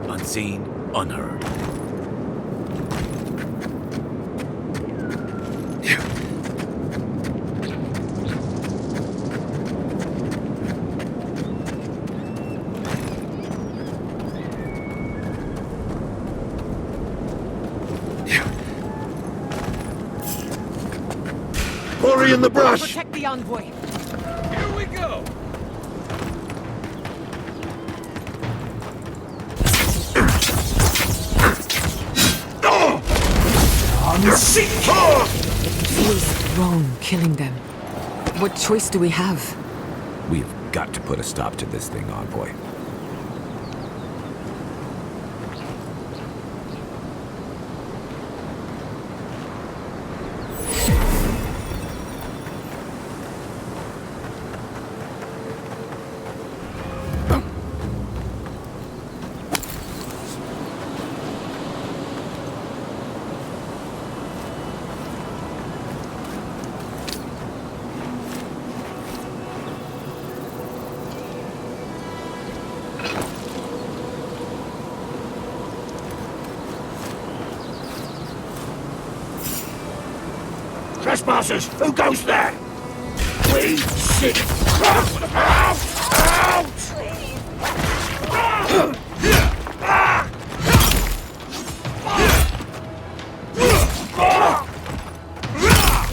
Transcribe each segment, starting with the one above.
Unseen, unheard. Hurry in the brush! Protect the envoy. Here we go! It feels wrong killing them. What choice do we have? We've got to put a stop to this thing, Envoy. Trespassers! Who goes there? We sit out! Out!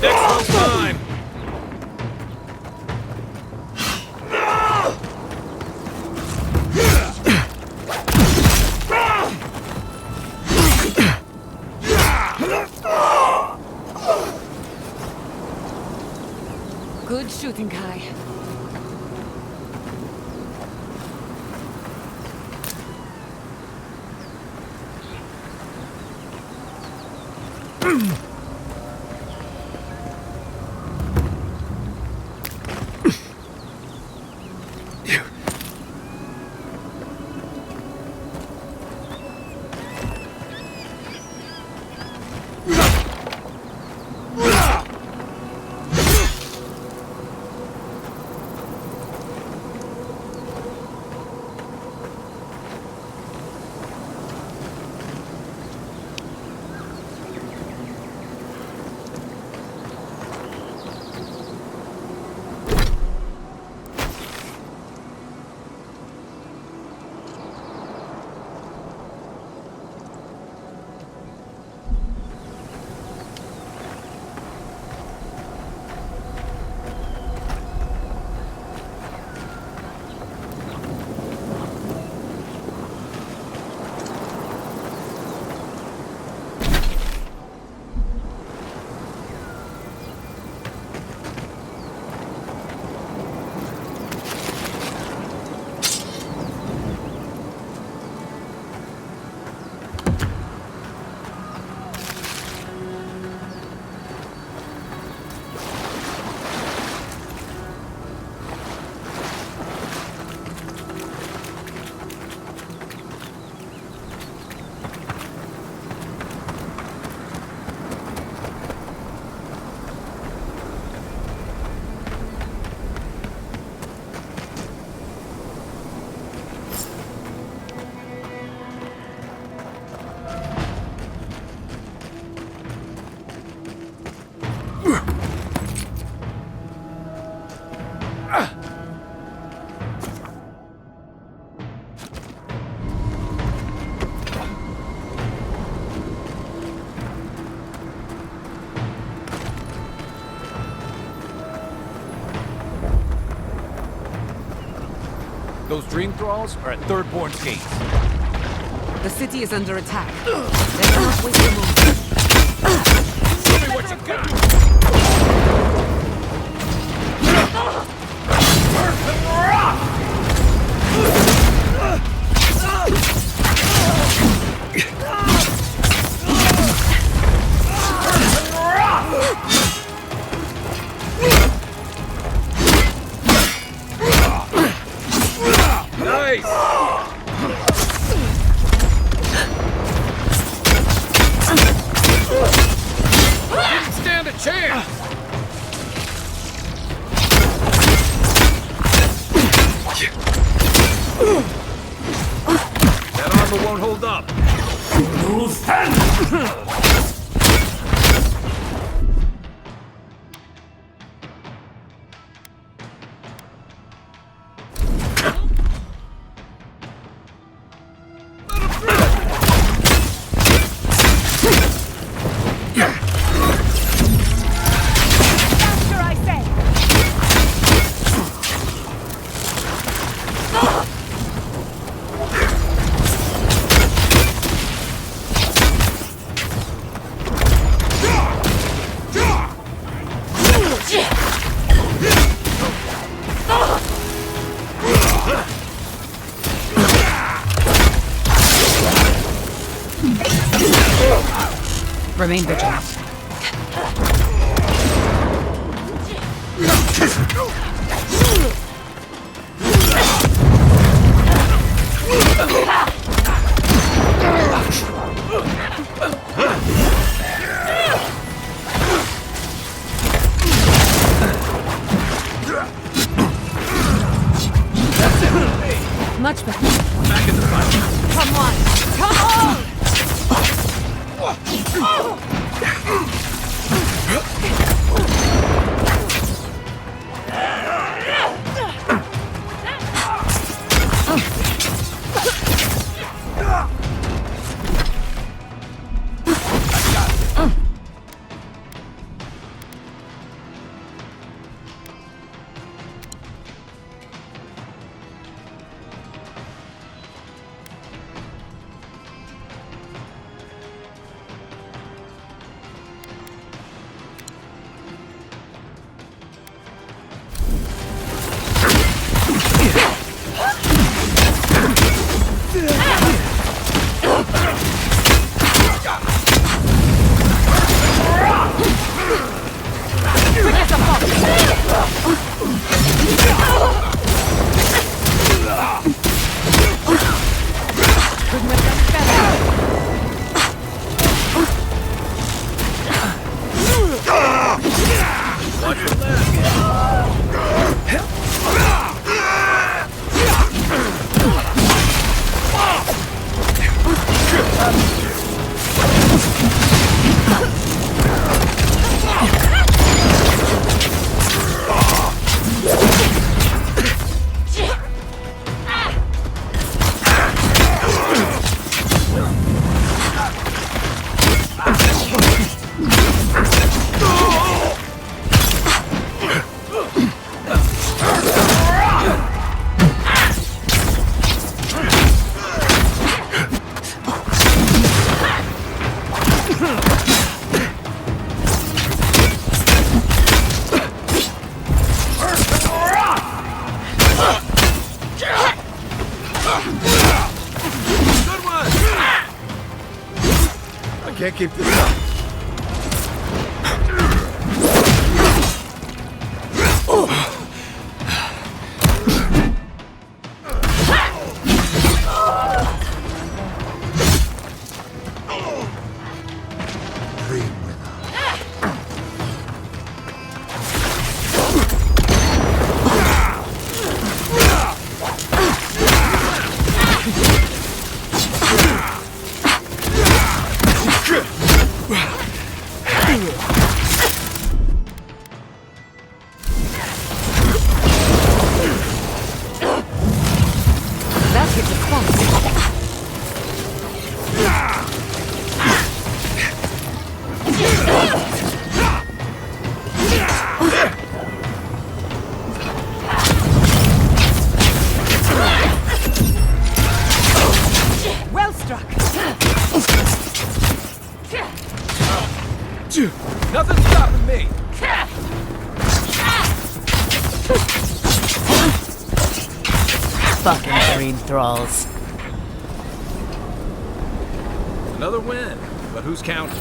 Next time! Good shooting, Kai. Those dream thralls are at Thirdborn's gates. The city is under attack. Let's not waste a moment. Show me what you got! Nice! Didn't stand a chance! That armor won't hold up. You stand! Remain vigilant. Much better. Back in the fight. Come on! Come on! Can't keep this up. Nothing's stopping me. Fucking green thralls. Another win, but who's counting?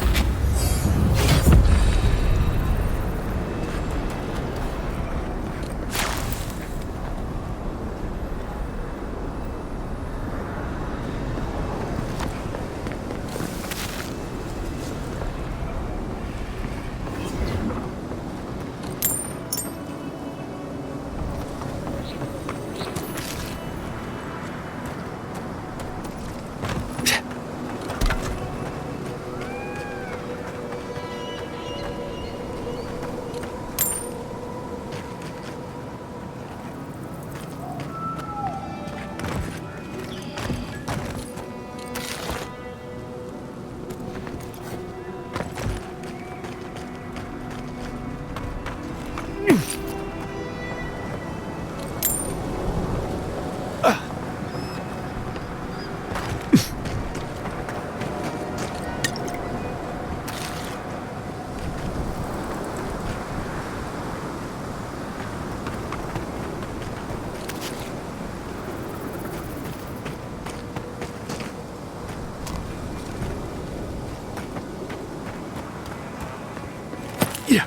Yeah.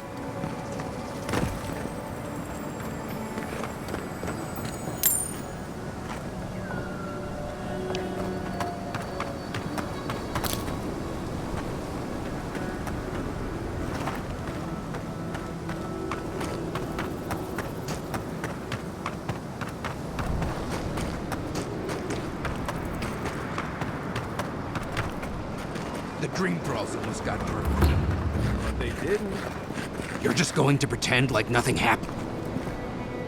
The dream thralls almost got burned. But they didn't. You're just going to pretend like nothing happened?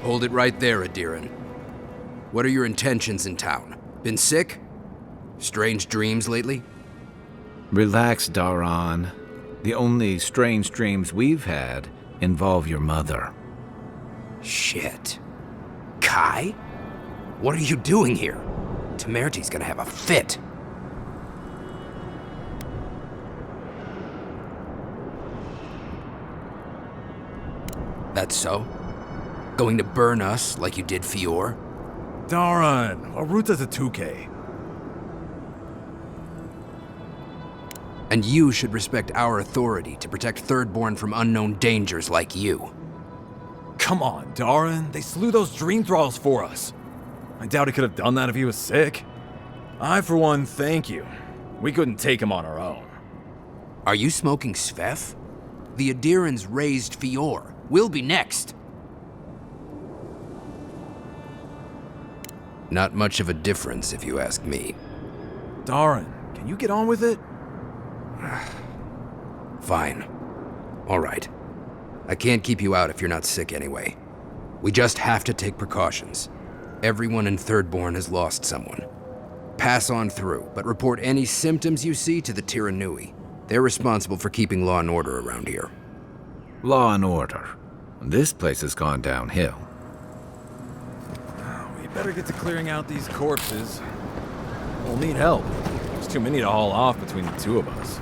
Hold it right there, Adiran. What are your intentions in town? Been sick? Strange dreams lately? Relax, Daran. The only strange dreams we've had involve your mother. Shit. Kai? What are you doing here? Temerty's gonna have a fit. That's so? Going to burn us like you did Fior? Daran, our route is a 2K. And you should respect our authority to protect Thirdborn from unknown dangers like you. Come on, Daran. They slew those dream thralls for us. I doubt he could have done that if he was sick. I, for one, thank you. We couldn't take him on our own. Are you smoking Svef? The Adirans raised Fior. We'll be next. Not much of a difference, if you ask me. Daran, can you get on with it? Fine. All right. I can't keep you out if you're not sick anyway. We just have to take precautions. Everyone in Thirdborn has lost someone. Pass on through, but report any symptoms you see to the Tiranui. They're responsible for keeping law and order around here. Law and order. This place has gone downhill. We better get to clearing out these corpses. We'll need help. There's too many to haul off between the two of us.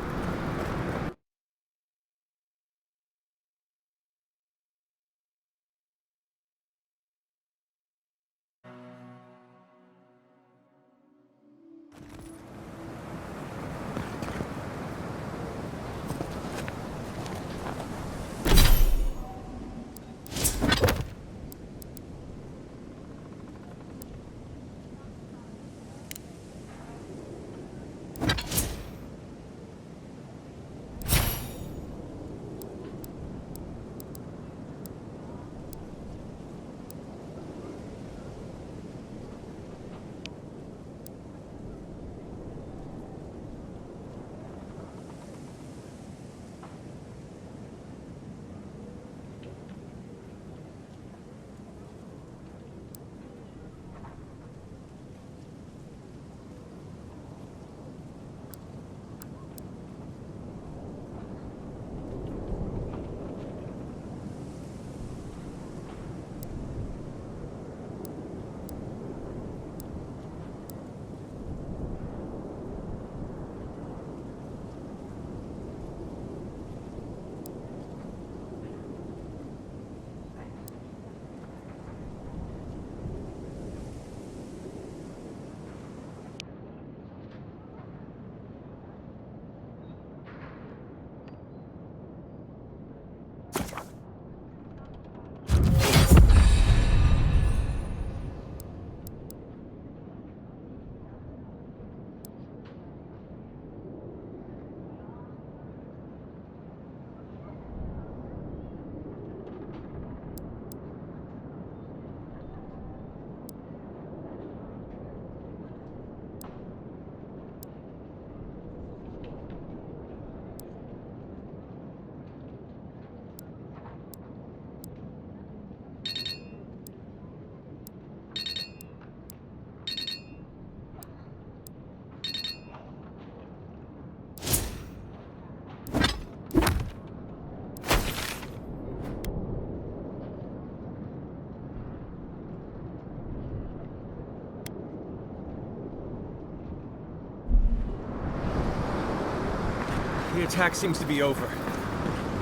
attack seems to be over.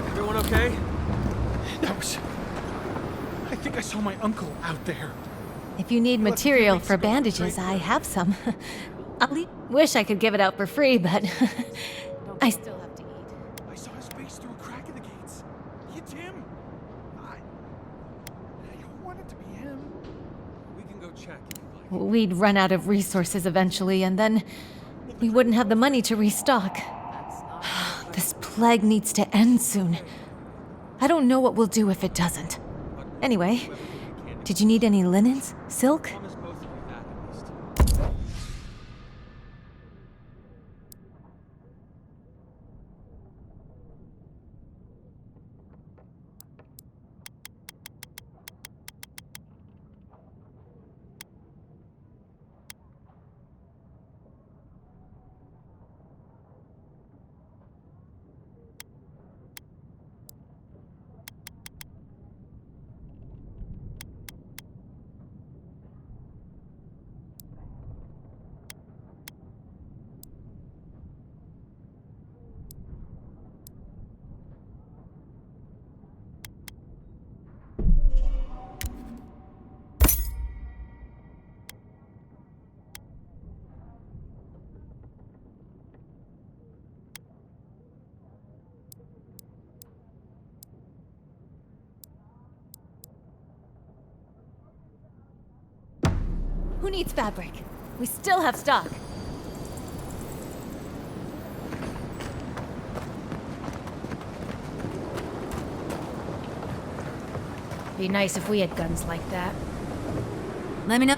Everyone okay? I think I saw my uncle out there. If you need material for bandages, I have some. Wish I could give it out for free, but I still have to eat. I saw his face through a crack in the gates. It's him. I want it to be him. We can go check if you'd like. We'd run out of resources eventually, and then we wouldn't have the money to restock. This plague needs to end soon. I don't know what we'll do if it doesn't. Anyway, did you need any linens? Silk? Promise both of you that at least. Who needs fabric? We still have stock. Be nice if we had guns like that. Let me know.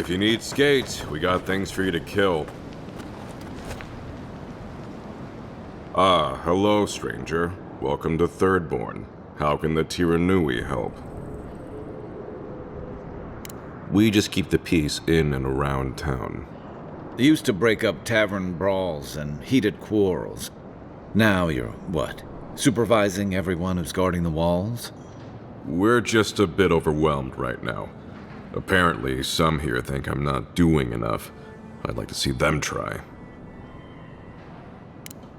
If you need skates, we got things for you to kill. Ah, hello, stranger. Welcome to Thirdborn. How can the Tiranui help? We just keep the peace in and around town. They used to break up tavern brawls and heated quarrels. Now you're, what, supervising everyone who's guarding the walls? We're just a bit overwhelmed right now. Apparently, some here think I'm not doing enough. I'd like to see them try.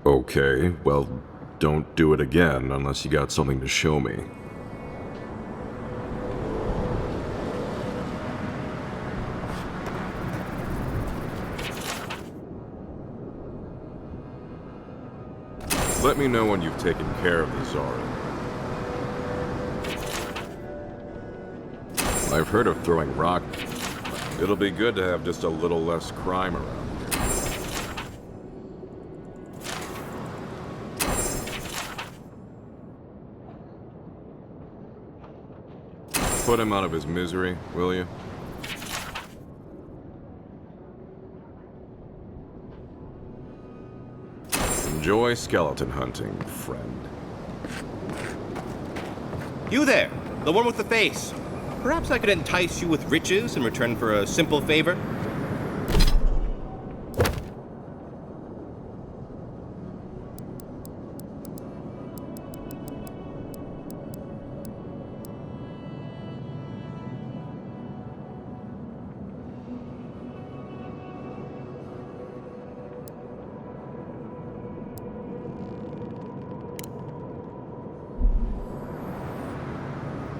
Okay, well, don't do it again unless you got something to show me. Let me know when you've taken care of the Zara. I've heard of throwing rock. It'll be good to have just a little less crime around here. Put him out of his misery, will you? Enjoy skeleton hunting, friend. You there, the one with the face. Perhaps I could entice you with riches in return for a simple favor?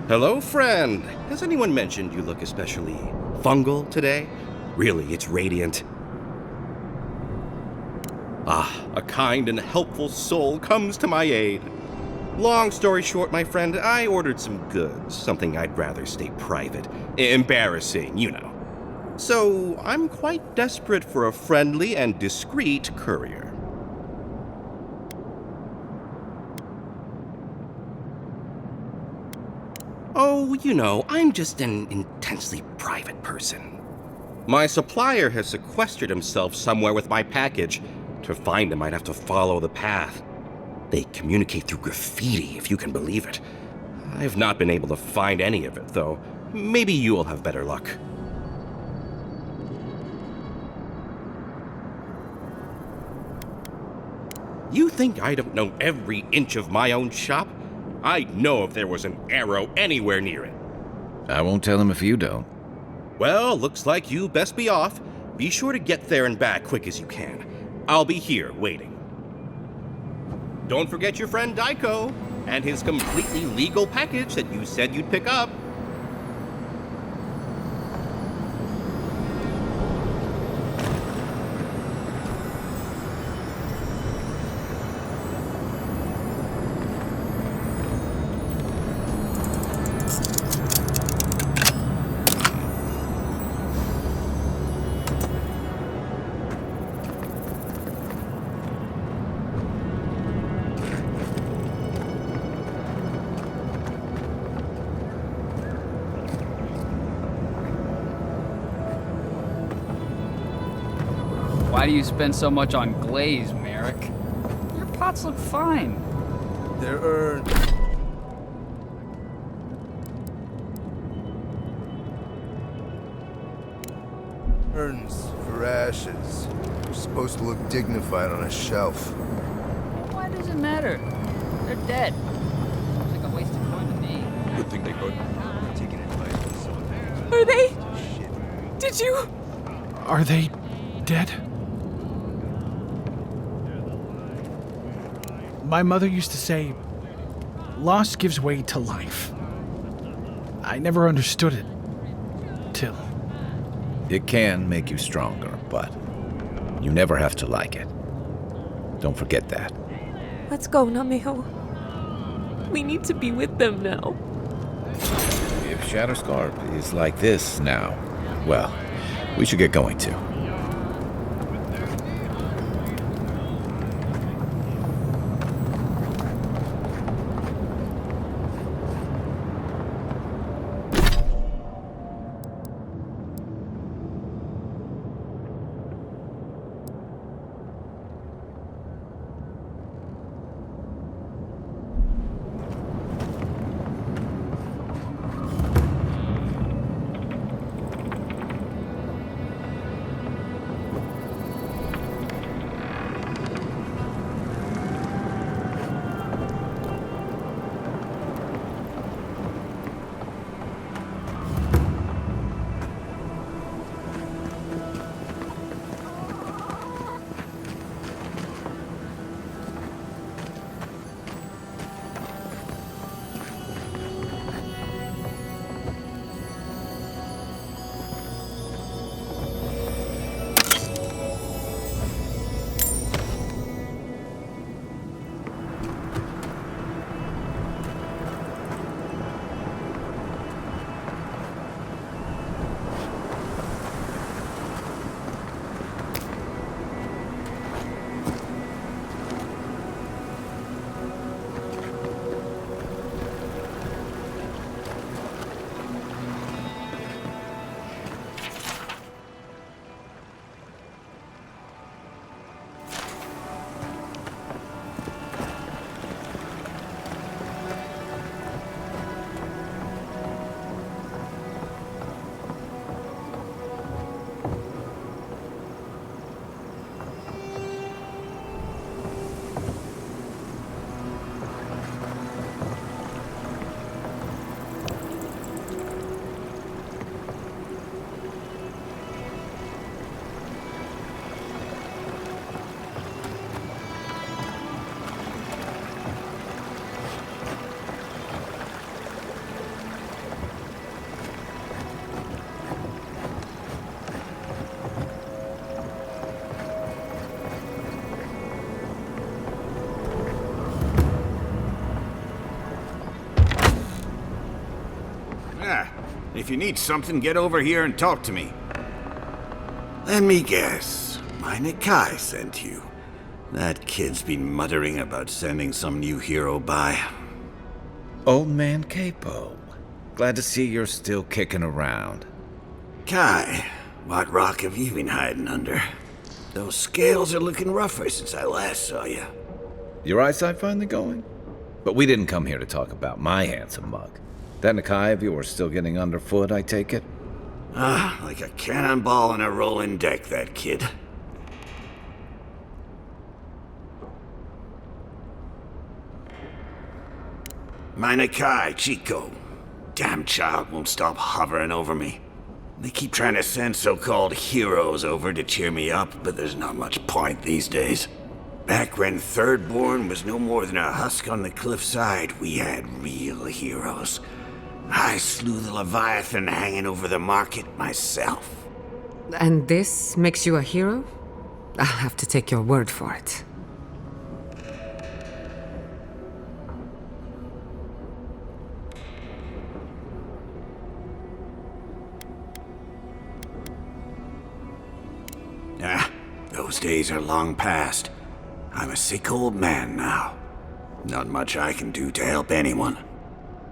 Hello, friend. Has anyone mentioned you look especially fungal today? Really, it's radiant. Ah, a kind and helpful soul comes to my aid. Long story short, my friend, I ordered some goods, something I'd rather stay private. Embarrassing, you know. So, I'm quite desperate for a friendly and discreet courier. Oh, you know, I'm just an intensely private person. My supplier has sequestered himself somewhere with my package. To find him, I'd have to follow the path. They communicate through graffiti, if you can believe it. I've not been able to find any of it, though. Maybe you'll have better luck. You think I don't know every inch of my own shop? I'd know if there was an arrow anywhere near it. I won't tell him if you don't. Well, looks like you best be off. Be sure to get there and back quick as you can. I'll be here waiting. Don't forget your friend Daiko and his completely legal package that you said you'd pick up. Why do you spend so much on glaze, Merrick? Your pots look fine. They're earned. Urns for ashes. They're supposed to look dignified on a shelf. Why does it matter? They're dead. Seems like a wasted coin to me. Good thing they could. Are they? Did you? Are they dead? My mother used to say, loss gives way to life. I never understood it. Till. It can make you stronger, but you never have to like it. Don't forget that. Let's go, Nameho. We need to be with them now. If Shatterscarp is like this now, well, we should get going too. If you need something, get over here and talk to me. Let me guess. My Nikai sent you. That kid's been muttering about sending some new hero by. Old man Capo. Glad to see you're still kicking around. Kai, what rock have you been hiding under? Those scales are looking rougher since I last saw you. Your eyesight finally going? But we didn't come here to talk about my handsome mug. That Nikai of yours still getting underfoot, I take it? Like a cannonball in a rolling deck, that kid. My Nikai, Chico. Damn child won't stop hovering over me. They keep trying to send so-called heroes over to cheer me up, but there's not much point these days. Back when Thirdborn was no more than a husk on the cliffside, we had real heroes. I slew the Leviathan hanging over the market myself. And this makes you a hero? I'll have to take your word for it. Those days are long past. I'm a sick old man now. Not much I can do to help anyone.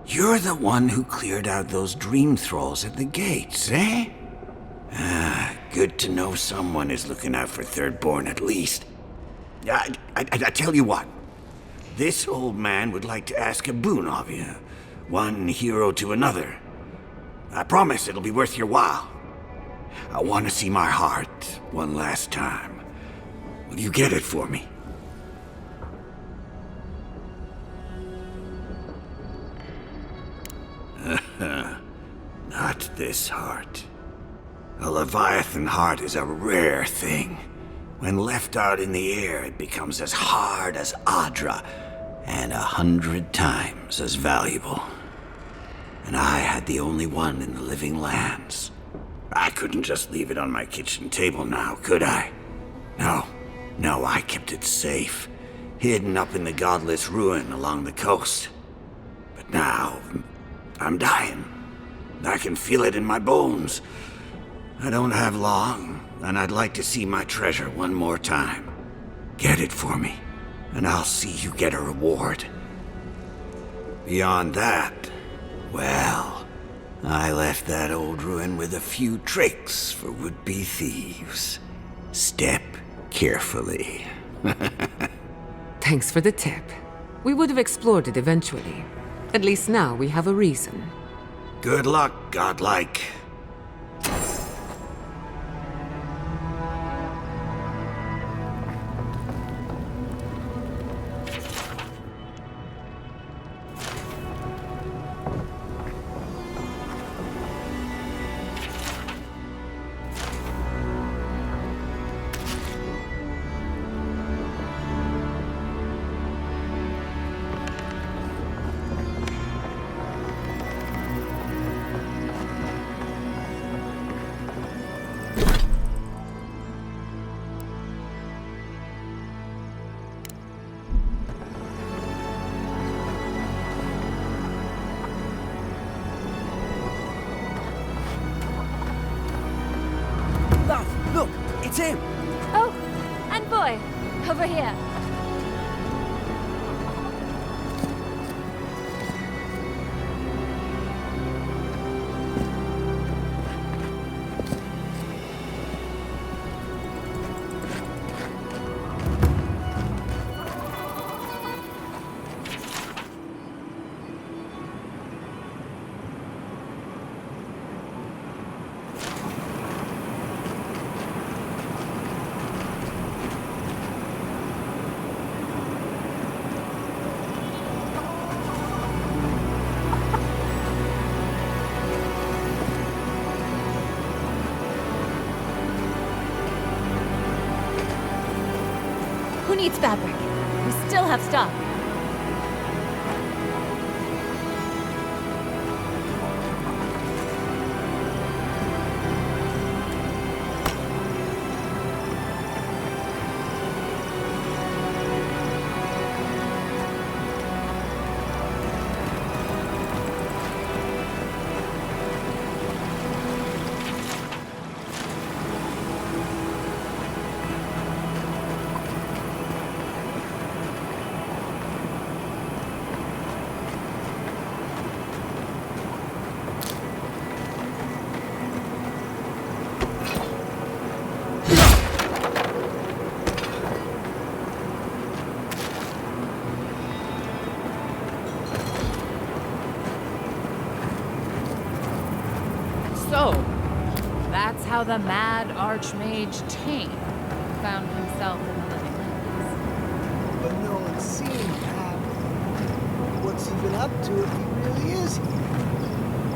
You're the one who cleared out those dream thralls at the gates, eh? Good to know someone is looking out for Thirdborn at least. I tell you what. This old man would like to ask a boon of you. One hero to another. I promise it'll be worth your while. I want to see my heart one last time. Will you get it for me? Not this heart. A Leviathan heart is a rare thing. When left out in the air, it becomes as hard as Adra, and 100 times as valuable. And I had the only one in the living lands. I couldn't just leave it on my kitchen table now, could I? No, I kept it safe, hidden up in the godless ruin along the coast. But now, I'm dying. I can feel it in my bones. I don't have long, and I'd like to see my treasure one more time. Get it for me, and I'll see you get a reward. Beyond that, well, I left that old ruin with a few tricks for would-be thieves. Step carefully. Thanks for the tip. We would have explored it eventually. At least now we have a reason. Good luck, godlike. Look, it's him! Oh, and boy, over here. Who needs fabric? We still have stock. how the mad Archmage Tane found himself in the Living Lands. But no one's seen him happy. What's he been up to if he really is here?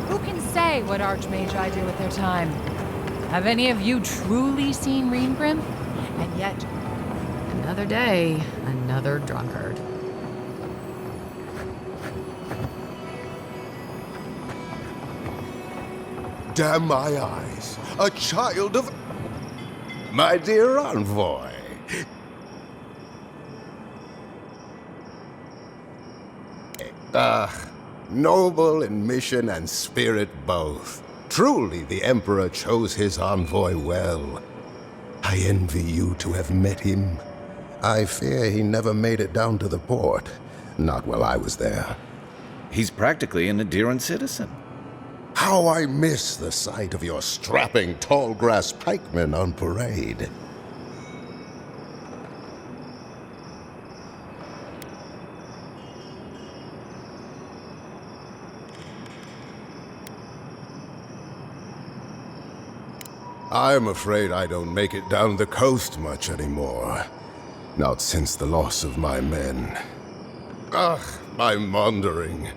Who can say what Archmagi do with their time? Have any of you truly seen Reengrim? And yet, another day, another drunkard. Damn my eyes. A child of... My dear envoy. Noble in mission and spirit both. Truly the Emperor chose his envoy well. I envy you to have met him. I fear he never made it down to the port. Not while I was there. He's practically an Adiran citizen. How I miss the sight of your strapping tall grass pikemen on parade. I'm afraid I don't make it down the coast much anymore. Not since the loss of my men. I'm wandering.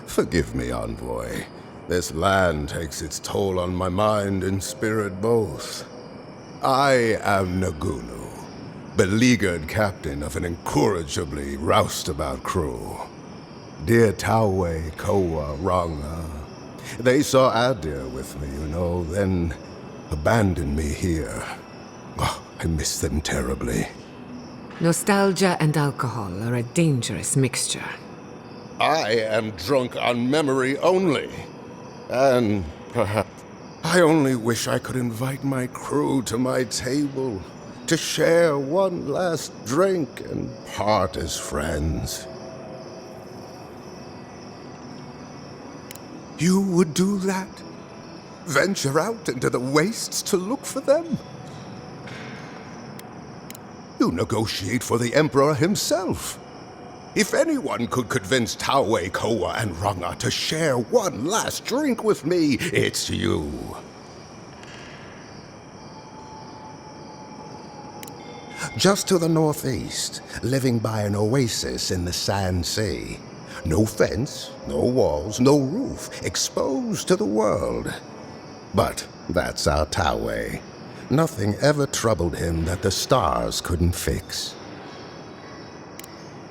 Forgive me, envoy. This land takes its toll on my mind and spirit both. I am Nagunu, beleaguered captain of an incorrigibly roustabout crew. Dear Tawe, Koa, Ranga. They saw Adir with me, then abandoned me here. Oh, I miss them terribly. Nostalgia and alcohol are a dangerous mixture. I am drunk on memory only. And perhaps I only wish I could invite my crew to my table to share one last drink and part as friends. You would do that? Venture out into the wastes to look for them? You negotiate for the Emperor himself. If anyone could convince Tawe, Koa, and Ranga to share one last drink with me, it's you. Just to the northeast, living by an oasis in the Sand Sea. No fence, no walls, no roof, exposed to the world. But that's our Tawe. Nothing ever troubled him that the stars couldn't fix.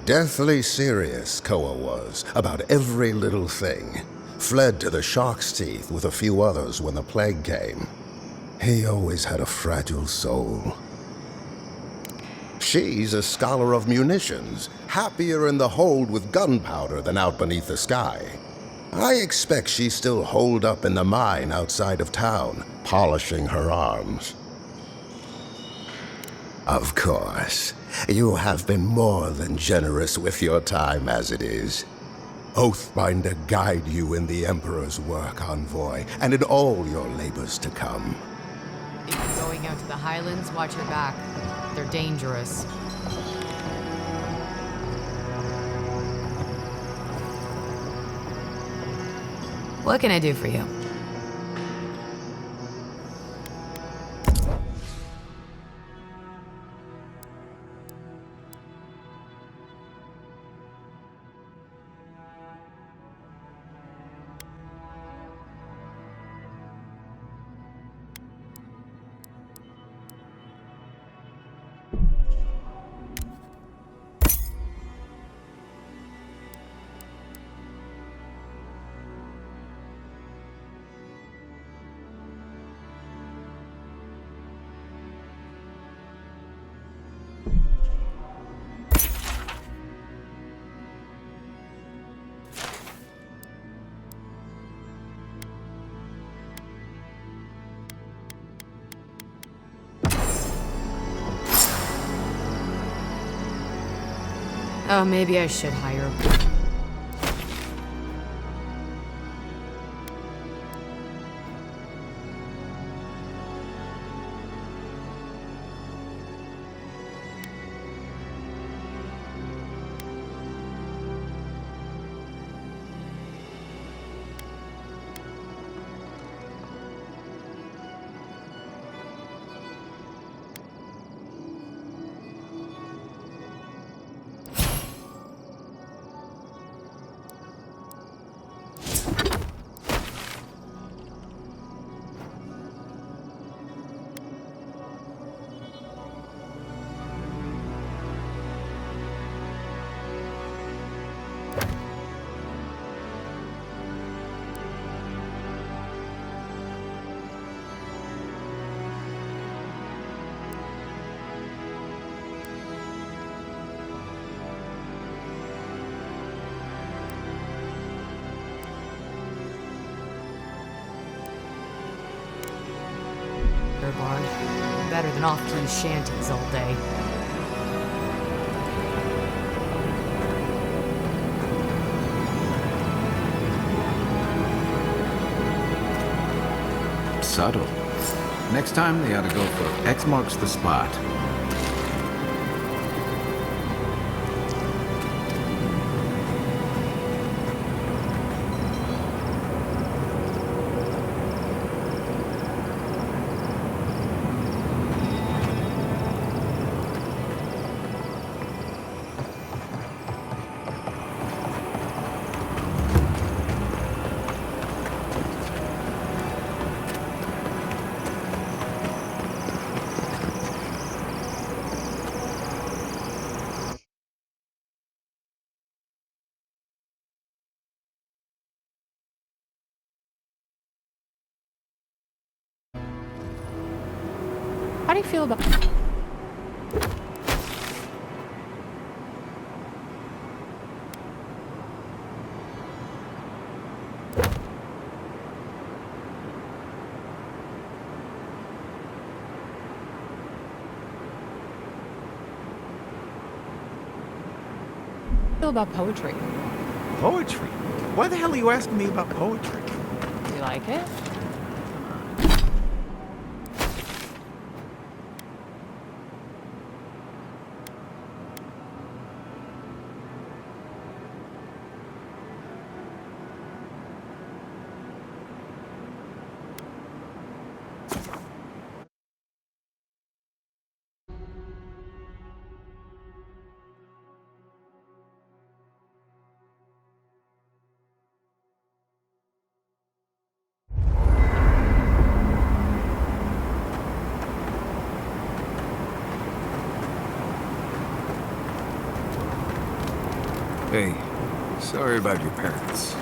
Deathly serious, Koa was, about every little thing. Fled to the shark's teeth with a few others when the plague came. He always had a fragile soul. She's a scholar of munitions, happier in the hold with gunpowder than out beneath the sky. I expect she's still holed up in the mine outside of town, polishing her arms. Of course, you have been more than generous with your time as it is. Oathbinder guide you in the Emperor's work, envoy, and in all your labors to come. If you're going out to the Highlands, watch your back. They're dangerous. What can I do for you? Oh, maybe I should hire. better than off-key shanties all day. Subtle. Next time they ought to go for X marks the spot. How do you feel about... about poetry? Poetry? Why the hell are you asking me about poetry? Do you like it? Hey, sorry about your parents.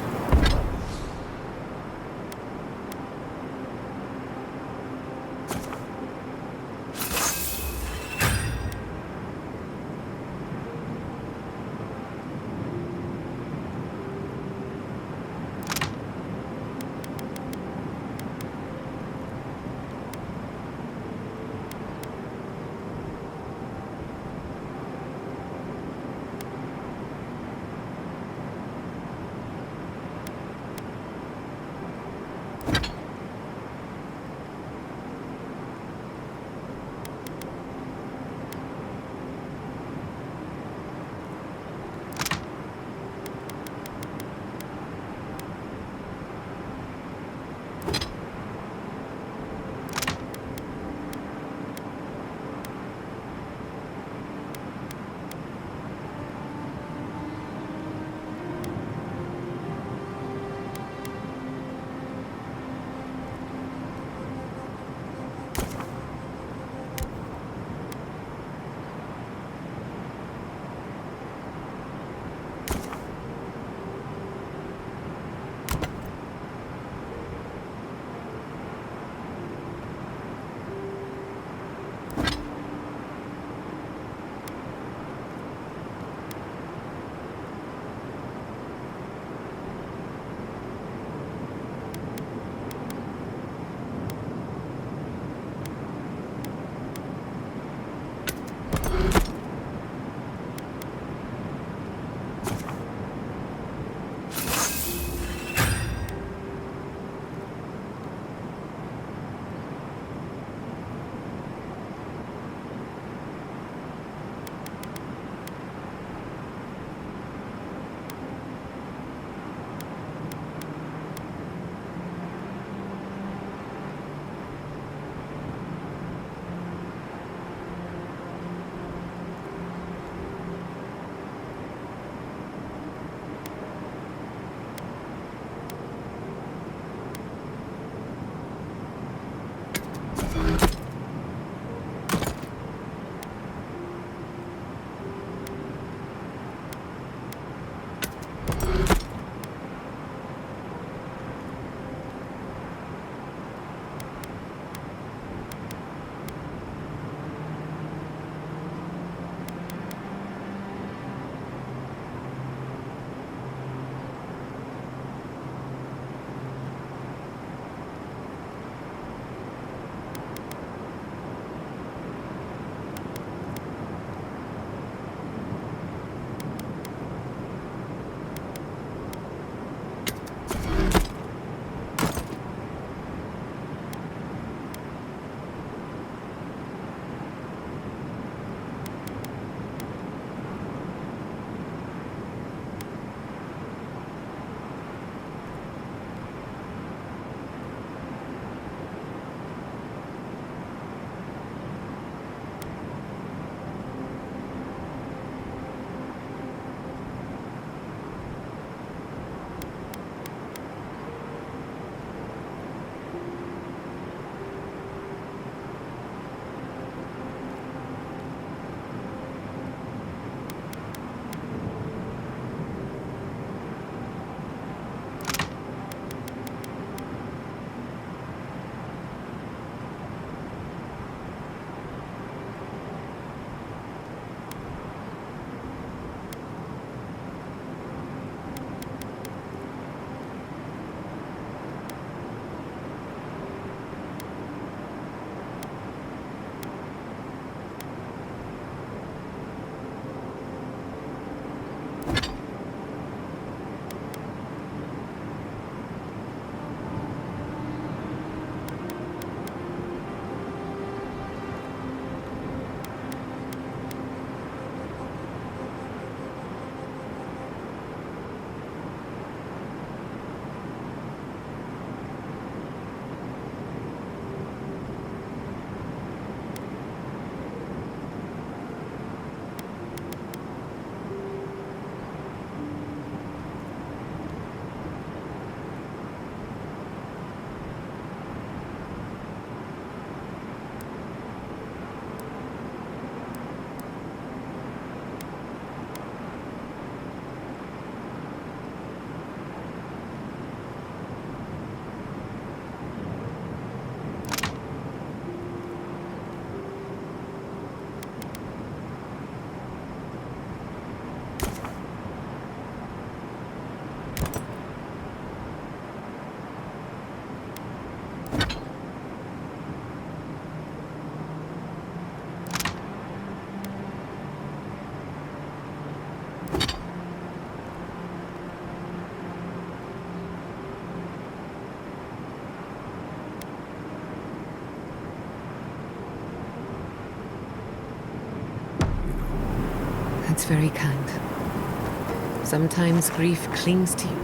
It's very kind. Sometimes grief clings to you.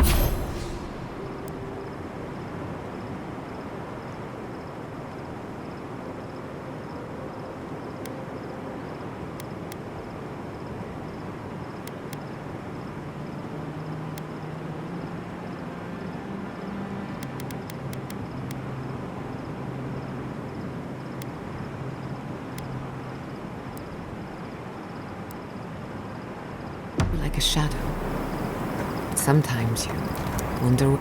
Like a shadow. Sometimes you wonder.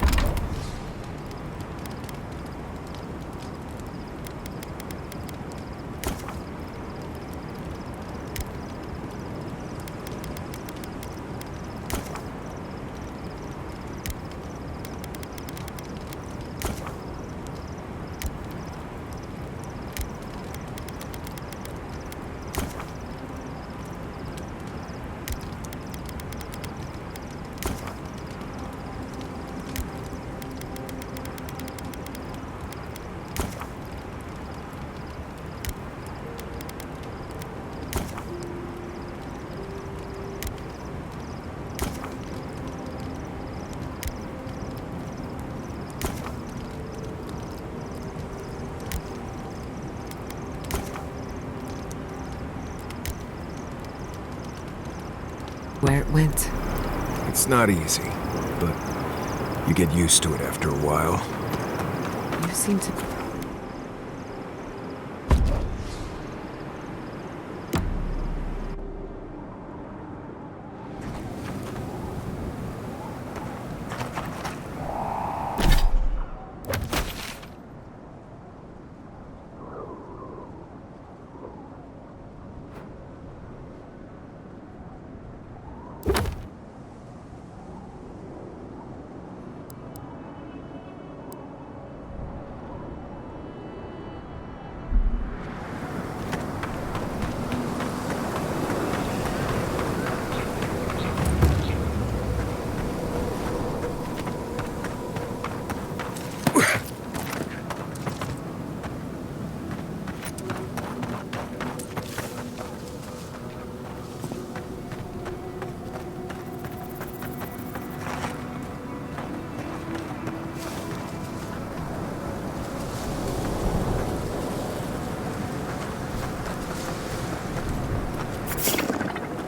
Where it went. It's not easy, but you get used to it after a while. You seem to...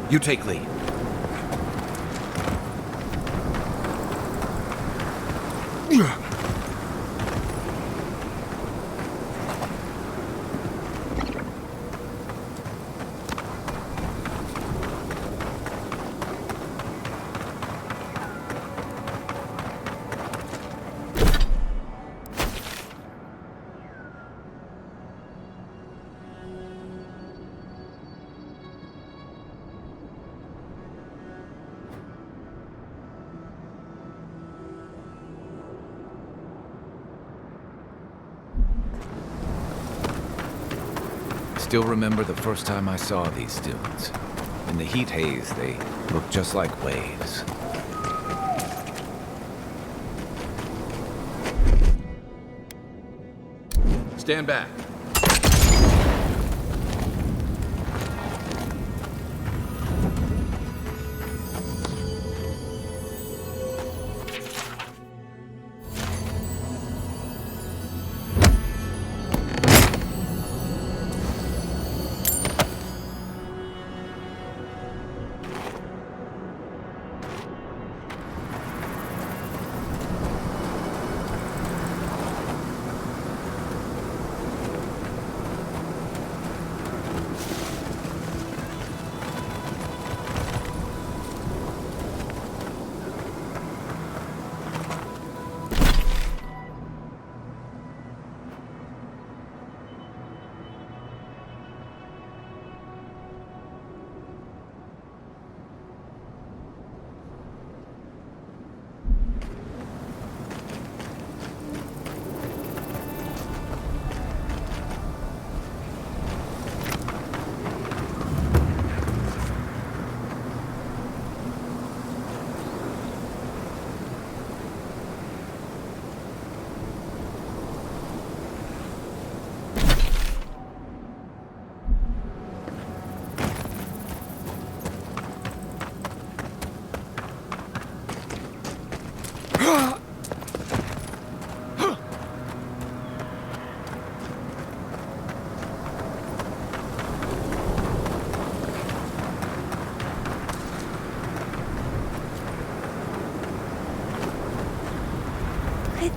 You take lead. Still remember the first time I saw these dunes. In the heat haze, they looked just like waves. Stand back.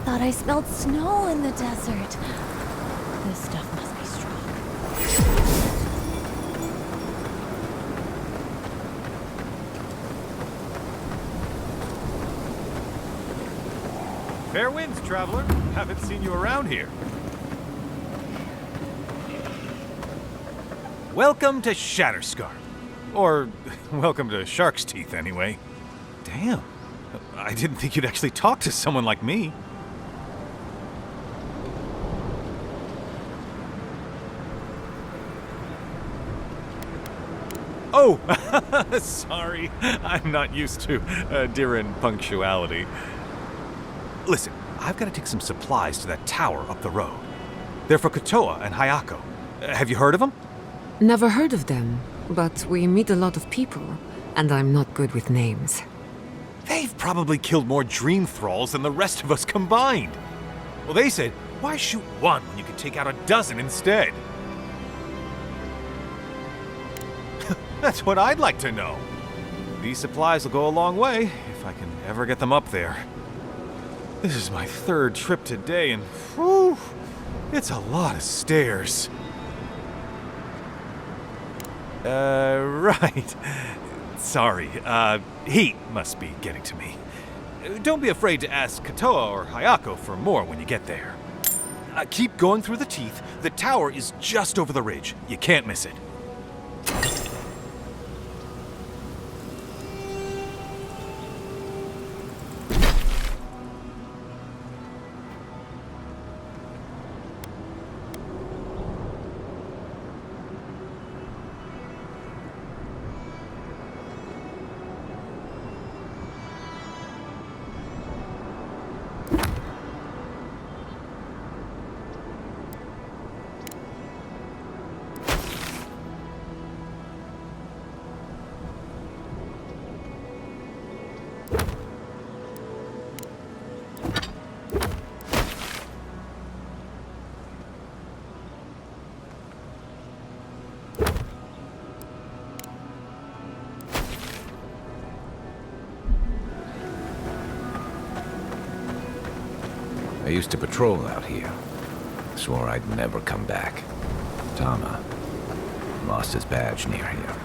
thought I smelled snow in the desert. This stuff must be strong. Fair winds, traveler. Haven't seen you around here. Welcome to Shatterscar. Or, welcome to Shark's Teeth, anyway. Damn. I didn't think you'd actually talk to someone like me. Oh! Sorry. I'm not used to Diran punctuality. Listen, I've got to take some supplies to that tower up the road. They're for Kotoa and Hayako. Have you heard of them? Never heard of them, but we meet a lot of people, and I'm not good with names. They've probably killed more dream thralls than the rest of us combined. Well, they said, why shoot one when you could take out a dozen instead? That's what I'd like to know. These supplies will go a long way, if I can ever get them up there. This is my third trip today, and whew, it's a lot of stairs. Right. Sorry, heat must be getting to me. Don't be afraid to ask Kotoa or Hayako for more when you get there. Keep going through the teeth. The tower is just over the ridge. You can't miss it. I used to patrol out here. Swore I'd never come back. Tama lost his badge near here.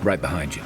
Right behind you.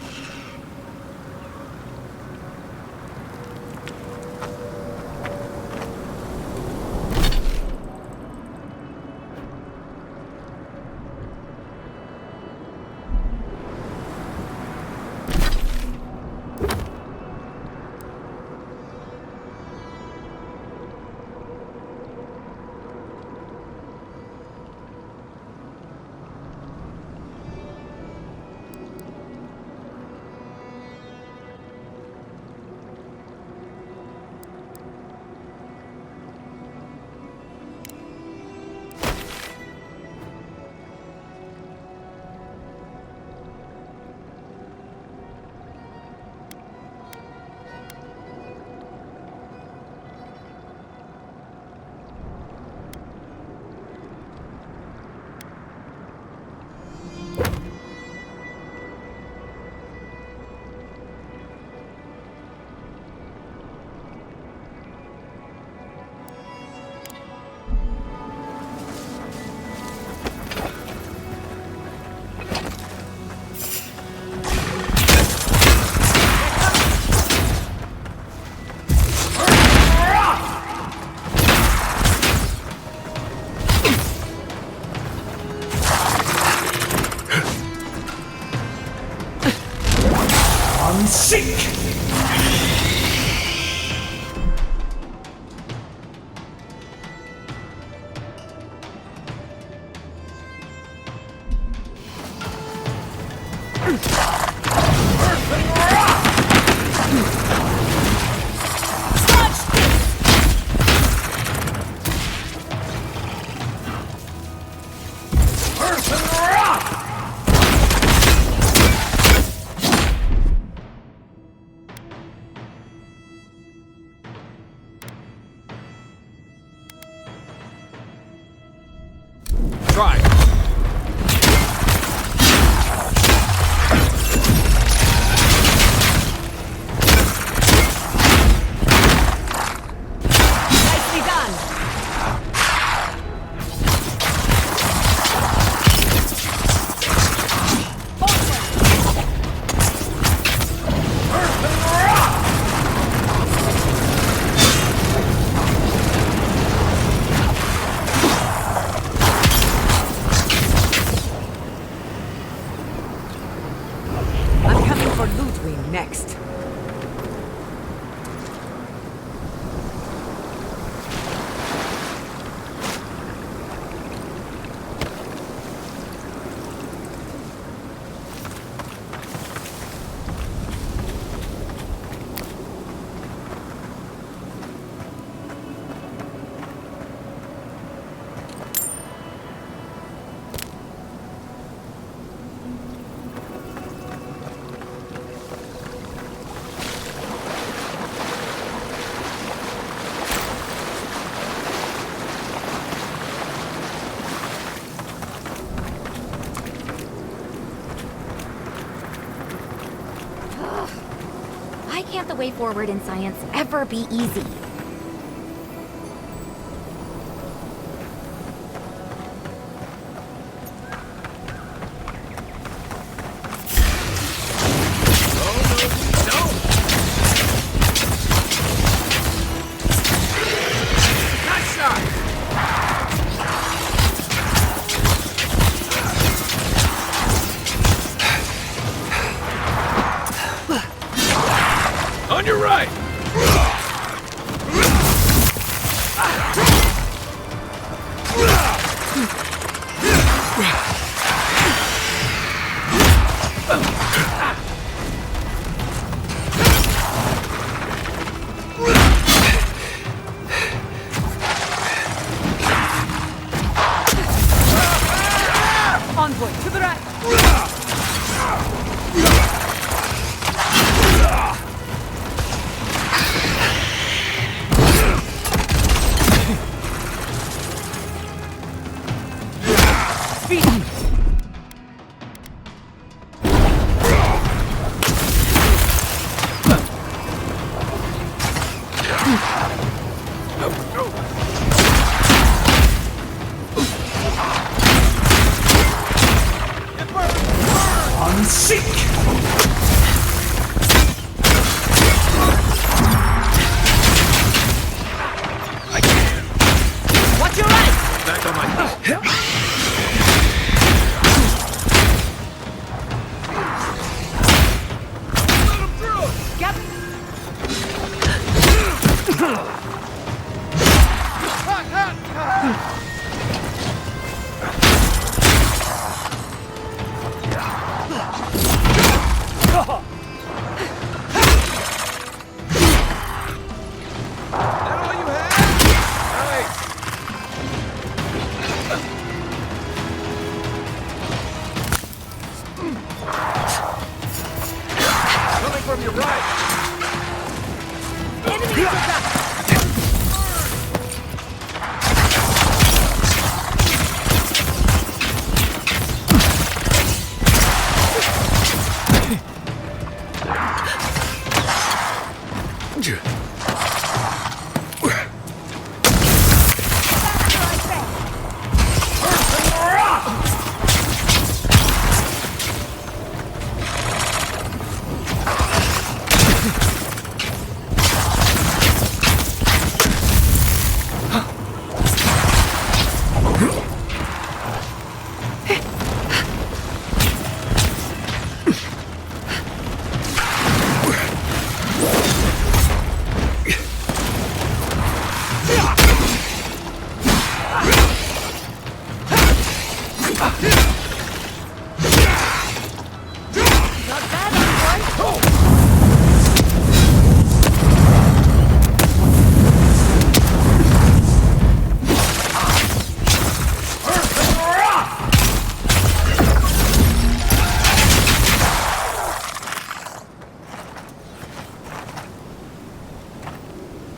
try. Nicely done. I'm coming for Loot Wing next. Why can't the way forward in science ever be easy? On your right! Envoy, to the right! Watch your right! Back on my feet. Coming from your right! Enemy to back!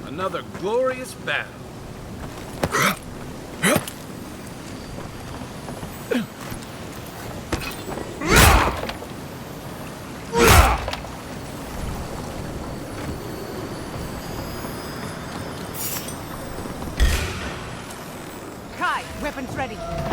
Another glorious battle. ready.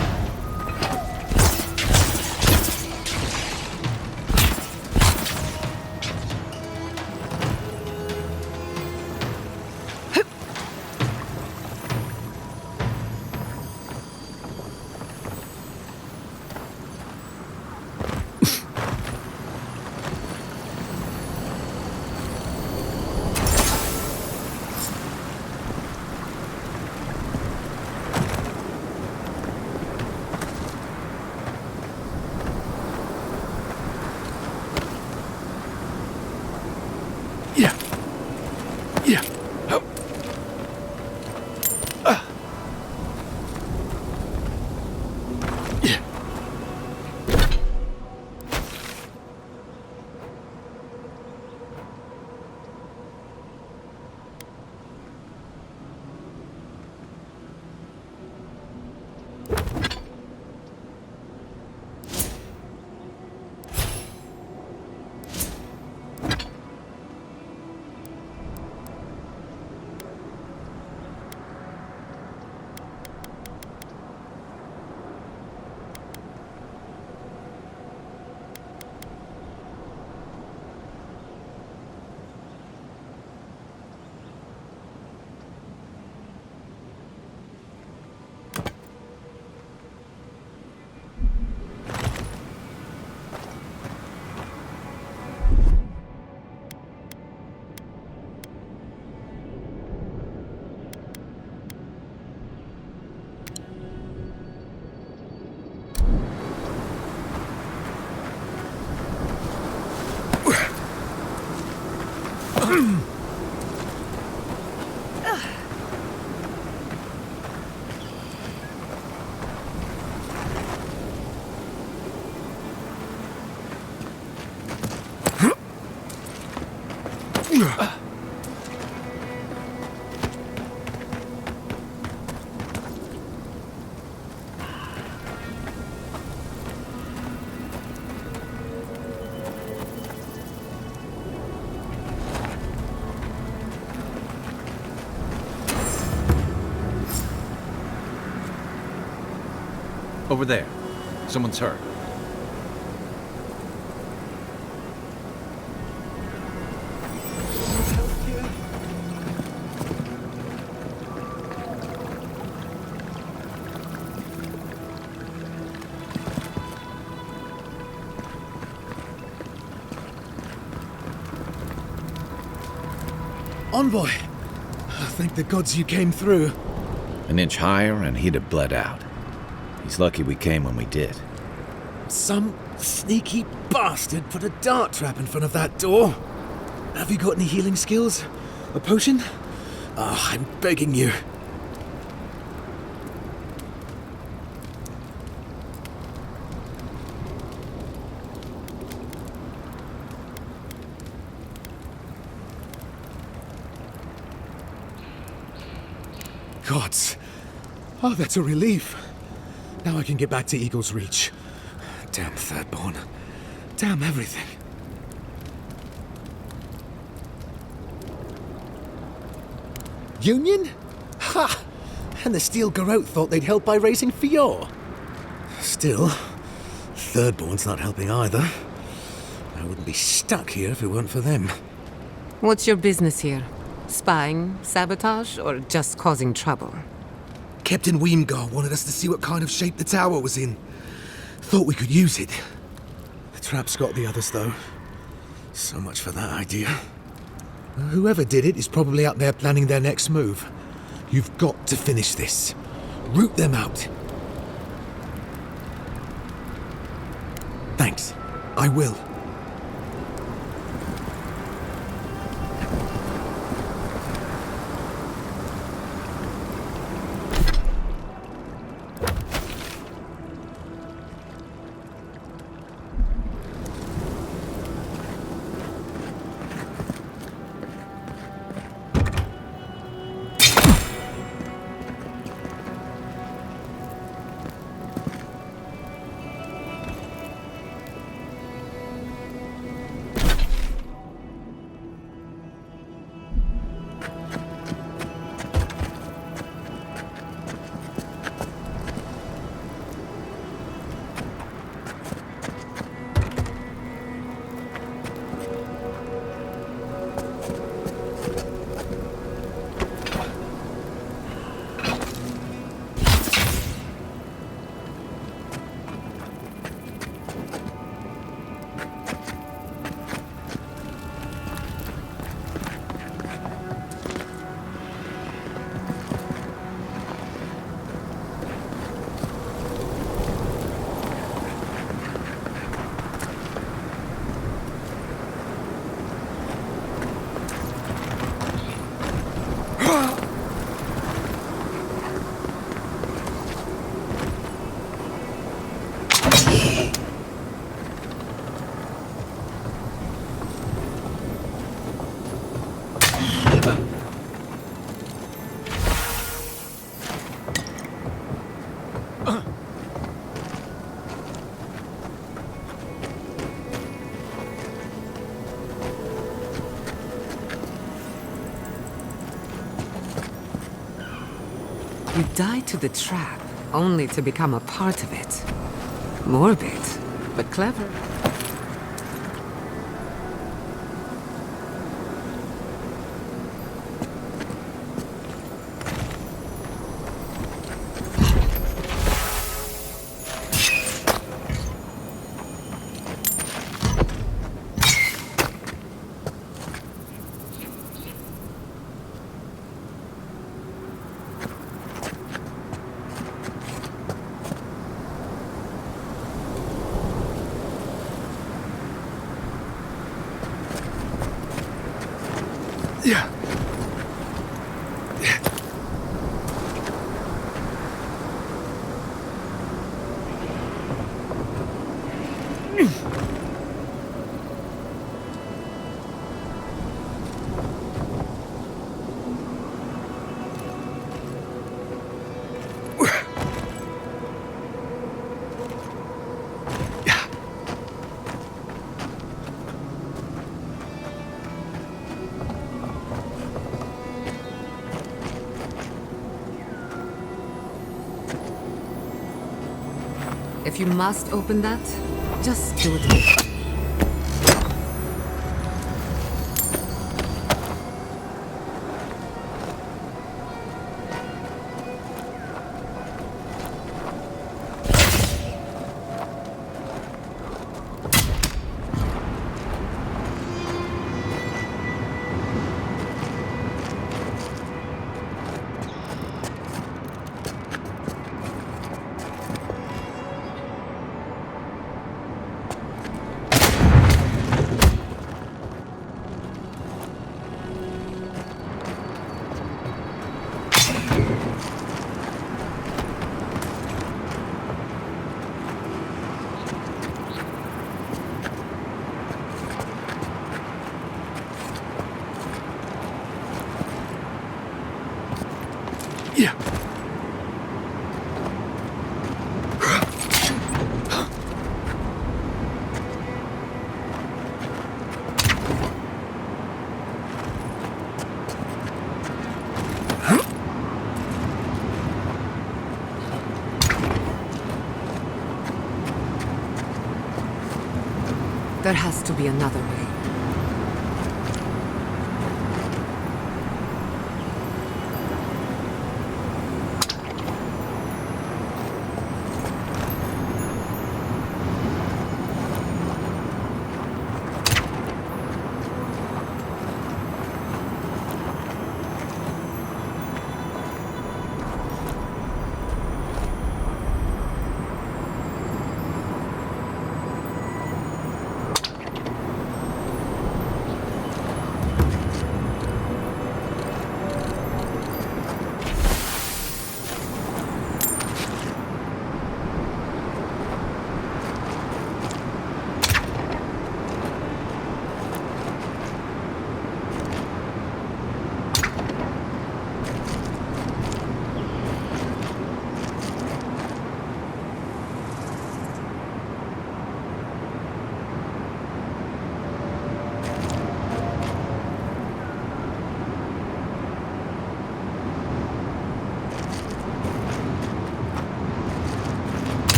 Over there. Someone's hurt. Envoy! Thank the gods you came through. An inch higher and he'd have bled out. He's lucky we came when we did. Some sneaky bastard put a dart trap in front of that door. Have you got any healing skills? A potion? Ah, I'm begging you. Gods. Oh, that's a relief. Now I can get back to Eagle's Reach. Damn Thirdborn. Damn everything. Union? Ha! And the Steel Garrote thought they'd help by raising Fior. Still, Thirdborn's not helping either. I wouldn't be stuck here if it weren't for them. What's your business here? Spying, sabotage, or just causing trouble? Captain Weemgar wanted us to see what kind of shape the tower was in. Thought we could use it. The trap's got the others, though. So much for that idea. Whoever did it is probably out there planning their next move. You've got to finish this. Root them out. Thanks. I will. You died to the trap, only to become a part of it. Morbid, but clever. Yeah. If you must open that, just do it. Yeah. There has to be another way.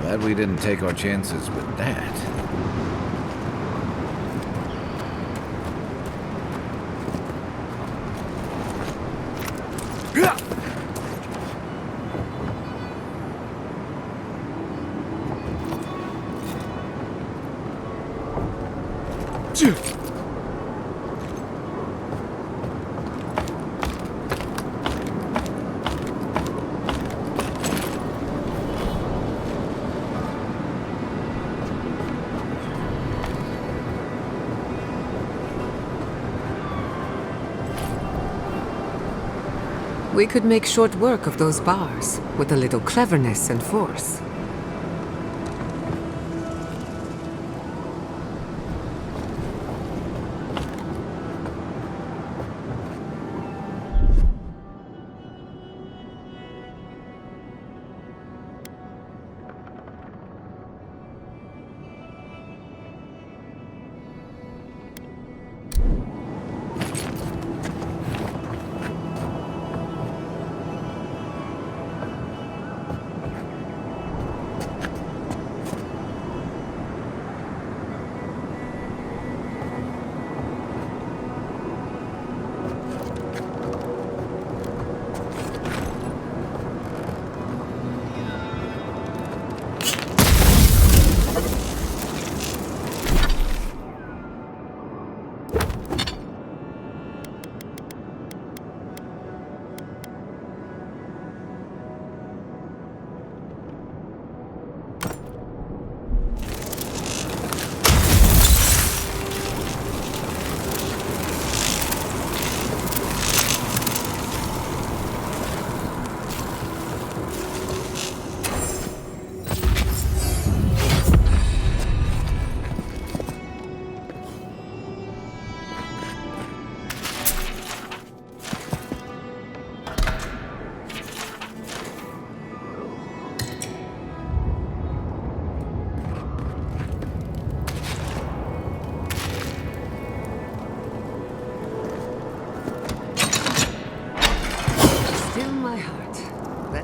Glad we didn't take our chances with that. We could make short work of those bars, with a little cleverness and force.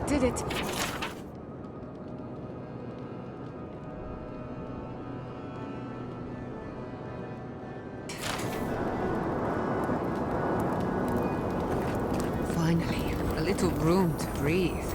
Did it. Finally, a little room to breathe.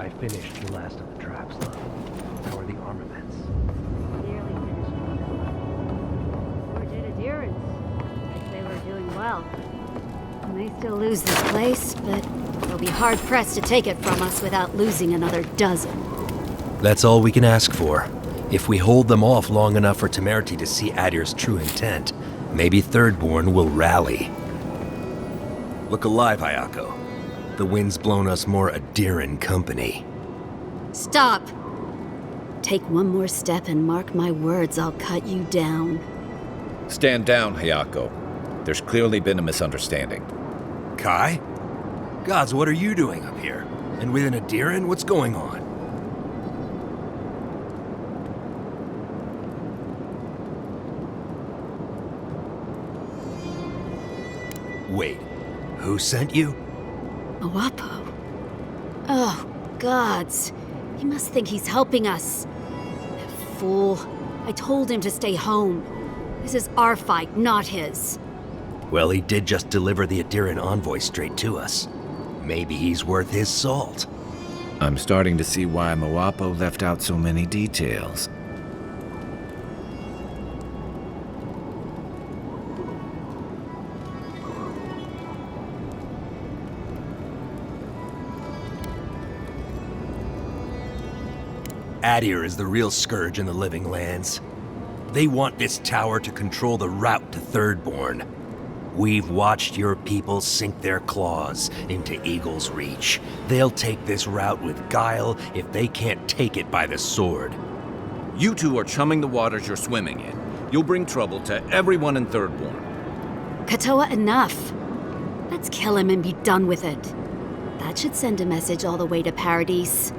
I finished the last of the traps, love. How are the armaments? Nearly finished. Or did adherents. They were doing well. We may still lose this place, but they'll be hard-pressed to take it from us without losing another dozen. That's all we can ask for. If we hold them off long enough for Temerity to see Adir's true intent, maybe Thirdborn will rally. Look alive, Hayako. The wind's blown us more Adiran company. Stop! Take one more step and mark my words, I'll cut you down. Stand down, Hayako. There's clearly been a misunderstanding. Kai? Gods, what are you doing up here? And with an Adiran, what's going on? Wait, who sent you? Awapo. Oh, gods. He must think he's helping us. That fool. I told him to stay home. This is our fight, not his. Well, he did just deliver the Adiran envoy straight to us. Maybe he's worth his salt. I'm starting to see why Moapo left out so many details. Adir is the real scourge in the living lands. They want this tower to control the route to Thirdborn. We've watched your people sink their claws into Eagle's Reach. They'll take this route with guile if they can't take it by the sword. You two are chumming the waters you're swimming in. You'll bring trouble to everyone in Thirdborn. Katoa, enough. Let's kill him and be done with it. That should send a message all the way to Paradise.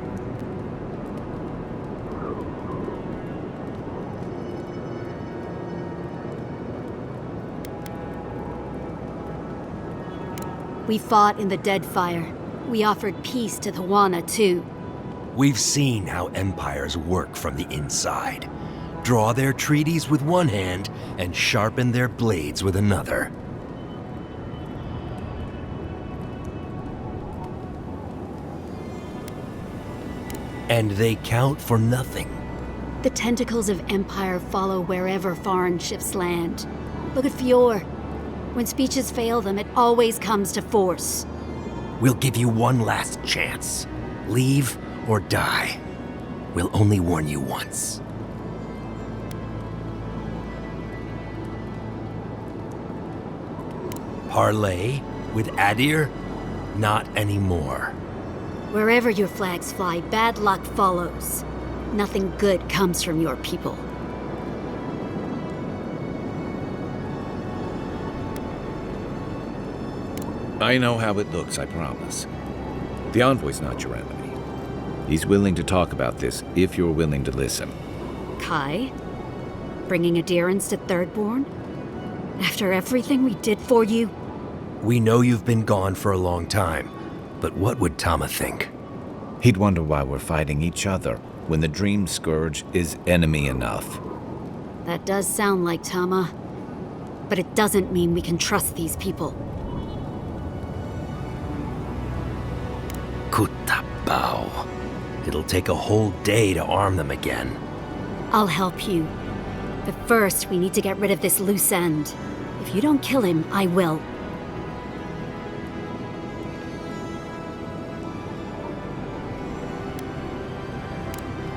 We fought in the Deadfire. We offered peace to the Wana, too. We've seen how empires work from the inside. Draw their treaties with one hand and sharpen their blades with another. And they count for nothing. The tentacles of Empire follow wherever foreign ships land. Look at Fior. When speeches fail them, it always comes to force. We'll give you one last chance. Leave or die. We'll only warn you once. Parley with Adir? Not anymore. Wherever your flags fly, bad luck follows. Nothing good comes from your people. I know how it looks, I promise. The Envoy's not your enemy. He's willing to talk about this if you're willing to listen. Kai? Bringing adherence to Thirdborn? After everything we did for you? We know you've been gone for a long time, but what would Tama think? He'd wonder why we're fighting each other when the Dream Scourge is enemy enough. That does sound like Tama. But it doesn't mean we can trust these people. Kutabao. It'll take a whole day to arm them again. I'll help you. But first, we need to get rid of this loose end. If you don't kill him, I will.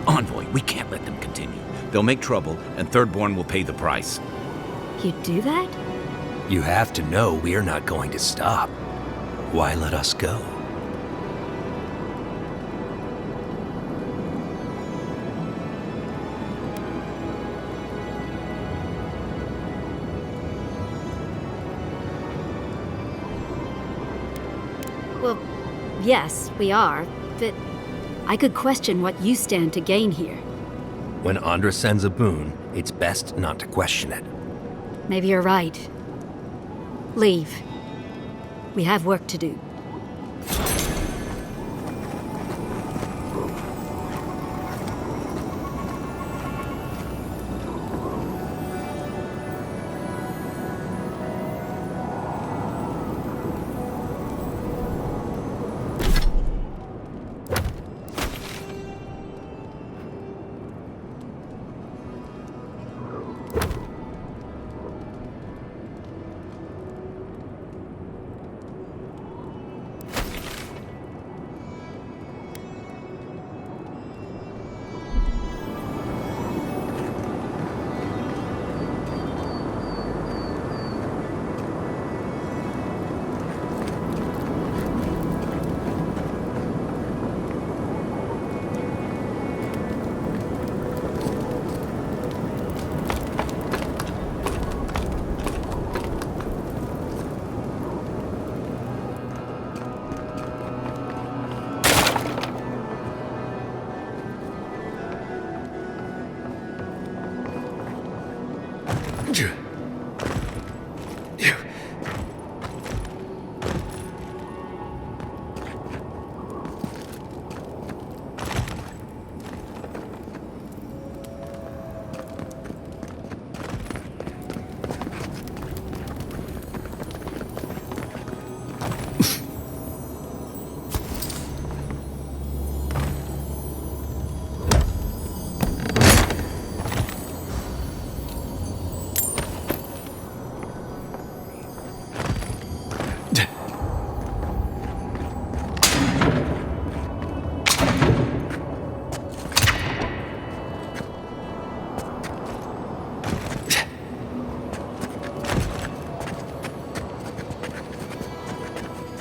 Envoy, we can't let them continue. They'll make trouble, and Thirdborn will pay the price. You'd do that? You have to know we're not going to stop. Why let us go? Well, yes, we are, but I could question what you stand to gain here. When Andra sends a boon, it's best not to question it. Maybe you're right. Leave. We have work to do.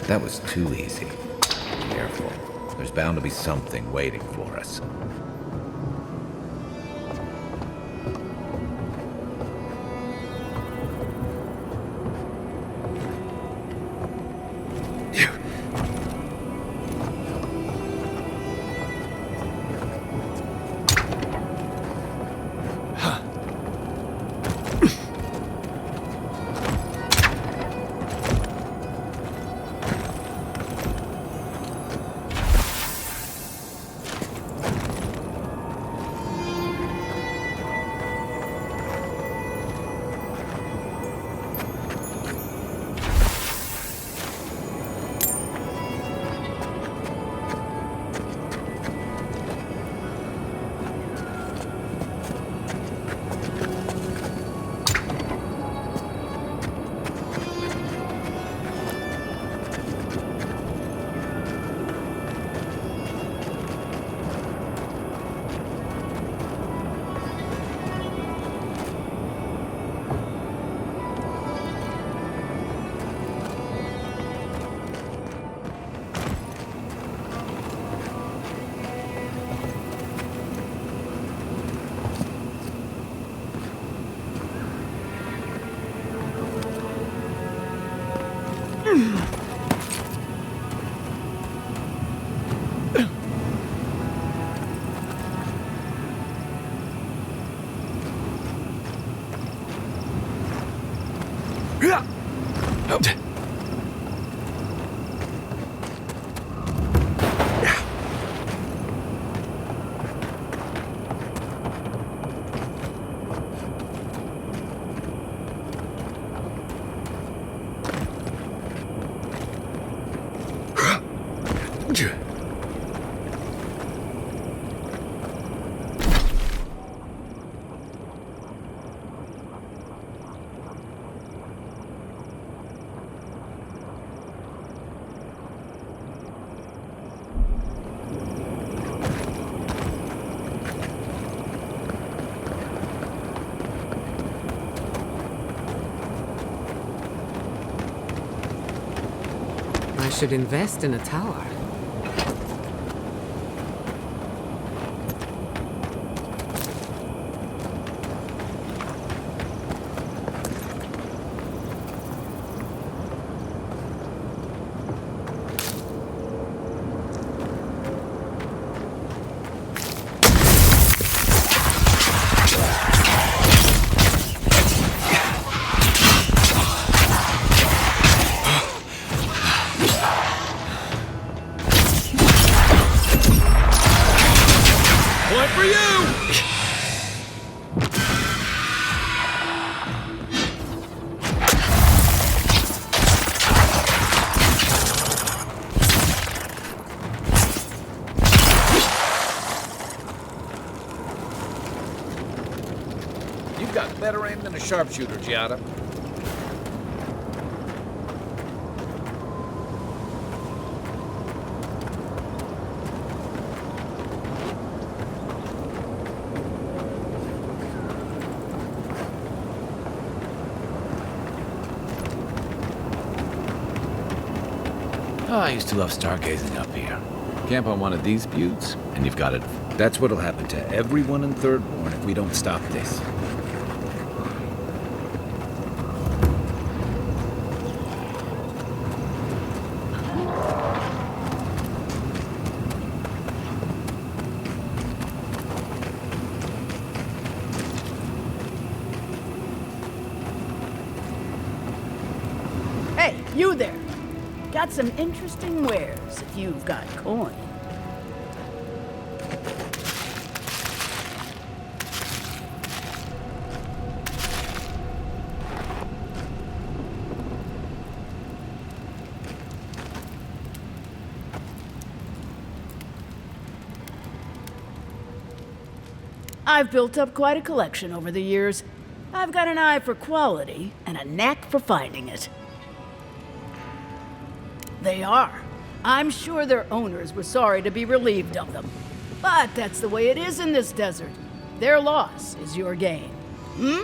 That was too easy. Careful. There's bound to be something waiting for us. I should invest in a tower. Point for you! You've got better aim than a sharpshooter, Giada. Oh, I used to love stargazing up here. Camp on one of these buttes, and you've got it. That's what'll happen to everyone in Thirdborn if we don't stop this. Hey, you there! Got some interesting wares if you've got coin. I've built up quite a collection over the years. I've got an eye for quality and a knack for finding it. They are. I'm sure their owners were sorry to be relieved of them. But that's the way it is in this desert. Their loss is your gain. Hmm?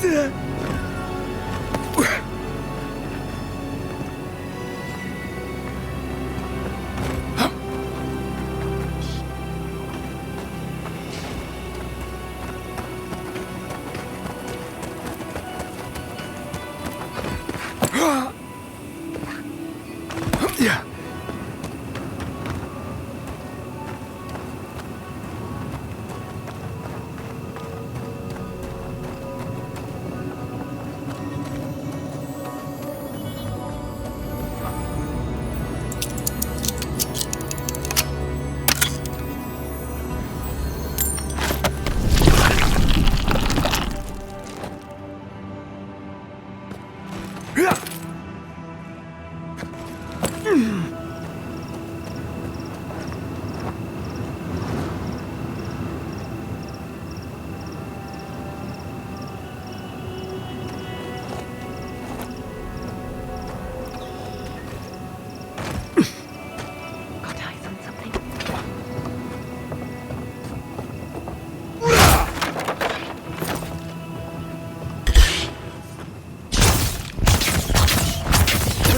Yeah.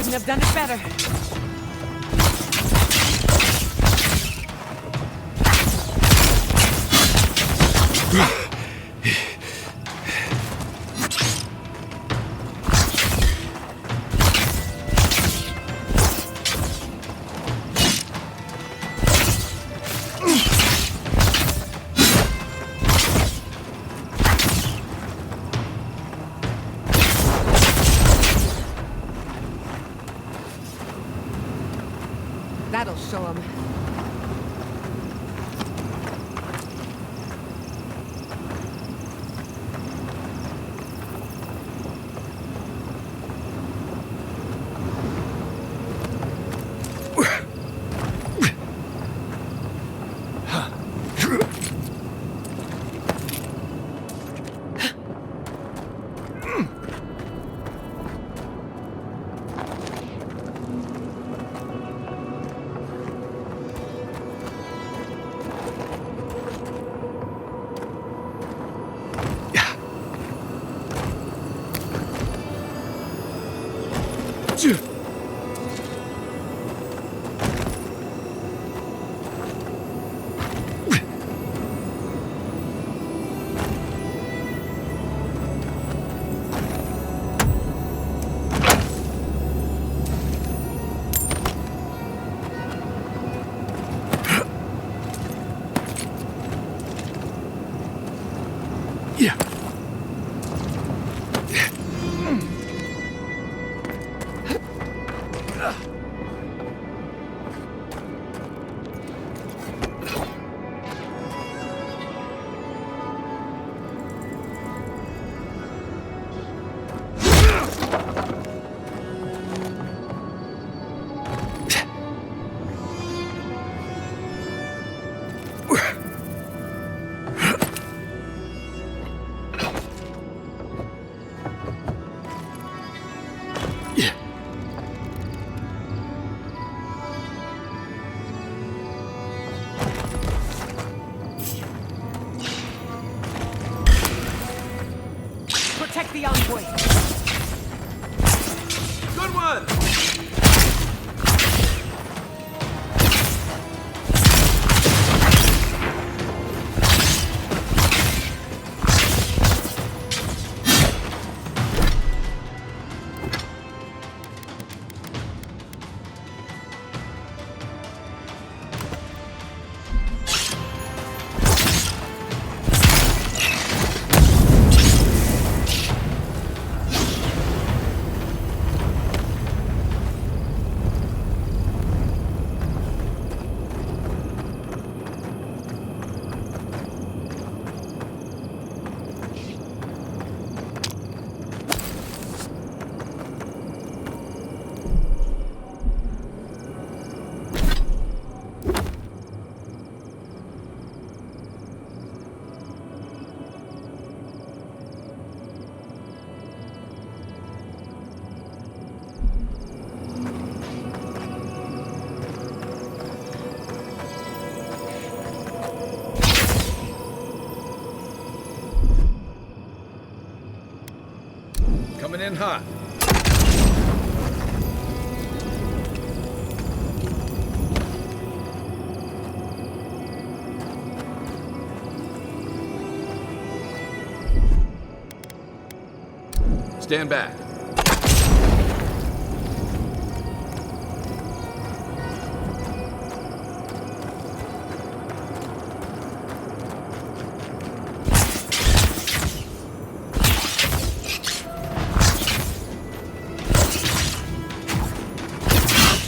Couldn't have done it better. That'll show him. Yeah. Protect the envoy. Good one! in hot. Stand back.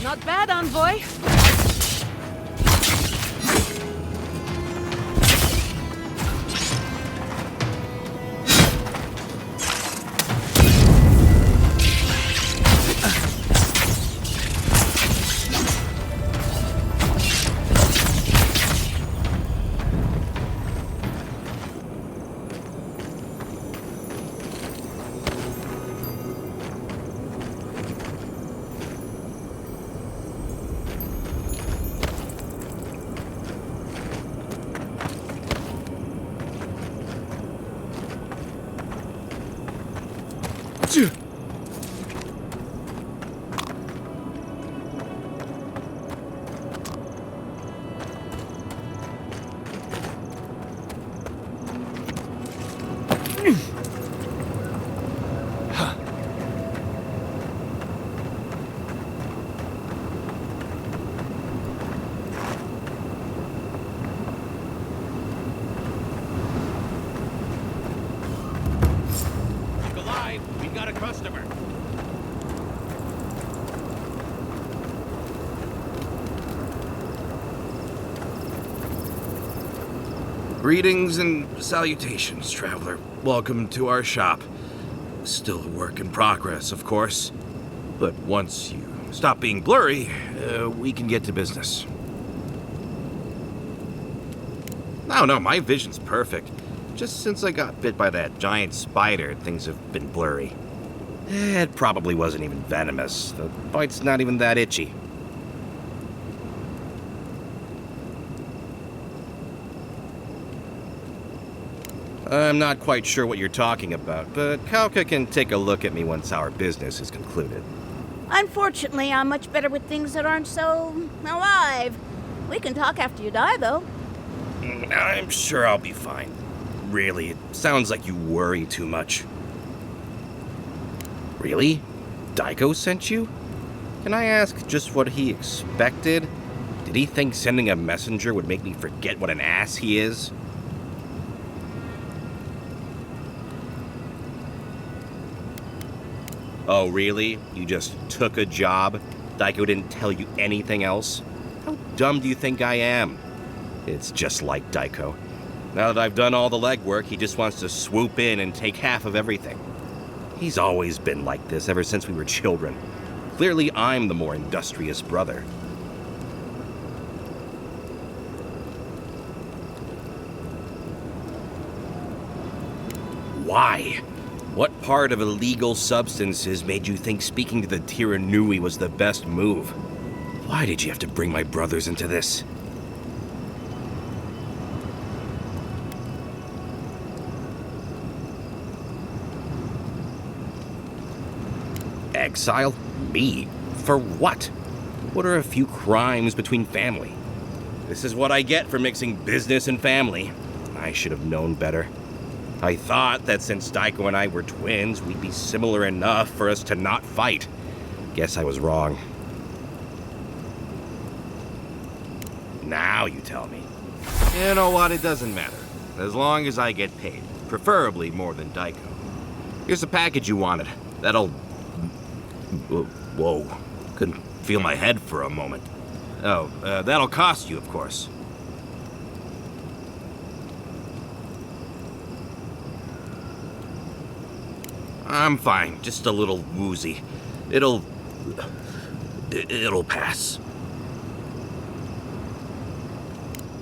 Not bad, envoy. We got a customer. Greetings and salutations, traveler. Welcome to our shop. Still a work in progress, of course. But once you stop being blurry, we can get to business. No, my vision's perfect. Just since I got bit by that giant spider, things have been blurry. It probably wasn't even venomous. The bite's not even that itchy. I'm not quite sure what you're talking about, but Kauka can take a look at me once our business is concluded. Unfortunately, I'm much better with things that aren't so alive. We can talk after you die, though. I'm sure I'll be fine. Really, it sounds like you worry too much. Really? Daiko sent you? Can I ask just what he expected? Did he think sending a messenger would make me forget what an ass he is? Oh, really? You just took a job? Daiko didn't tell you anything else? How dumb do you think I am? It's just like Daiko. Now that I've done all the legwork, he just wants to swoop in and take half of everything. He's always been like this ever since we were children. Clearly, I'm the more industrious brother. Why? What part of illegal substances made you think speaking to the Tiranui was the best move? Why did you have to bring my brothers into this? Exile? Me? For what? What are a few crimes between family? This is what I get for mixing business and family. I should have known better. I thought that since Daiko and I were twins, we'd be similar enough for us to not fight. Guess I was wrong. Now you tell me. You know what? It doesn't matter. As long as I get paid. Preferably more than Daiko. Here's the package you wanted. That'll... Whoa. Couldn't feel my head for a moment. Oh, that'll cost you, of course. I'm fine. Just a little woozy. It'll pass.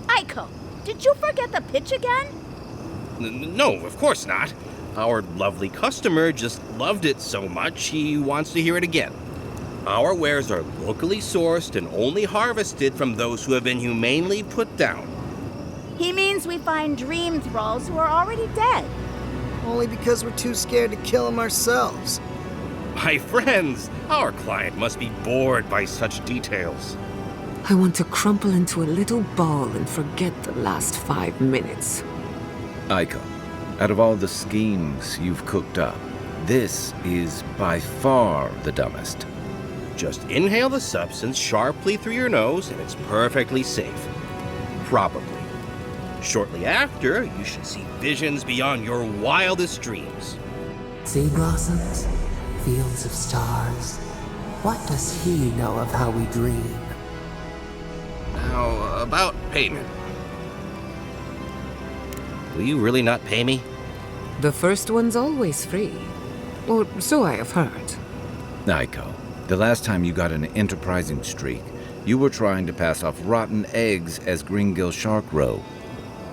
Aiko, did you forget the pitch again? No, of course not. Our lovely customer just loved it so much he wants to hear it again. Our wares are locally sourced and only harvested from those who have been humanely put down. He means we find dream thralls who are already dead. Only because we're too scared to kill them ourselves. My friends, our client must be bored by such details. I want to crumple into a little ball and forget the last 5 minutes. Aiko, out of all the schemes you've cooked up, this is by far the dumbest. Just inhale the substance sharply through your nose and it's perfectly safe. Probably. Shortly after, you should see visions beyond your wildest dreams. Sea blossoms, fields of stars. What does he know of how we dream? Now, about payment. Will you really not pay me? The first one's always free. Or so I have heard. Aiko, the last time you got an enterprising streak, you were trying to pass off rotten eggs as Greengill Shark Roe.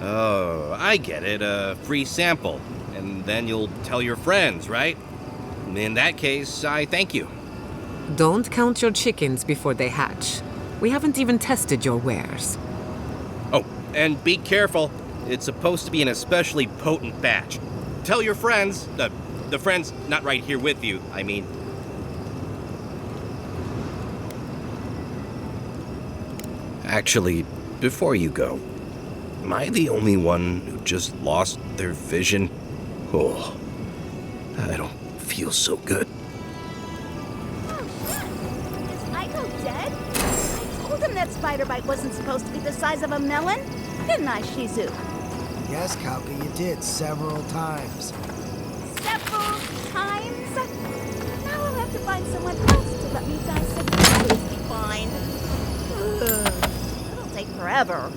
Oh, I get it. A free sample. And then you'll tell your friends, right? In that case, I thank you. Don't count your chickens before they hatch. We haven't even tested your wares. Oh, and be careful. It's supposed to be an especially potent batch. Tell your friends, the friends not right here with you, I mean. Actually, before you go, am I the only one who just lost their vision? Oh, I don't feel so good. Is Aiko dead? I told him that spider bite wasn't supposed to be the size of a melon. Didn't I, Shizu? Yes, Kalka, you did several times. Several times? Now I'll have to find someone else to let me dissect the bodies we find. Ugh, it'll take forever.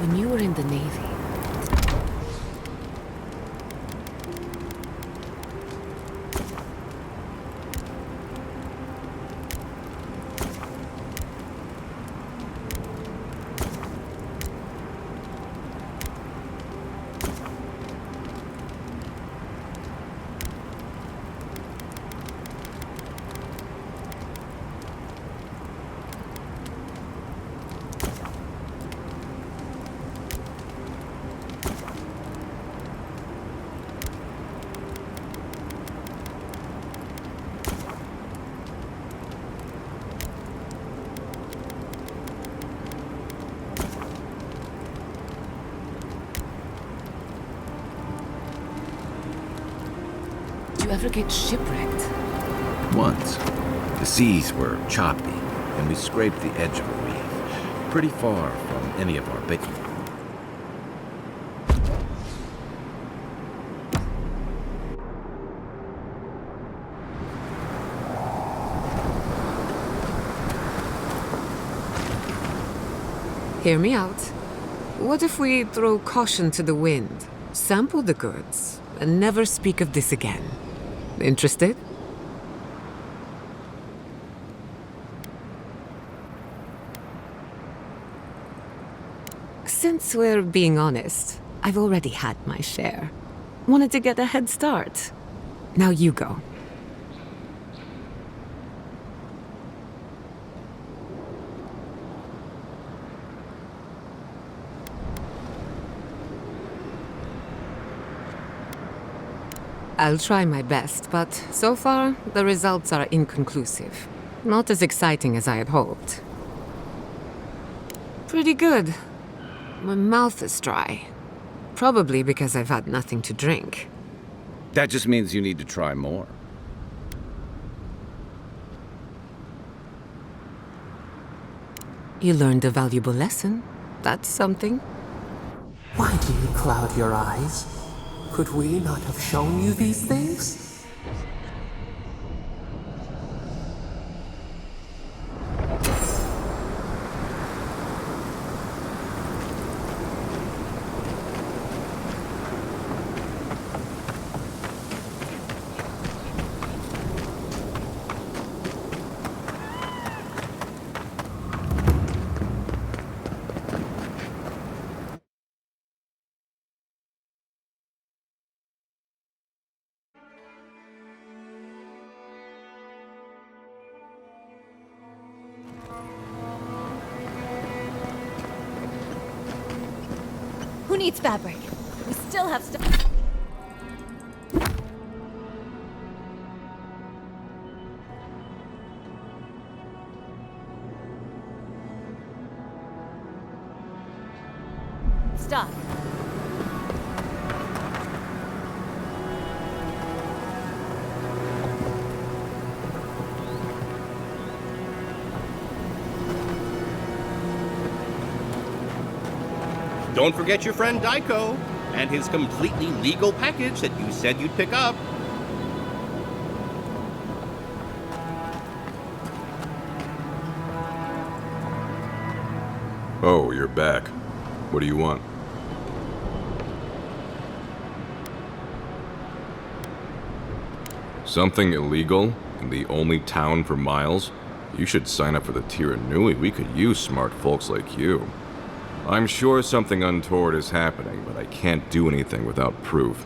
When you were in the Navy, you ever get shipwrecked? Once, the seas were choppy, and we scraped the edge of a reef, pretty far from any of our bait. Hear me out. What if we throw caution to the wind, sample the goods, and never speak of this again? Interested? Since we're being honest, I've already had my share. Wanted to get a head start. Now you go. I'll try my best, but so far, the results are inconclusive. Not as exciting as I had hoped. Pretty good. My mouth is dry. Probably because I've had nothing to drink. That just means you need to try more. You learned a valuable lesson. That's something. Why do you cloud your eyes? Could we not have shown you these things? Who needs fabric? We still have stuff. Stop. Don't forget your friend Daiko and his completely legal package that you said you'd pick up. Oh, you're back. What do you want? Something illegal in the only town for miles? You should sign up for the Tirannui. We could use smart folks like you. I'm sure something untoward is happening, but I can't do anything without proof.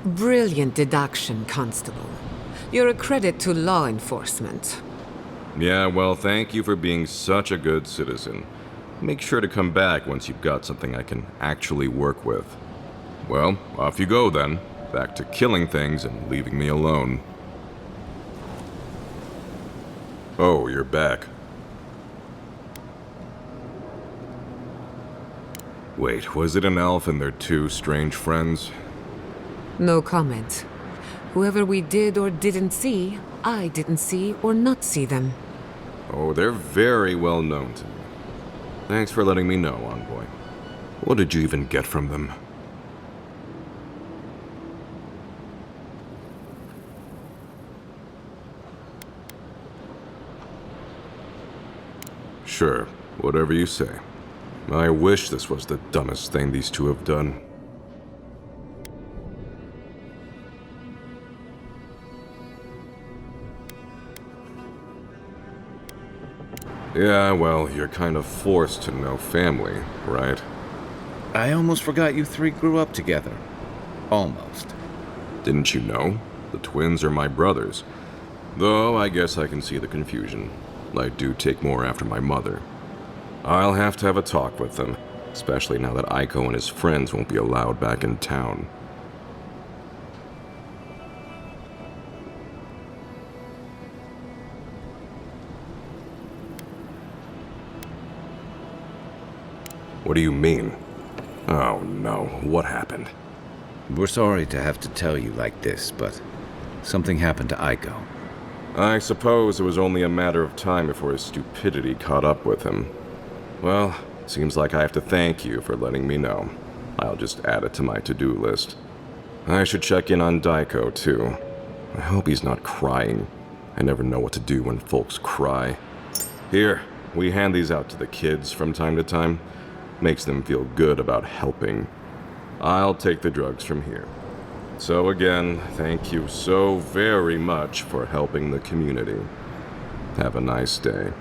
Brilliant deduction, Constable. You're a credit to law enforcement. Yeah, well, thank you for being such a good citizen. Make sure to come back once you've got something I can actually work with. Well, off you go then. Back to killing things and leaving me alone. Oh, you're back. Wait, was it an elf and their two strange friends? No comment. Whoever we did or didn't see, I didn't see or not see them. Oh, they're very well known to me. Thanks for letting me know, Envoy. What did you even get from them? Sure, whatever you say. I wish this was the dumbest thing these two have done. Yeah, well, you're kind of forced to know family, right? I almost forgot you three grew up together. Almost. Didn't you know? The twins are my brothers. Though I guess I can see the confusion. I do take more after my mother. I'll have to have a talk with them, especially now that Aiko and his friends won't be allowed back in town. What do you mean? Oh no, what happened? We're sorry to have to tell you like this, but something happened to Aiko. I suppose it was only a matter of time before his stupidity caught up with him. Well, seems like I have to thank you for letting me know. I'll just add it to my to-do list. I should check in on Daiko, too. I hope he's not crying. I never know what to do when folks cry. Here, we hand these out to the kids from time to time. Makes them feel good about helping. I'll take the drugs from here. So again, thank you so very much for helping the community. Have a nice day.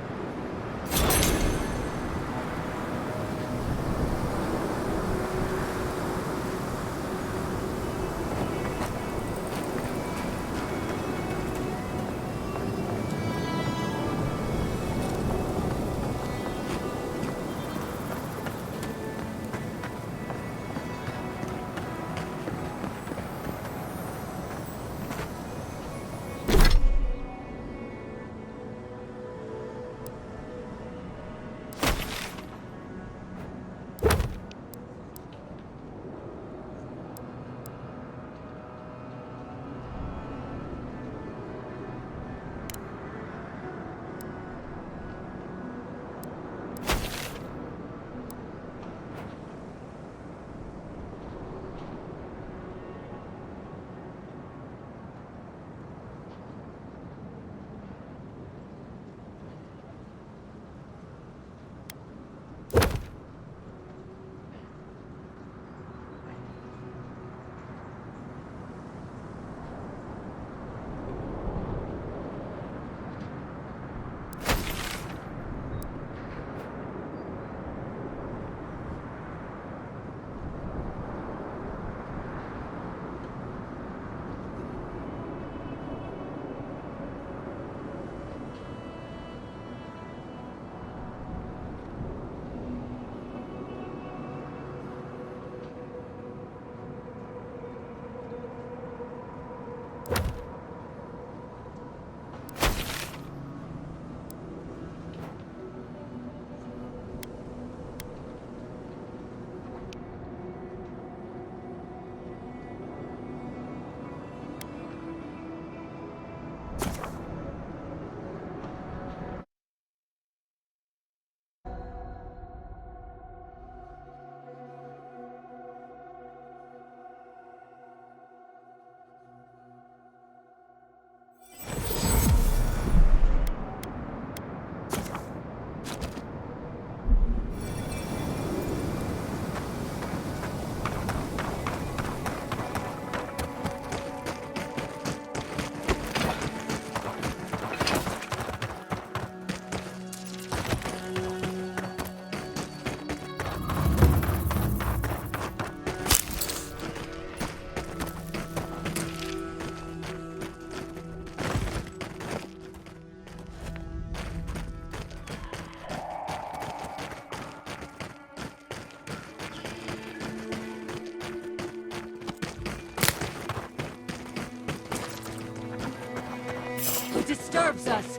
Disturbs us.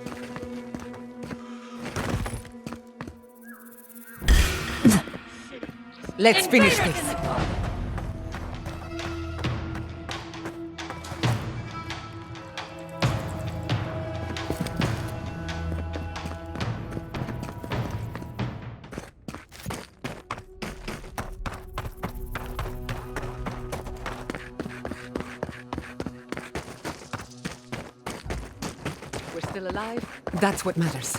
Let's finish this. We're still alive? That's what matters.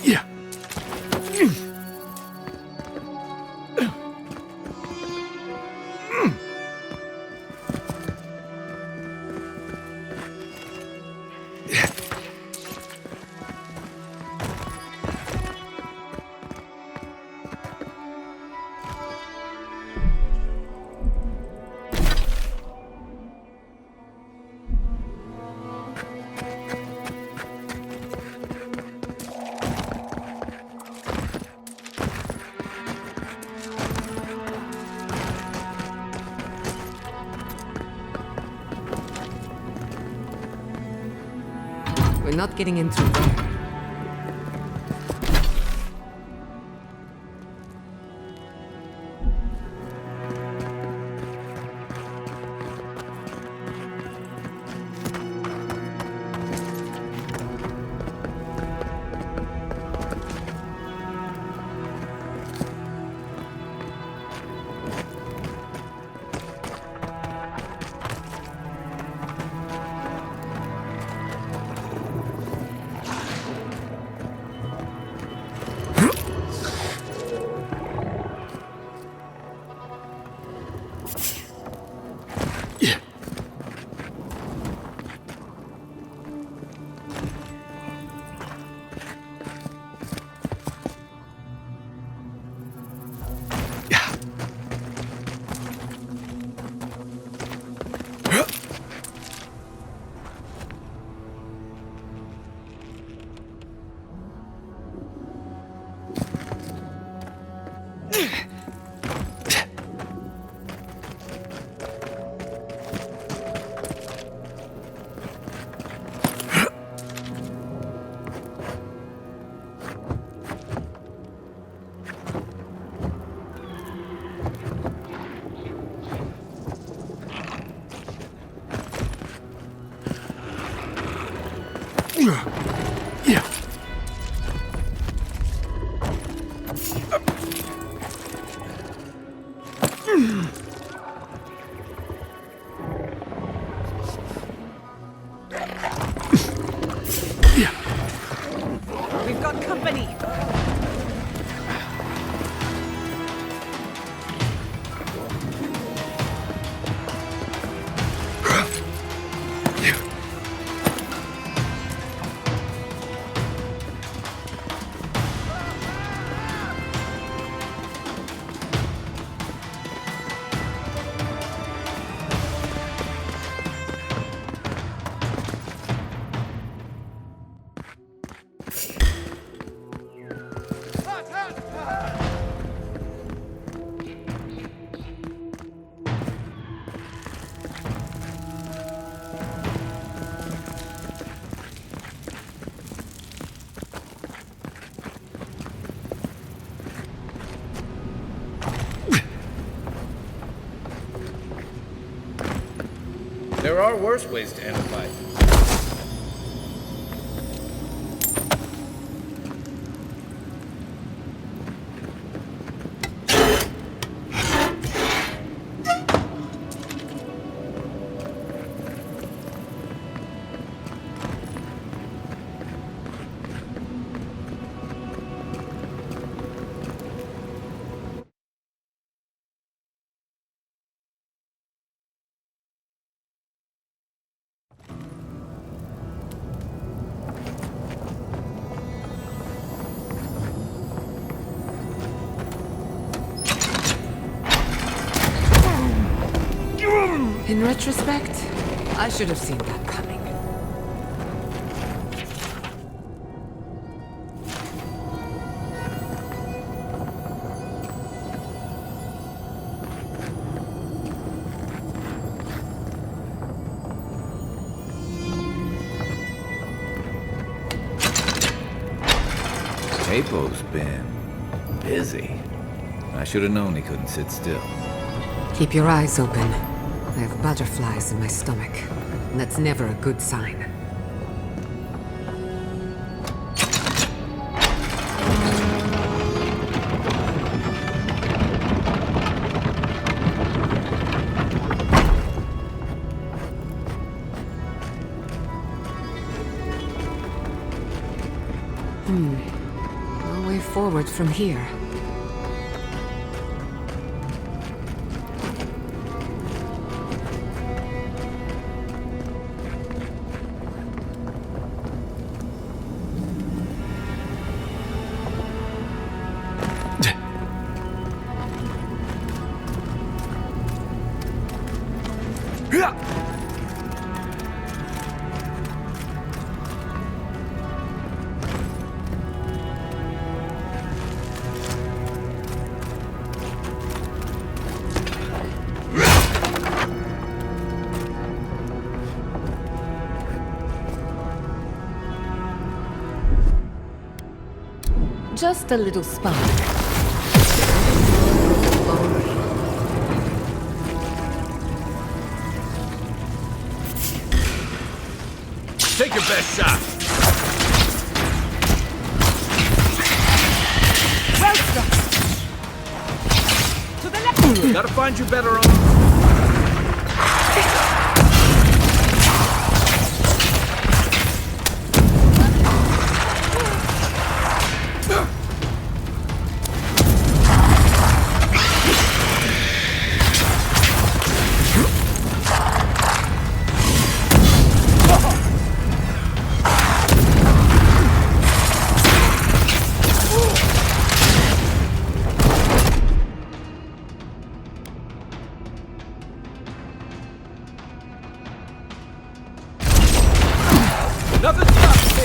Yeah. We're not getting in through there. We've got company. There are worse ways to end a fight. In retrospect, I should have seen that coming. Capo's been busy. I should have known he couldn't sit still. Keep your eyes open. I have butterflies in my stomach, and that's never a good sign. forward from here. Just a little spark. Take your best shot. Well struck. To the left. Gotta find you better on. Nothing stops me!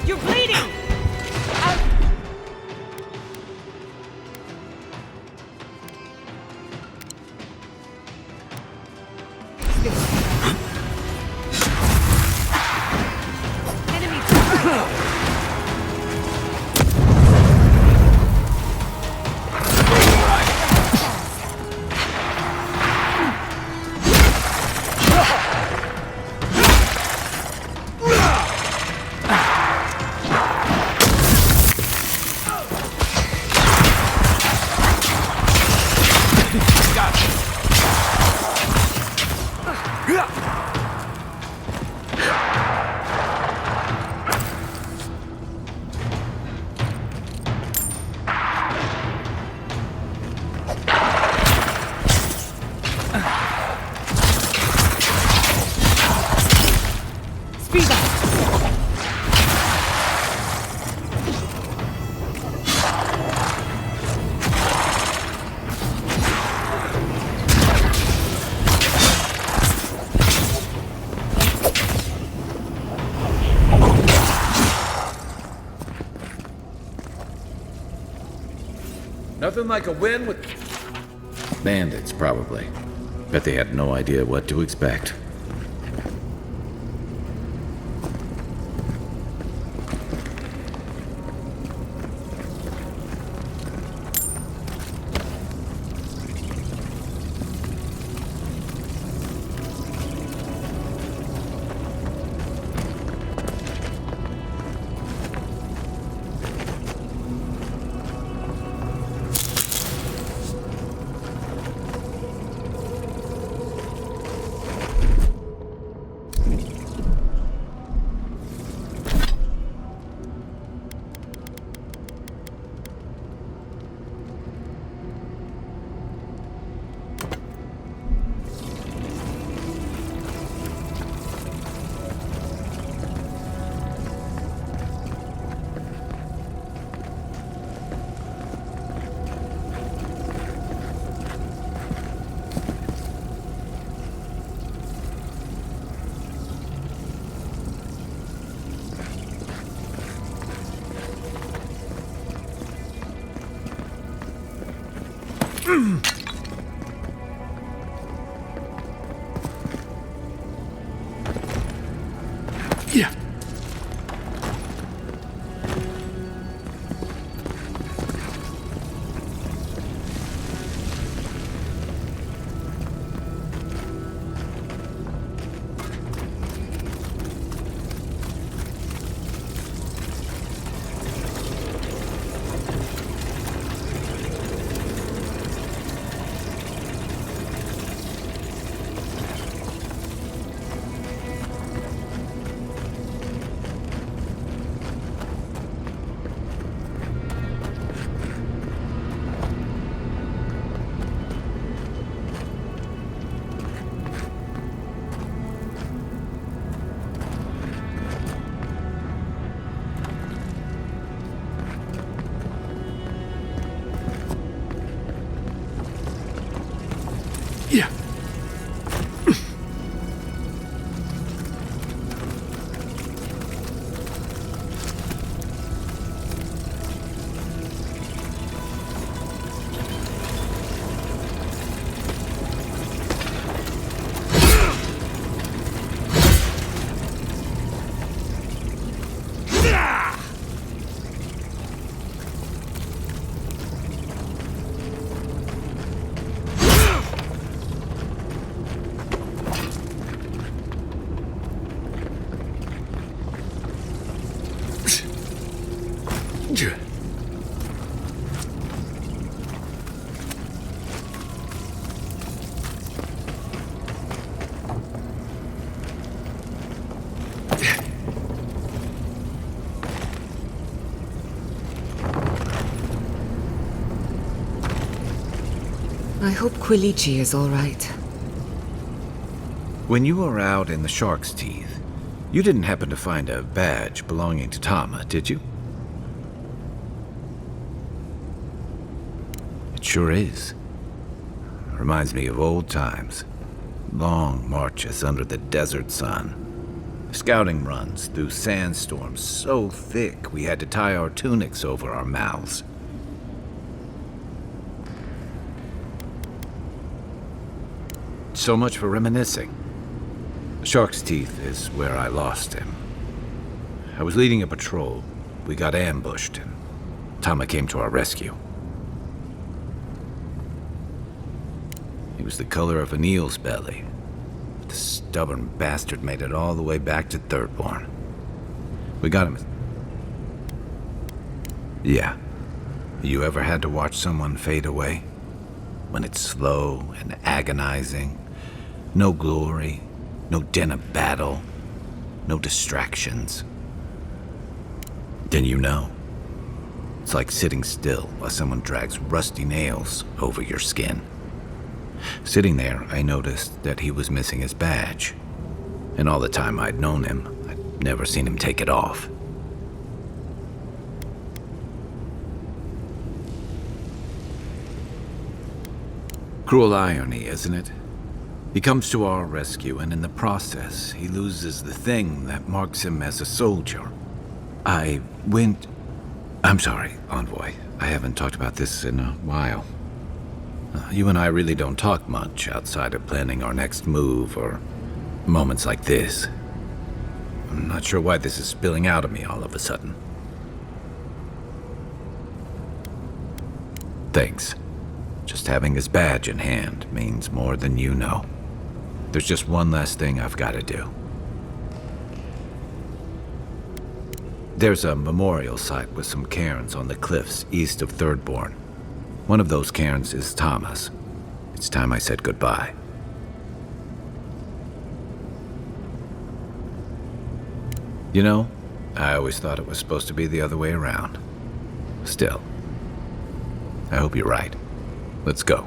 You're bleeding! Nothing like a win with... Bandits, probably. Bet they had no idea what to expect. Yeah. I hope Quilichi is all right. When you were out in the shark's teeth, you didn't happen to find a badge belonging to Tama, did you? It sure is. Reminds me of old times. Long marches under the desert sun. Scouting runs through sandstorms so thick we had to tie our tunics over our mouths. So much for reminiscing. Shark's Teeth is where I lost him. I was leading a patrol. We got ambushed, and Tama came to our rescue. He was the color of an eel's belly. But the stubborn bastard made it all the way back to Thirdborn. We got him. Yeah. You ever had to watch someone fade away? When it's slow and agonizing? No glory, no din of battle, no distractions. Then you know. It's like sitting still while someone drags rusty nails over your skin. Sitting there, I noticed that he was missing his badge. And all the time I'd known him, I'd never seen him take it off. Cruel irony, isn't it? He comes to our rescue, and in the process, he loses the thing that marks him as a soldier. I'm sorry, Envoy. I haven't talked about this in a while. You and I really don't talk much outside of planning our next move or moments like this. I'm not sure why this is spilling out of me all of a sudden. Thanks. Just having his badge in hand means more than you know. There's just one last thing I've got to do. There's a memorial site with some cairns on the cliffs east of Thirdborn. One of those cairns is Tama's. It's time I said goodbye. You know, I always thought it was supposed to be the other way around. Still, I hope you're right. Let's go.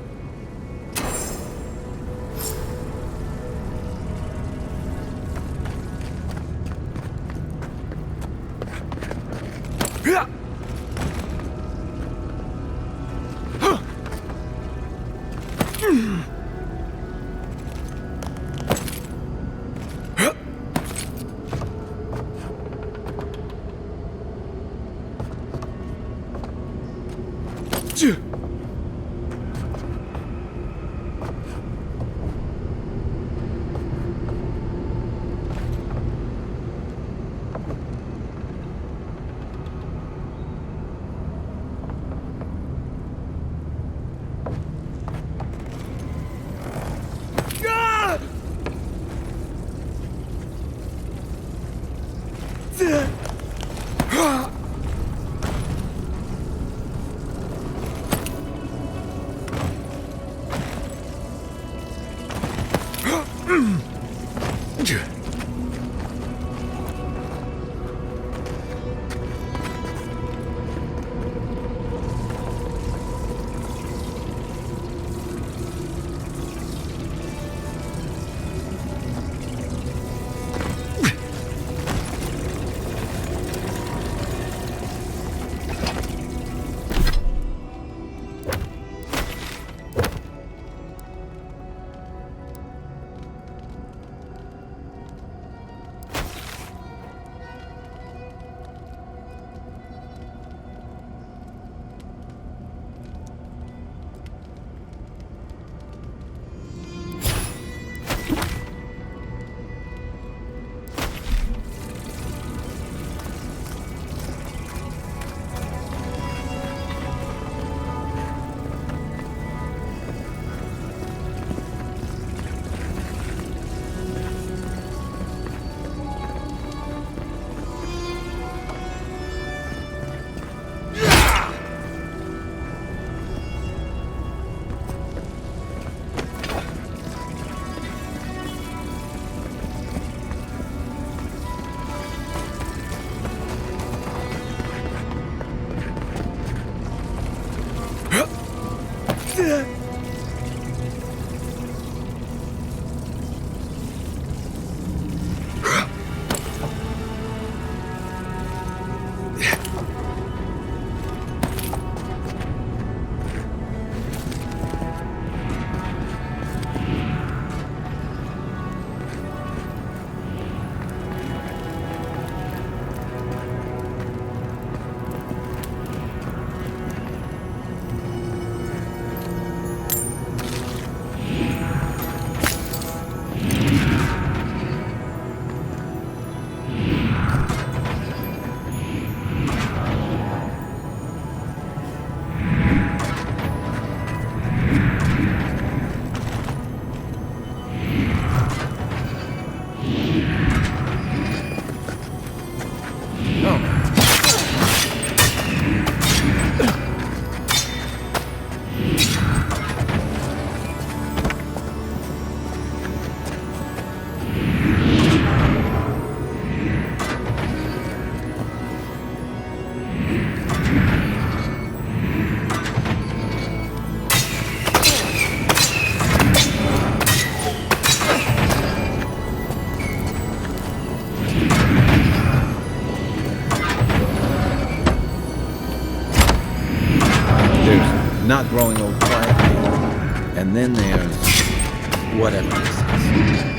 growing old quietly. And then there's whatever this is.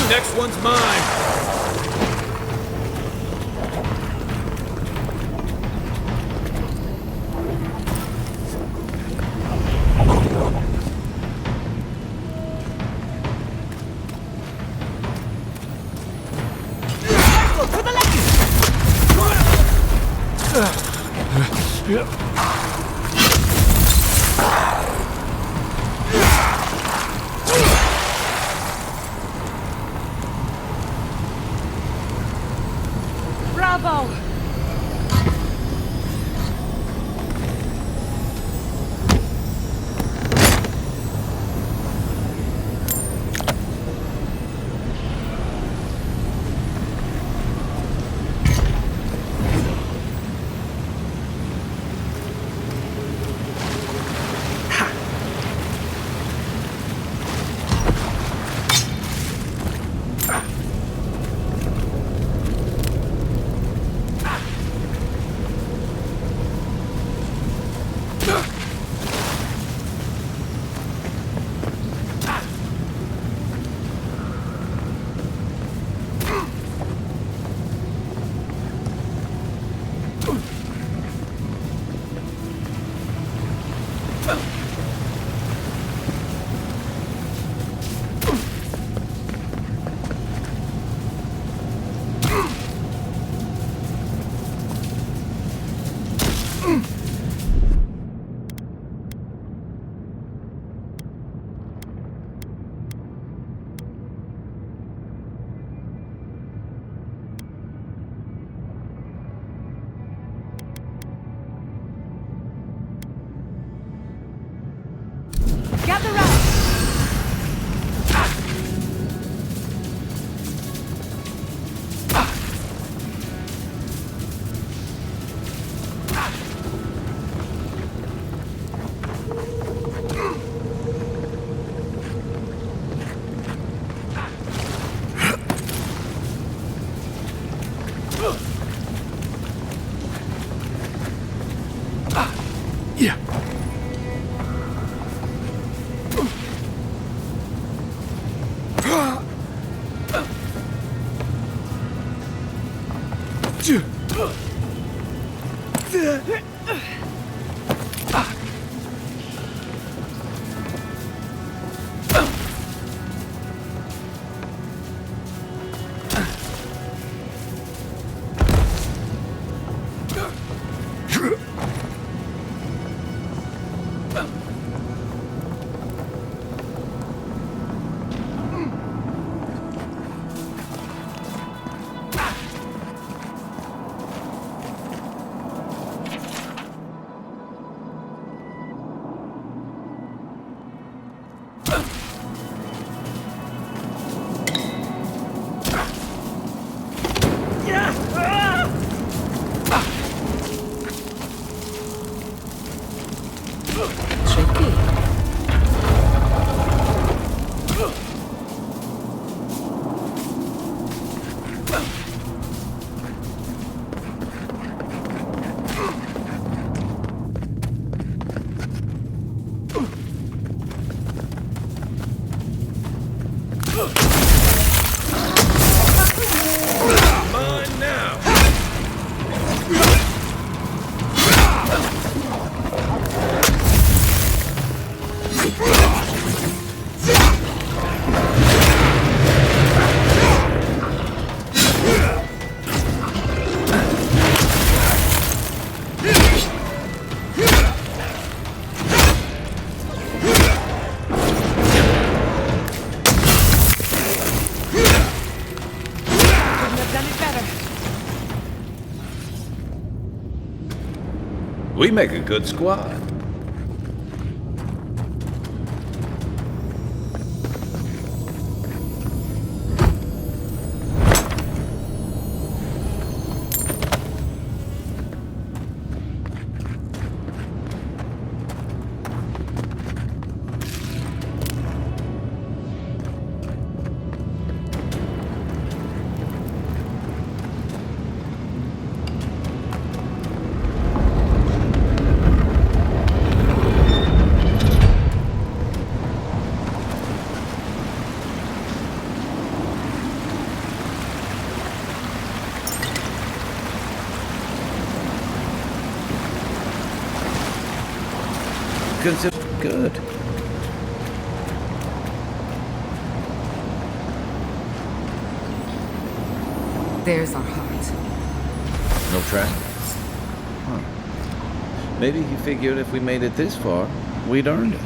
Next one's mine! Bravo! Gather round! Yeah. We make a good squad. Consider good. There's our heart. No traffic. Huh. Maybe he figured if we made it this far, we'd earned it.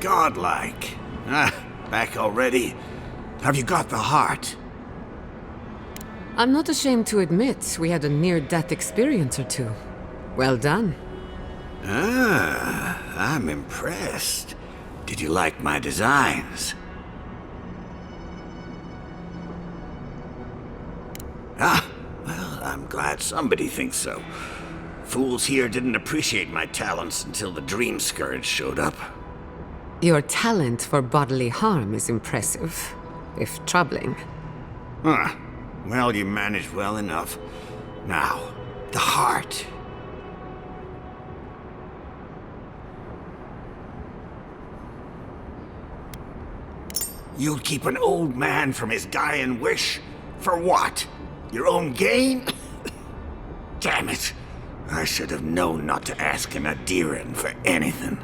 godlike. Ah, back already? Have you got the heart? I'm not ashamed to admit we had a near-death experience or two. Well done. Ah, I'm impressed. Did you like my designs? Ah, well, I'm glad somebody thinks so. Fools here didn't appreciate my talents until the Dream Scourge showed up. Your talent for bodily harm is impressive, if troubling. Huh. Well, you managed well enough. Now, the heart. You'd keep an old man from his dying wish? For what? Your own gain? Damn it. I should have known not to ask an Adiran for anything.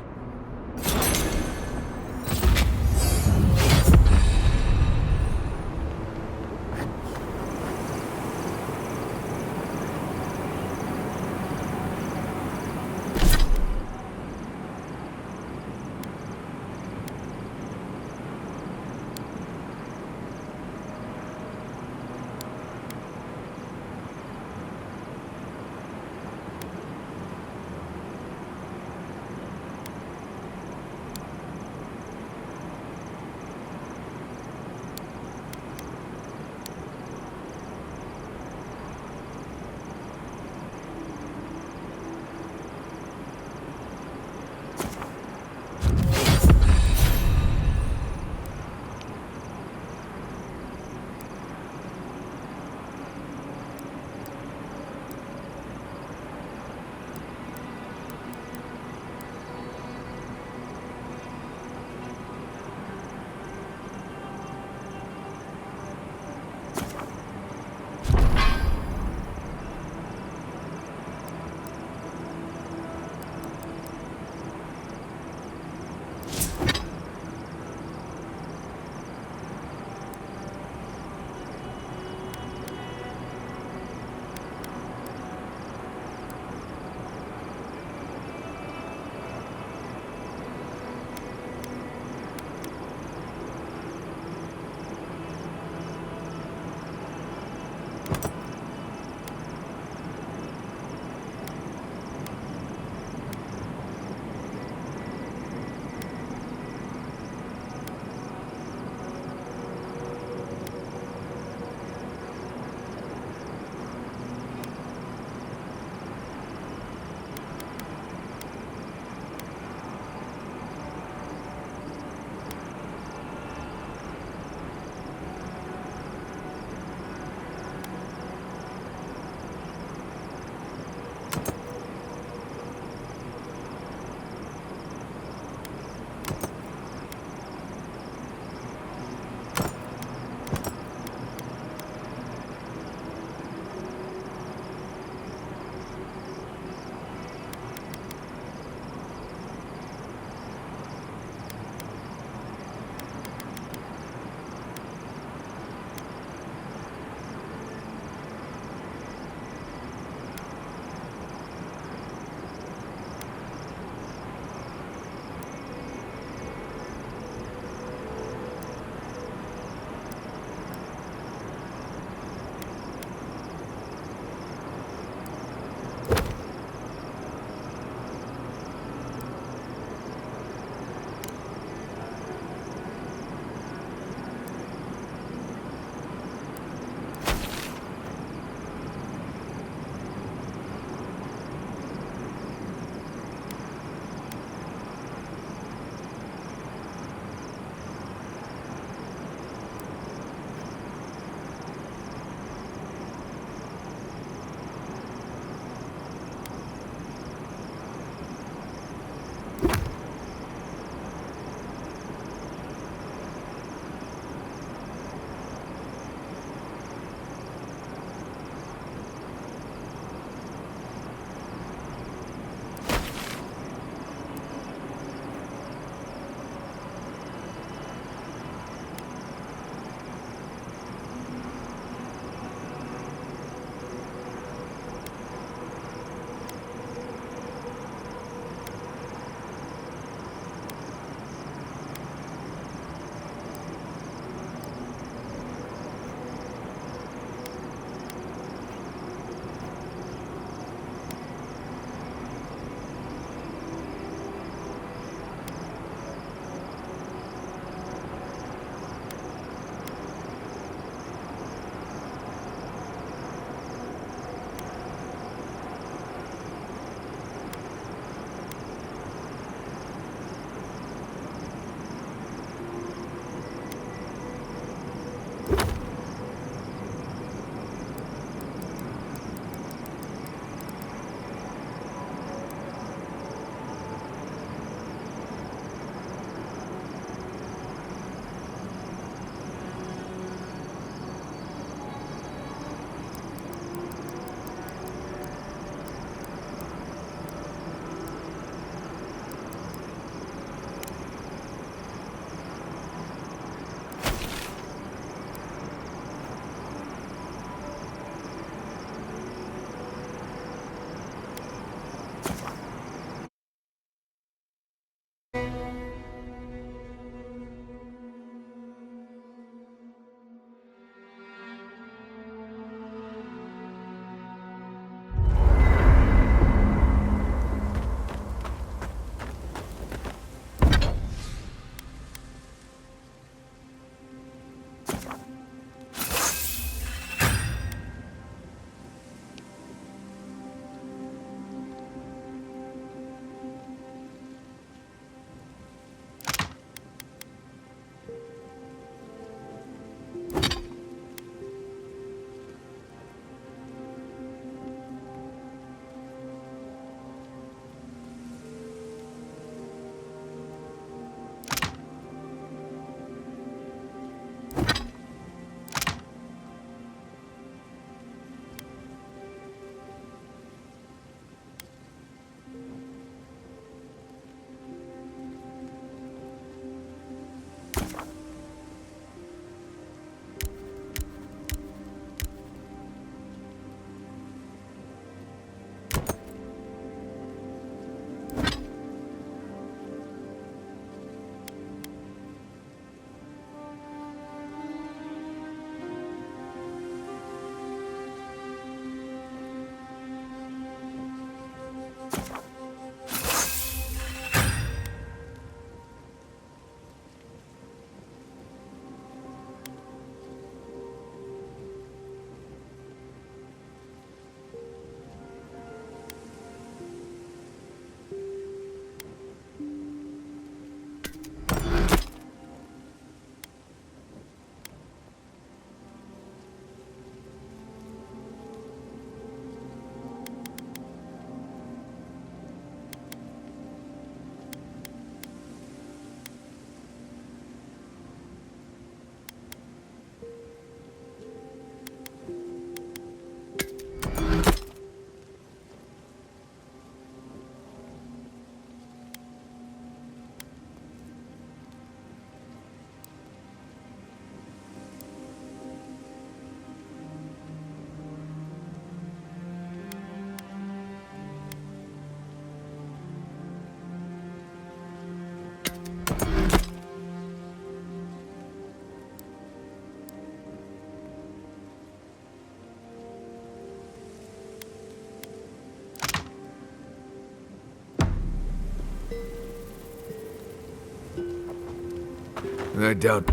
I doubt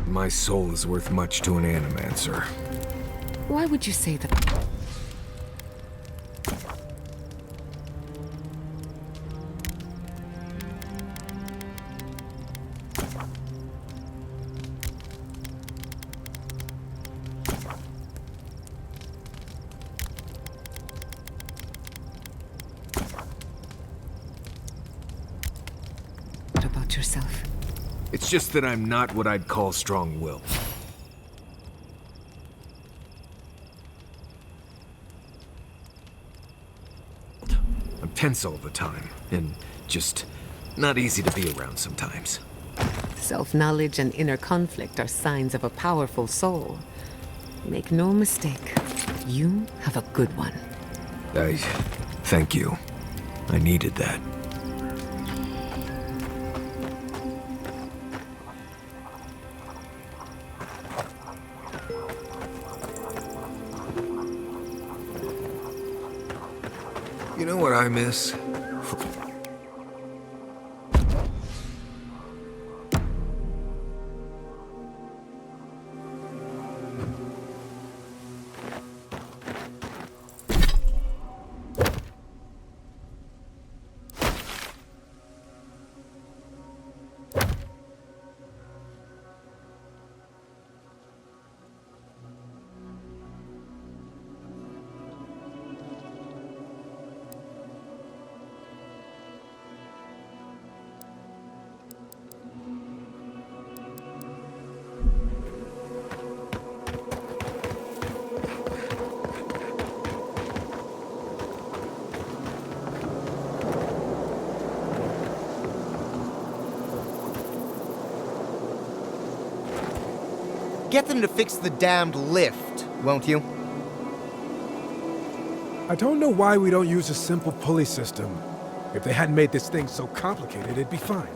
my soul is worth much to an animancer. Why would you say that? What about yourself? It's just that I'm not what I'd call strong-willed. I'm tense all the time, and just not easy to be around sometimes. Self-knowledge and inner conflict are signs of a powerful soul. Make no mistake, you have a good one. Thank you. I needed that. You know what I miss? Get them to fix the damned lift, won't you? I don't know why we don't use a simple pulley system. If they hadn't made this thing so complicated, it'd be fine.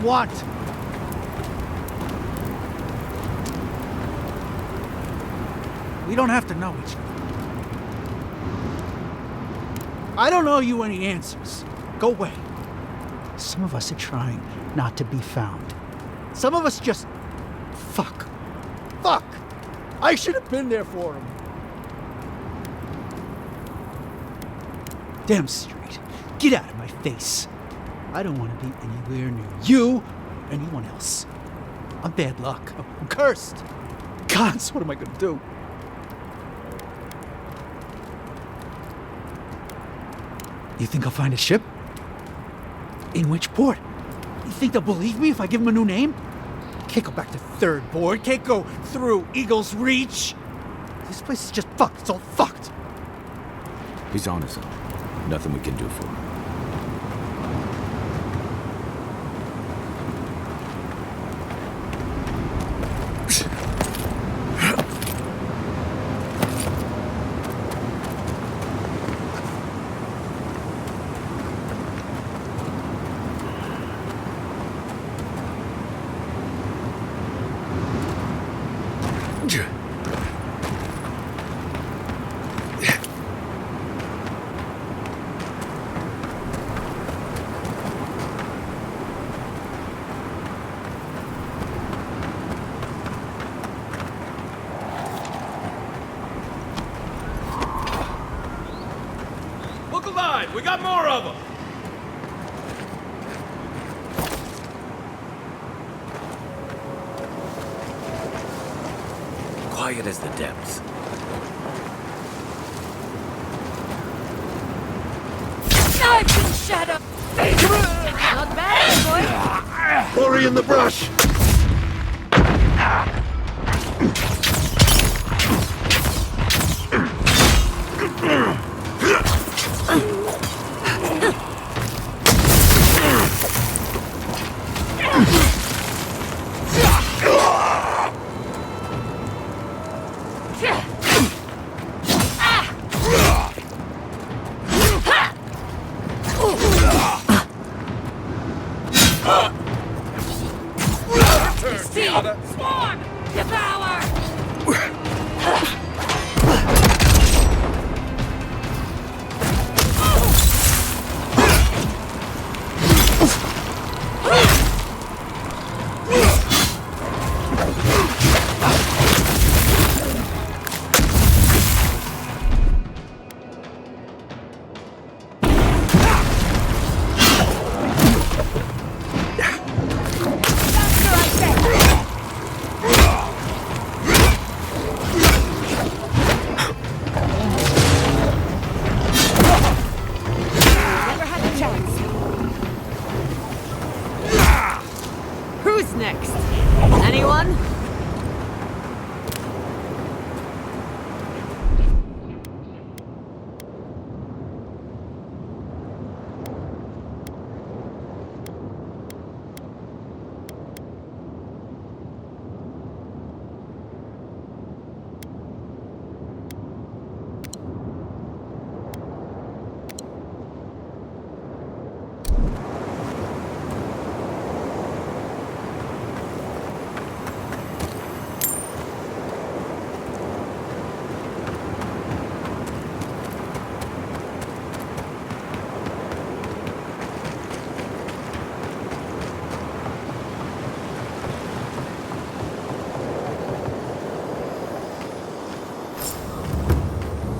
What? We don't have to know each other. I don't owe you any answers. Go away. Some of us are trying not to be found. Some of us just... Fuck. Fuck! I should have been there for him. Damn straight. Get out of my face. I don't want to be anywhere near you or anyone else. I'm bad luck. I'm cursed. Gods, what am I gonna do? You think I'll find a ship? In which port? You think they'll believe me if I give them a new name? Can't go back to Third Board. Can't go through Eagle's Reach. This place is just fucked. It's all fucked. He's on his own. Nothing we can do for him. We got more of them! quiet as the depths. I've been shadowed! Not bad, boy! Worry in the brush! Spawn! Devour! Who's next? Anyone?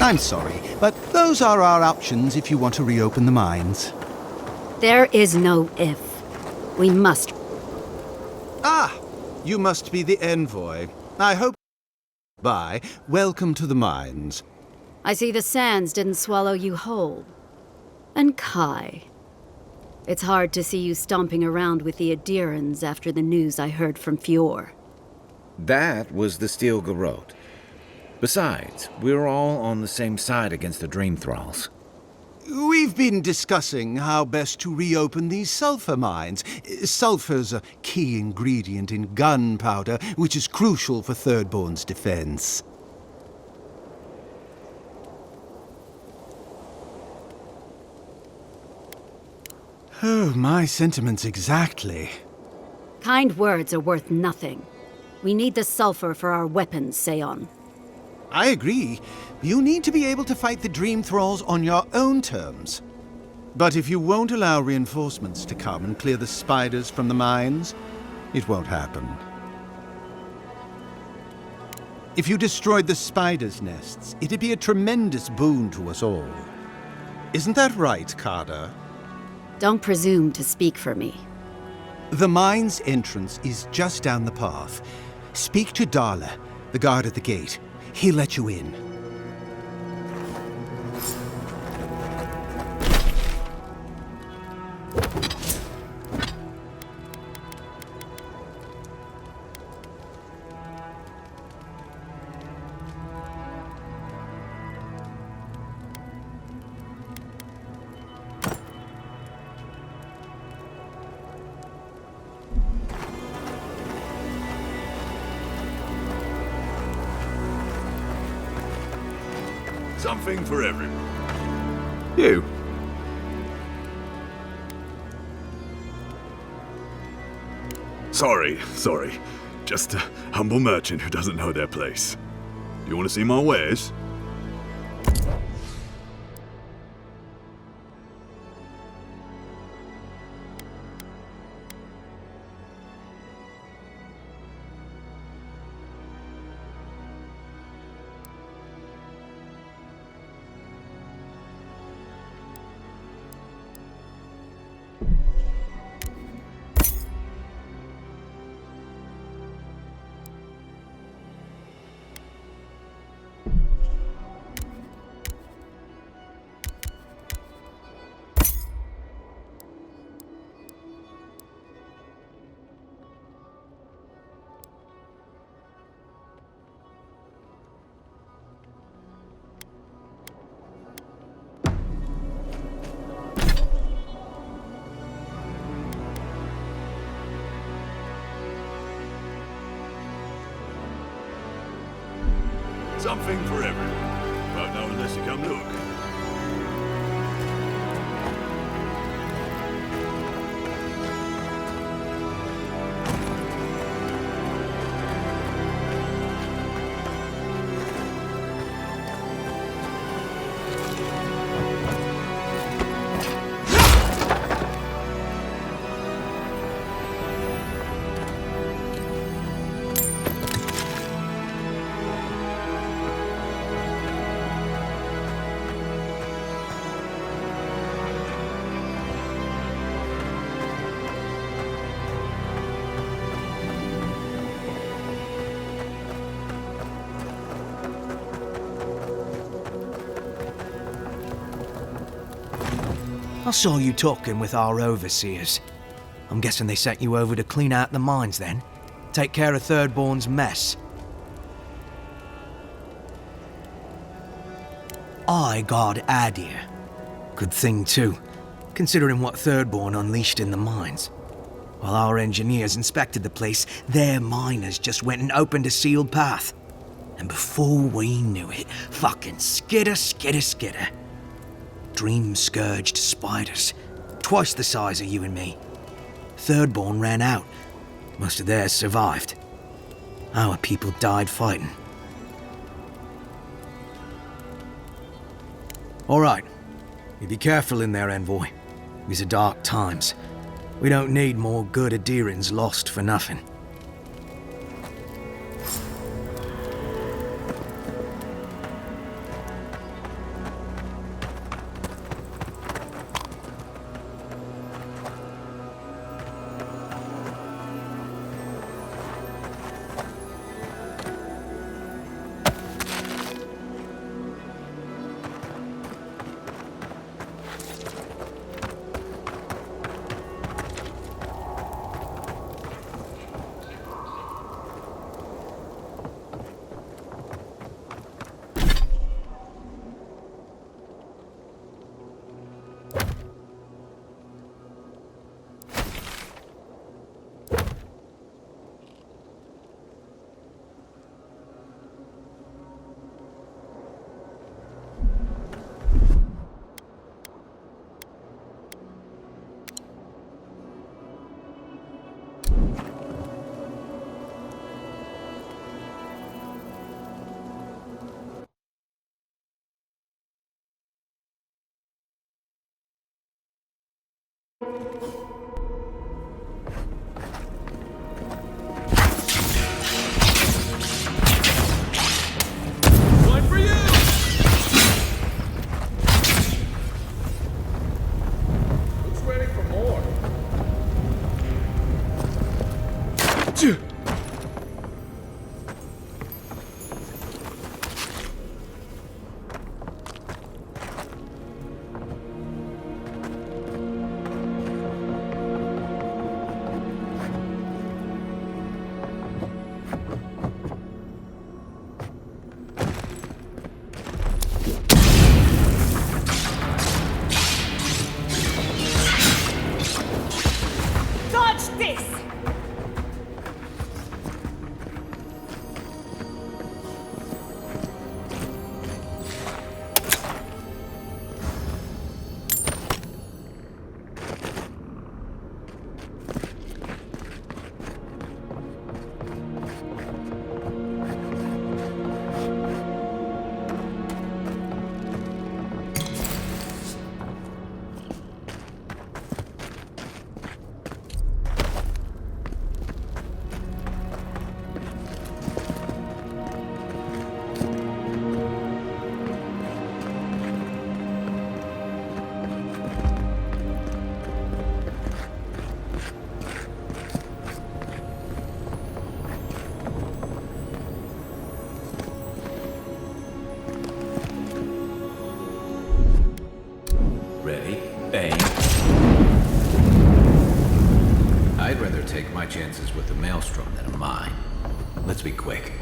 I'm sorry, but those are our options if you want to reopen the mines. There is no if. We must. Ah! You must be the envoy. I hope... Bye. Welcome to the mines. I see the sands didn't swallow you whole. And Kai. It's hard to see you stomping around with the Adirans after the news I heard from Fior. That was the Steel Garrote. Besides, we're all on the same side against the Dream Thralls. We've been discussing how best to reopen these sulfur mines. Sulfur's a key ingredient in gunpowder, which is crucial for Thirdborn's defense. Oh, my sentiments exactly. Kind words are worth nothing. We need the sulfur for our weapons, Seon. I agree. You need to be able to fight the Dream Thralls on your own terms. But if you won't allow reinforcements to come and clear the spiders from the mines, it won't happen. If you destroyed the spiders' nests, it'd be a tremendous boon to us all. Isn't that right, Kada? Don't presume to speak for me. The mine's entrance is just down the path. Speak to Darla, the guard at the gate. He'll let you in. Something for everyone. You. Sorry. Just a humble merchant who doesn't know their place. Do you want to see my wares? Something for everyone. But no unless you come look. I saw you talking with our overseers. I'm guessing they sent you over to clean out the mines then? Take care of Thirdborn's mess. I got Adir. Good thing too, considering what Thirdborn unleashed in the mines. While our engineers inspected the place, their miners just went and opened a sealed path. And before we knew it, fucking skitter. Dream-scourged spiders, twice the size of you and me. Thirdborn ran out. Most of theirs survived. Our people died fighting. All right. You be careful in there, envoy. These are dark times. We don't need more good Adirans lost for nothing. One for you! Looks ready for more. Dodge this! Ready? Bang. I'd rather take my chances with the Maelstrom than a mine. Let's be quick.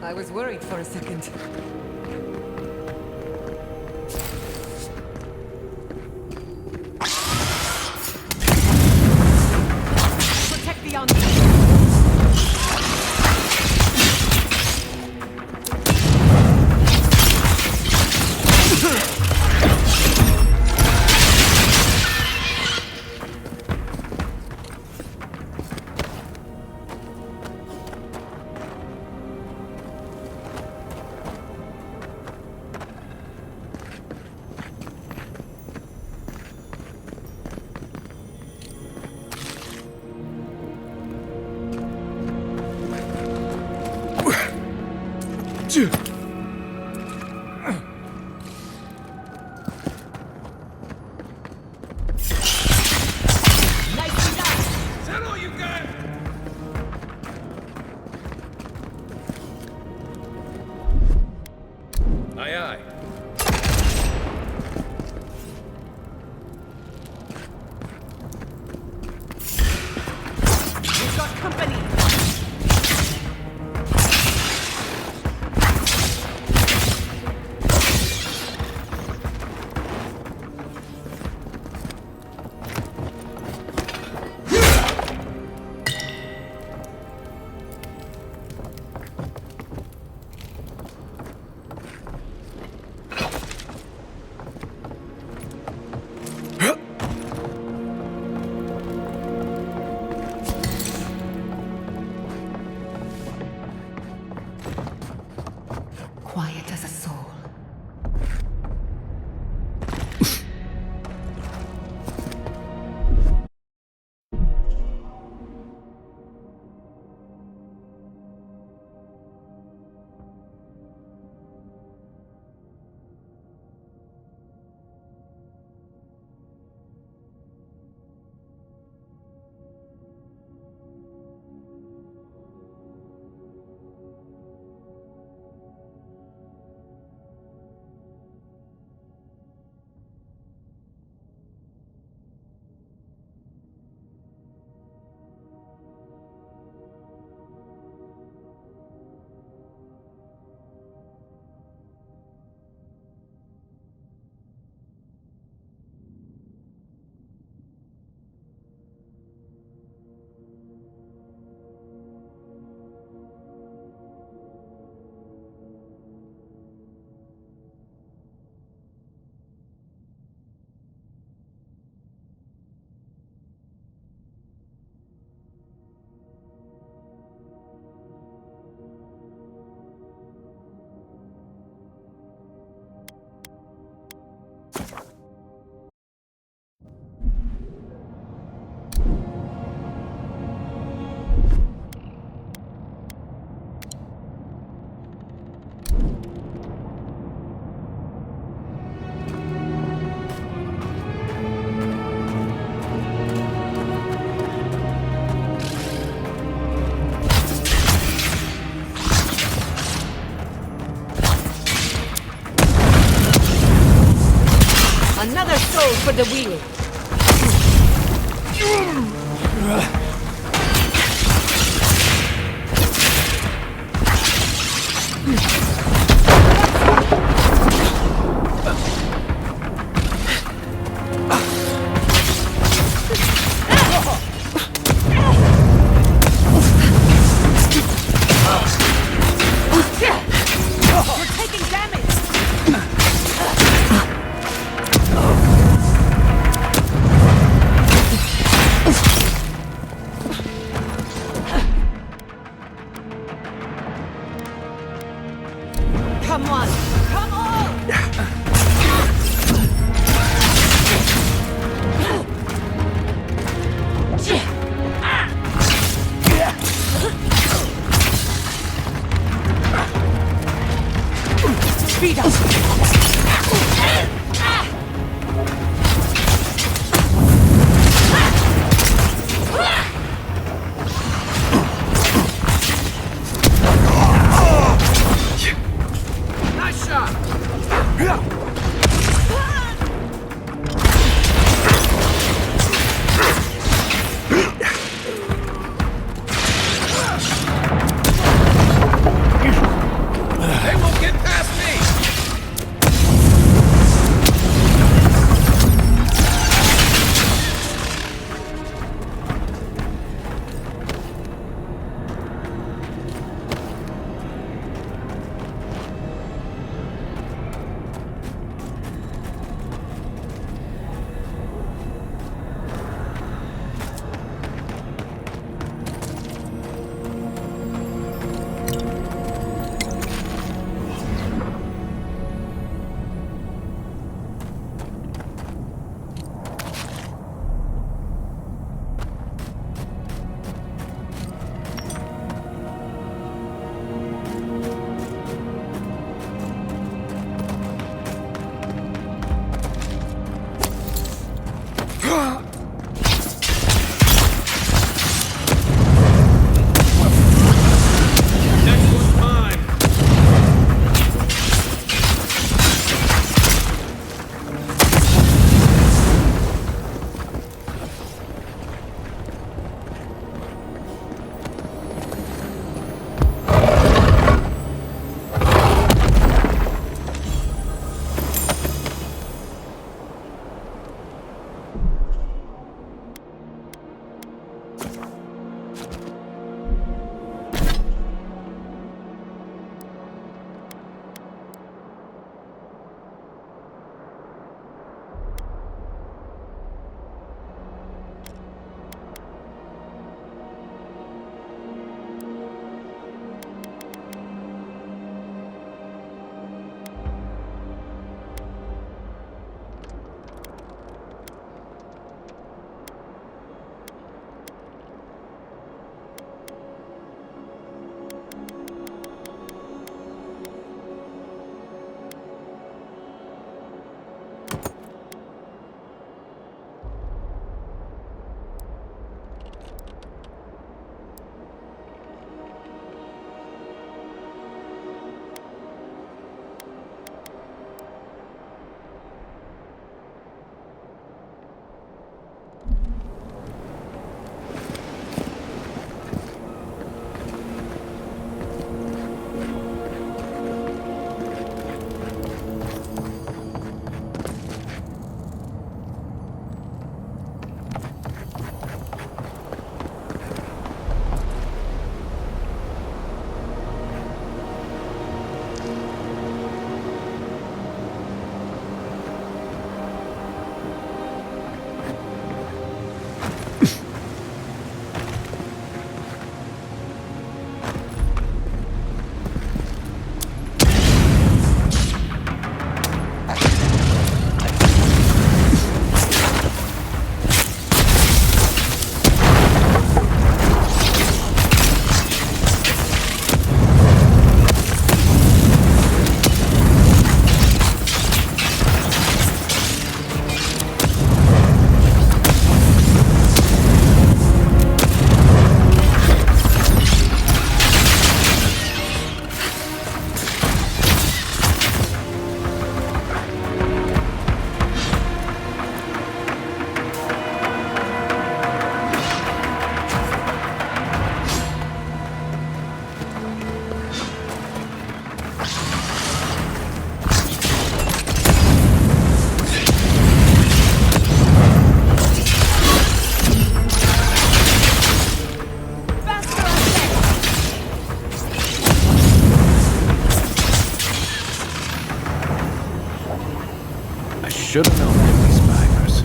I was worried for a second. Protect the Is that all you got? Aye, aye. We've got company! Quiet as a soul. Another soul for the wheel! We're taking damage! Come on! Come on! Speed up! Nice shot! should have known there'd be spiders.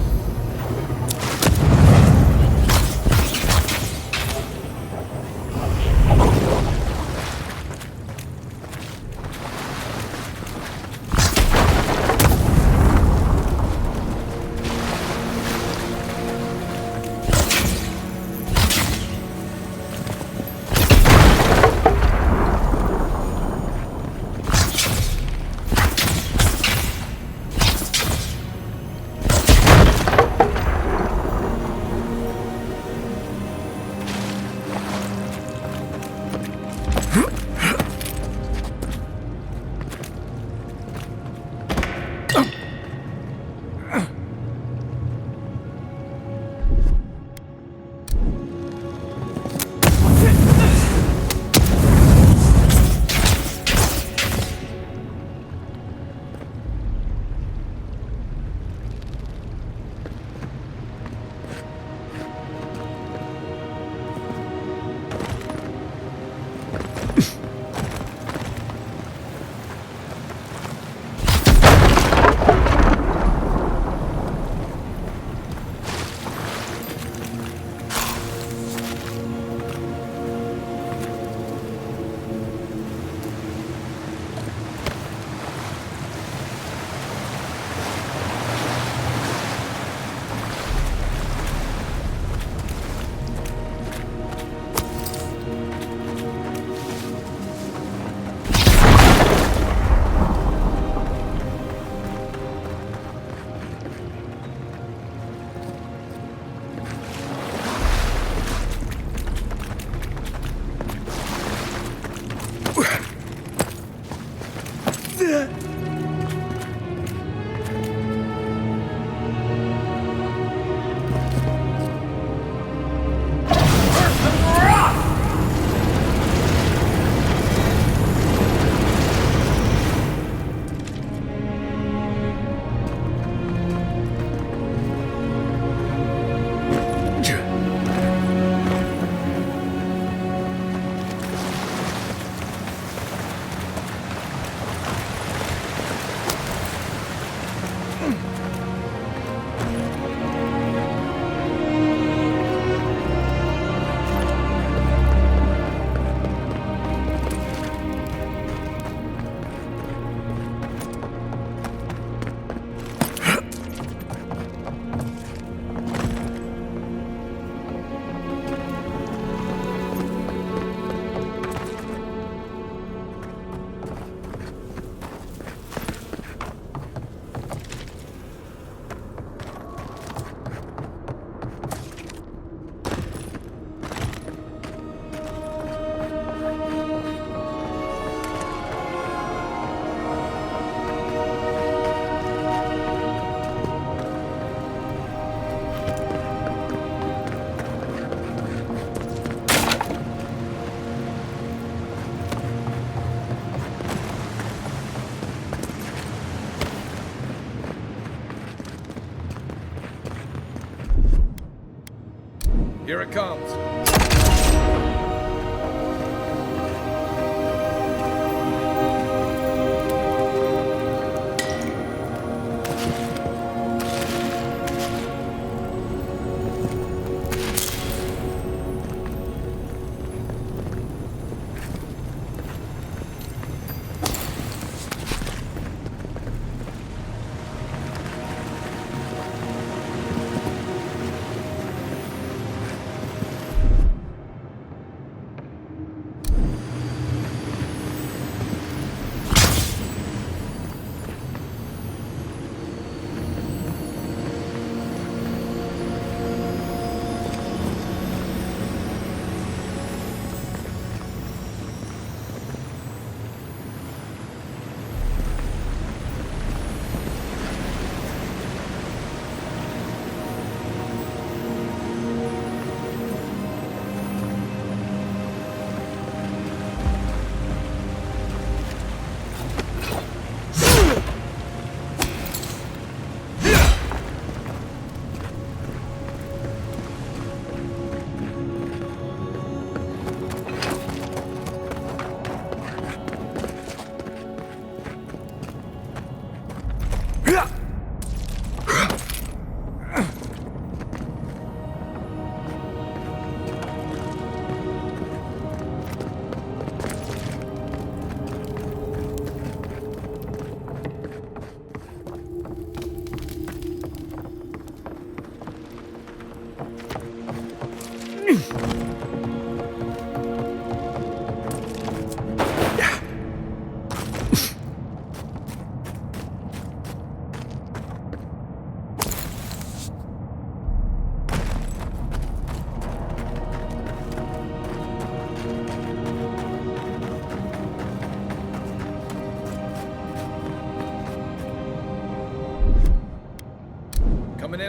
Here it comes.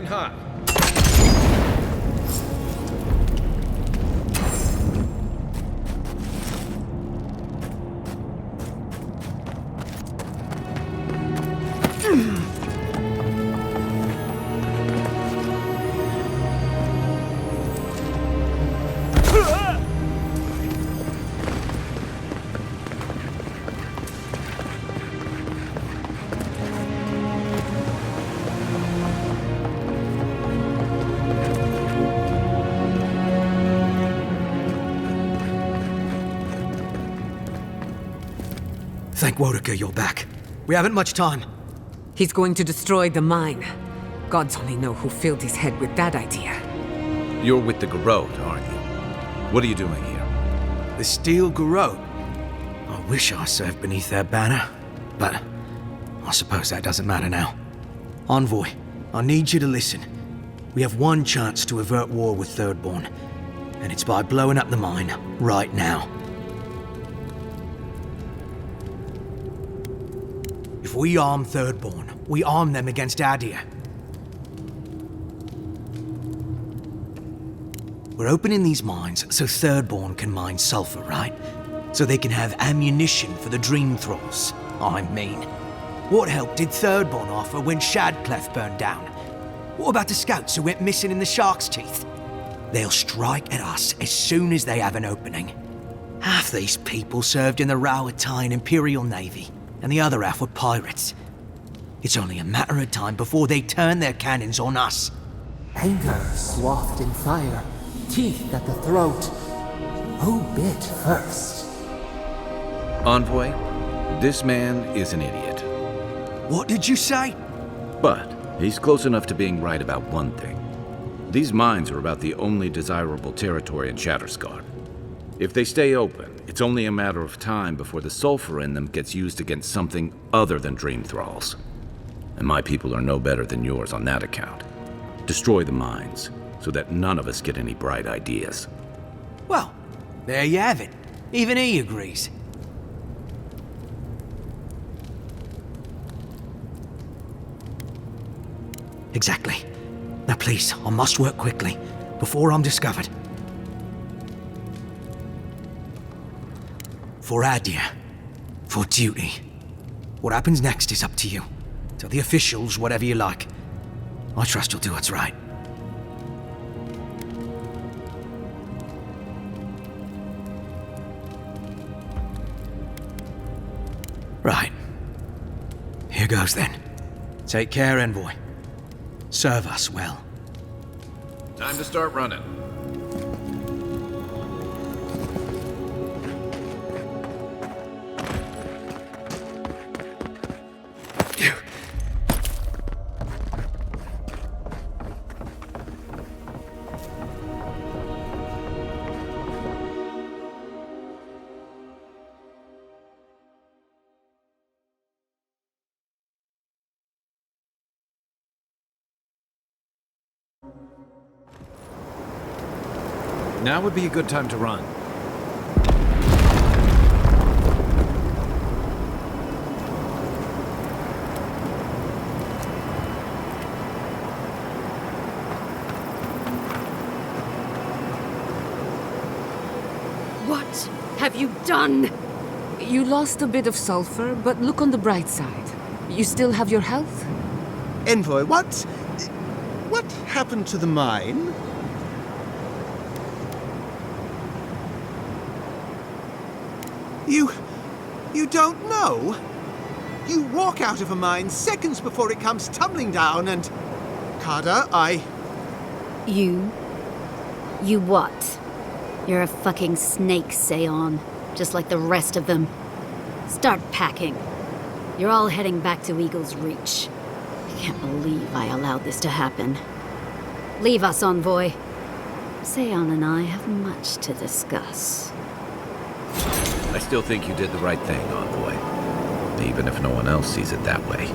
in hot. Thank Wodaker you're back. We haven't much time. He's going to destroy the mine. Gods only know who filled his head with that idea. You're with the Garrote, aren't you? What are you doing here? The Steel Garrote? I wish I served beneath their banner, but I suppose that doesn't matter now. Envoy, I need you to listen. We have one chance to avert war with Thirdborn, and it's by blowing up the mine right now. If we arm Thirdborn, we arm them against Adir. We're opening these mines so Thirdborn can mine sulfur, right? So they can have ammunition for the Dream Thralls. I mean, what help did Thirdborn offer when Shadclef burned down? What about the scouts who went missing in the Shark's Teeth? They'll strike at us as soon as they have an opening. Half these people served in the Rowatine Imperial Navy, and the other half were pirates. It's only a matter of time before they turn their cannons on us. Anger swathed in fire, teeth at the throat. Who bit first? Envoy, this man is an idiot. What did you say? But he's close enough to being right about one thing. These mines are about the only desirable territory in Shatterscar. If they stay open, it's only a matter of time before the sulfur in them gets used against something other than Dream Thralls. And my people are no better than yours on that account. Destroy the mines, so that none of us get any bright ideas. Well, there you have it. Even he agrees. Exactly. Now please, I must work quickly, before I'm discovered. For Adir. For duty. What happens next is up to you. Tell the officials whatever you like. I trust you'll do what's right. Right. Here goes then. Take care, Envoy. Serve us well. Time to start running. Now would be a good time to run. What have you done? You lost a bit of sulfur, but look on the bright side. You still have your health? Envoy, what happened to the mine? You don't know? You walk out of a mine seconds before it comes tumbling down and... Kada, You what? You're a fucking snake, Seon. Just like the rest of them. Start packing. You're all heading back to Eagle's Reach. I can't believe I allowed this to happen. Leave us, Envoy. Seon and I have much to discuss. I still think you did the right thing, Envoy. Even if no one else sees it that way.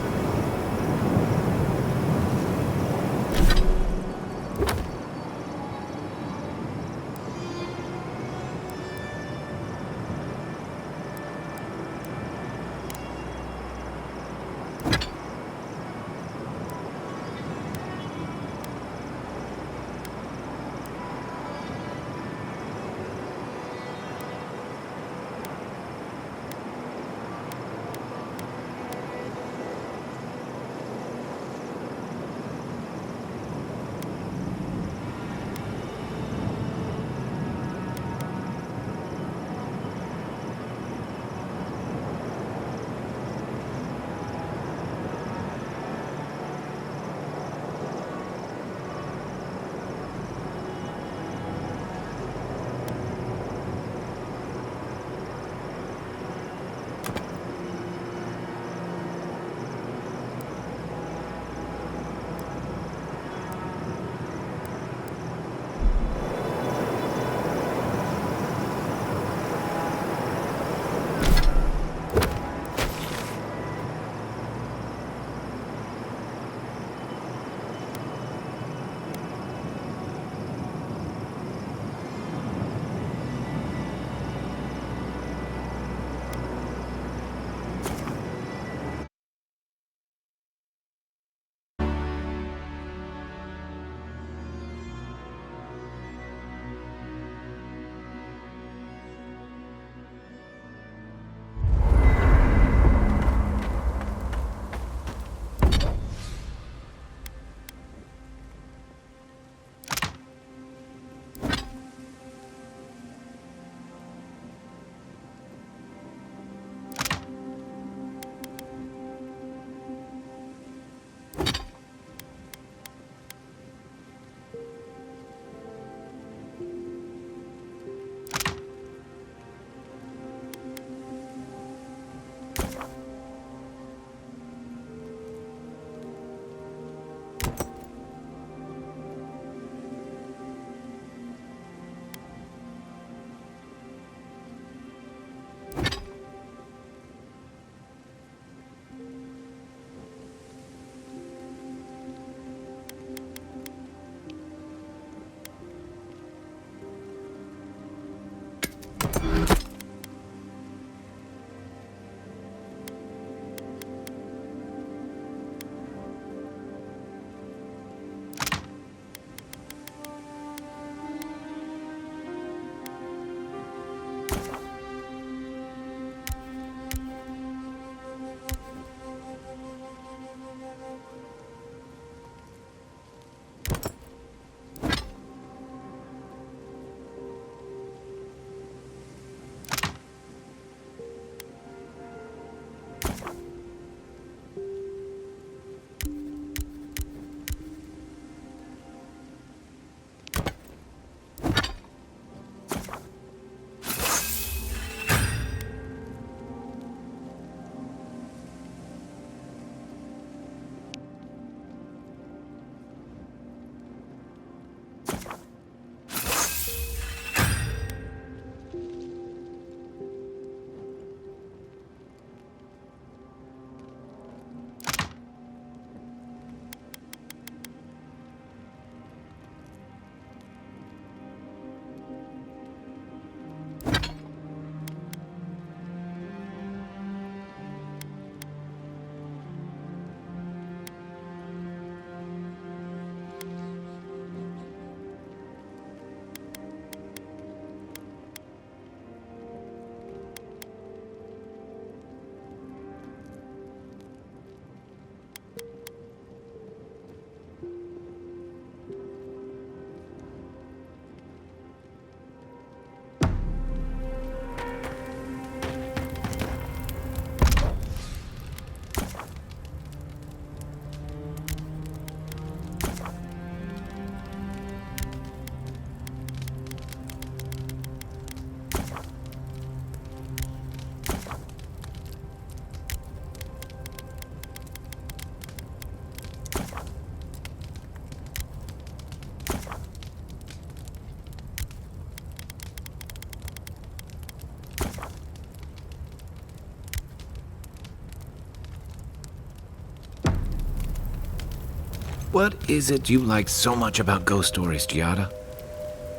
What is it you like so much about ghost stories, Giada?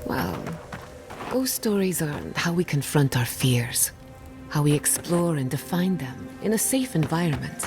Well, ghost stories are how we confront our fears, how we explore and define them in a safe environment.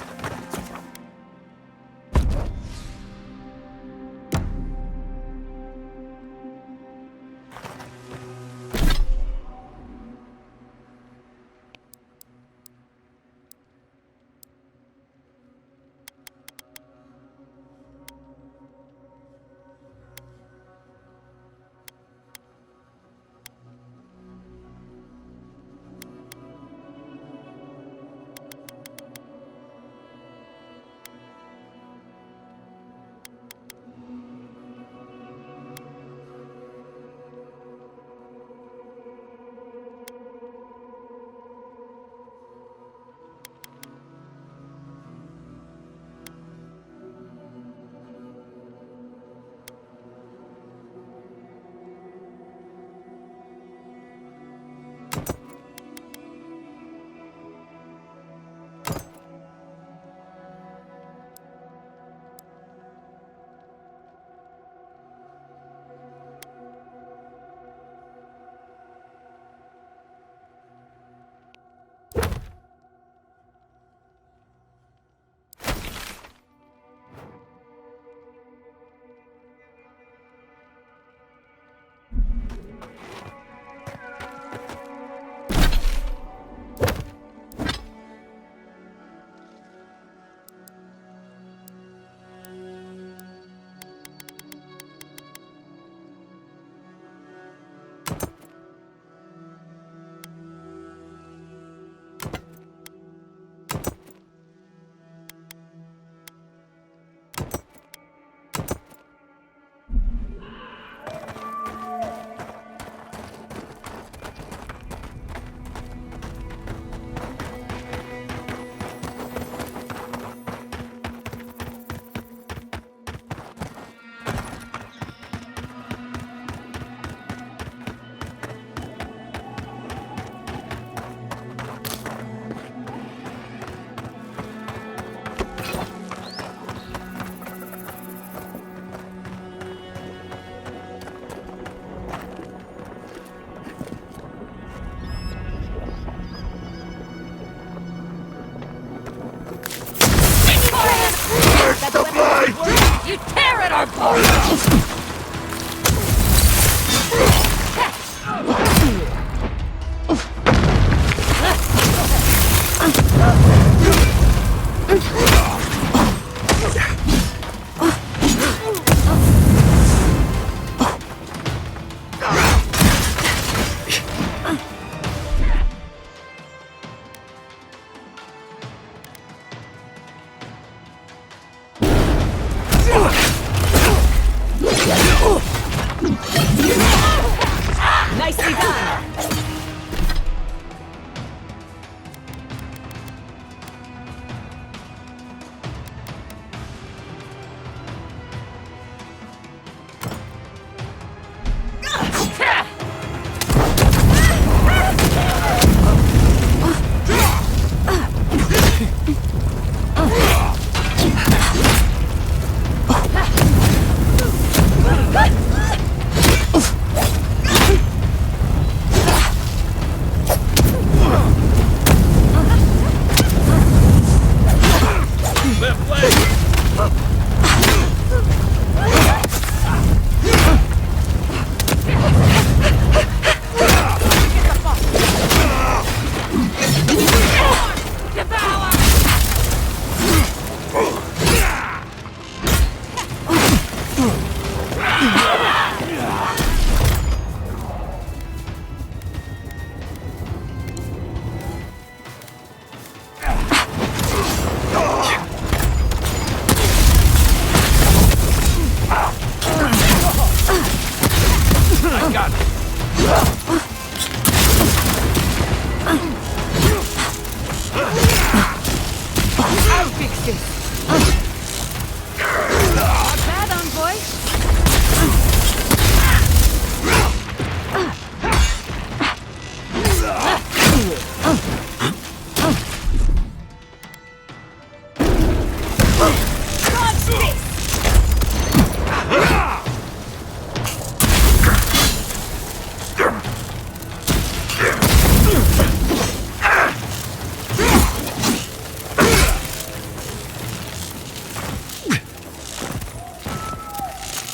You tear at our bones!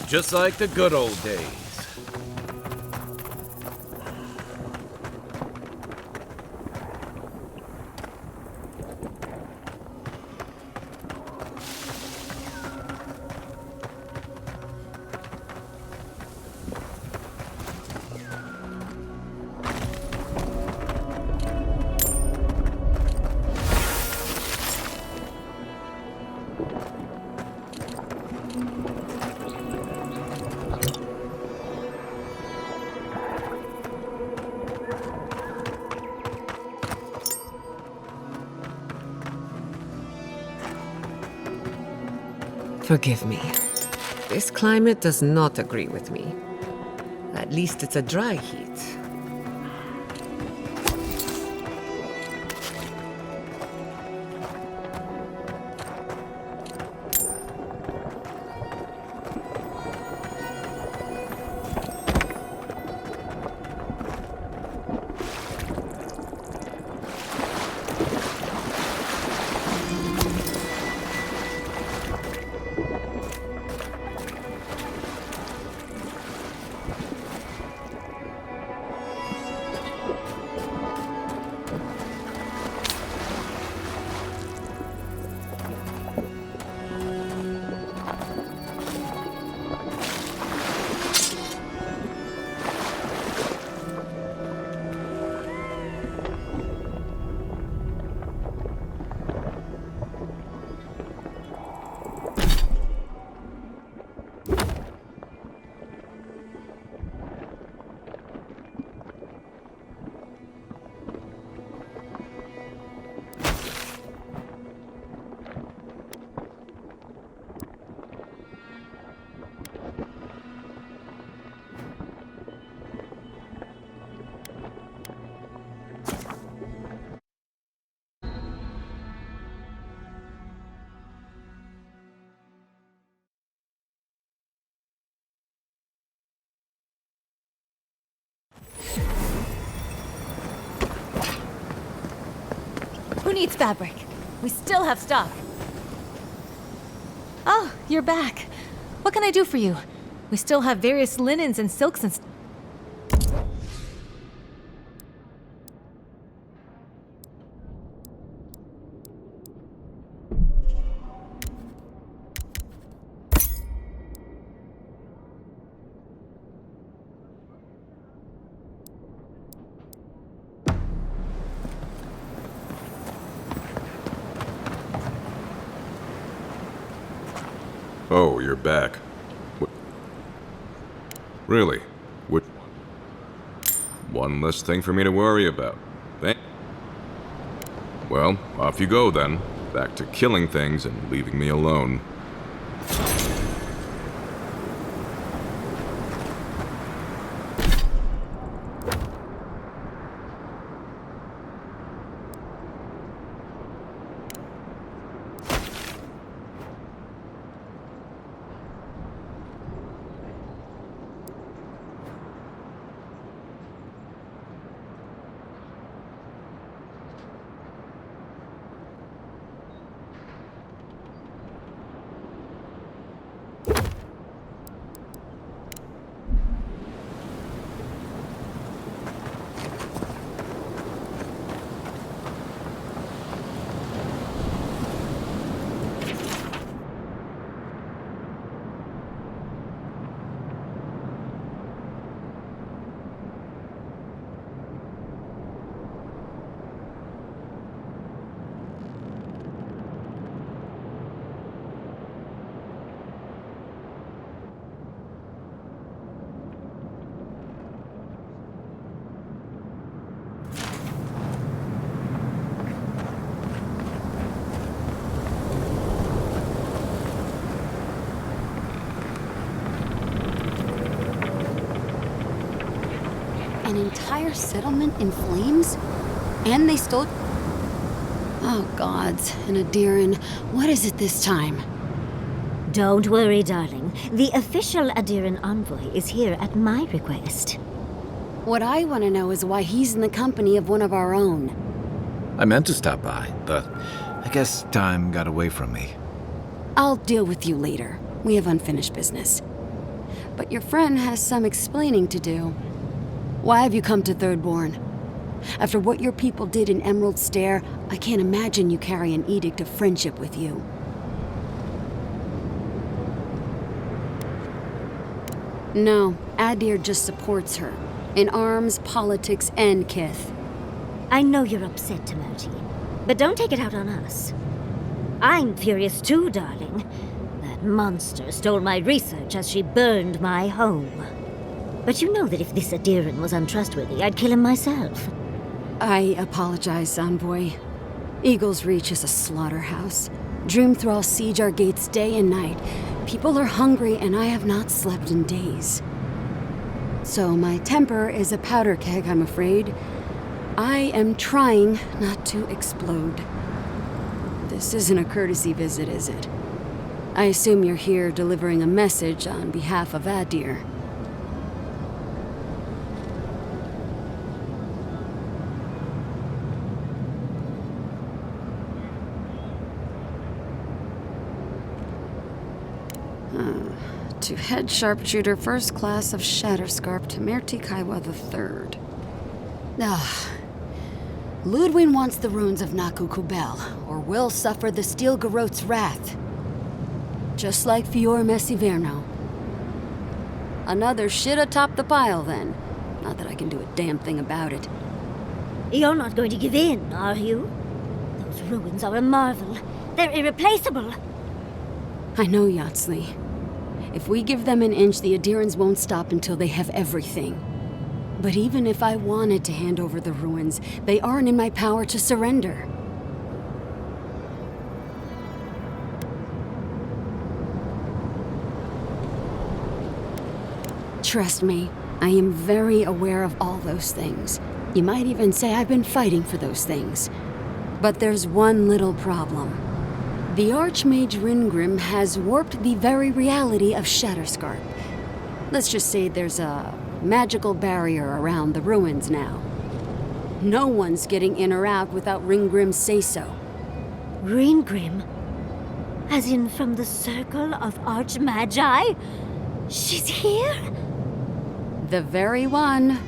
Just like the good old days. Forgive me. This climate does not agree with me. At least it's a dry heat. Who needs fabric? We still have stock. Oh, you're back. What can I do for you? We still have various linens and silks and Oh, you're back. Really? What? One less thing for me to worry about. Well, off you go then. Back to killing things and leaving me alone. An entire settlement in flames? And they stole... Oh, gods. And Adiran, what is it this time? Don't worry, darling. The official Adiran envoy is here at my request. What I want to know is why he's in the company of one of our own. I meant to stop by, but I guess time got away from me. I'll deal with you later. We have unfinished business. But your friend has some explaining to do. Why have you come to Thirdborn? After what your people did in Emerald Stair, I can't imagine you carry an edict of friendship with you. No, Adir just supports her. In arms, politics, and kith. I know you're upset, Timothy, but don't take it out on us. I'm furious too, darling. That monster stole my research as she burned my home. But you know that if this Adiran was untrustworthy, I'd kill him myself. I apologize, Envoy. Eagle's Reach is a slaughterhouse. Dreamthralls siege our gates day and night. People are hungry, and I have not slept in days. So my temper is a powder keg, I'm afraid. I am trying not to explode. This isn't a courtesy visit, is it? I assume you're here delivering a message on behalf of Adir. To head sharpshooter first class of Shatterscarp to Merti Kaiwa III. Ludwig wants the ruins of Naku Kubel, or will suffer the Steel Garot's wrath. Just like Fior Messiverno. Another shit atop the pile, then. Not that I can do a damn thing about it. You're not going to give in, are you? Those ruins are a marvel. They're irreplaceable. I know, Yatsley. If we give them an inch, the Adirans won't stop until they have everything. But even if I wanted to hand over the ruins, they aren't in my power to surrender. Trust me, I am very aware of all those things. You might even say I've been fighting for those things. But there's one little problem. The Archmage Ringrim has warped the very reality of Shatterscarp. Let's just say there's a magical barrier around the ruins now. No one's getting in or out without Ringgrim's say-so. Ringgrim? As in from the Circle of Archmagi? She's here? The very one.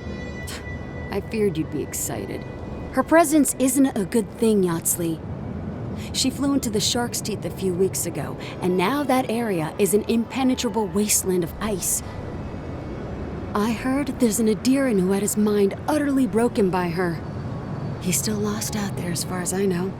I feared you'd be excited. Her presence isn't a good thing, Yatsley. She flew into the Shark's Teeth a few weeks ago, and now that area is an impenetrable wasteland of ice. I heard there's an Adiran who had his mind utterly broken by her. He's still lost out there as far as I know.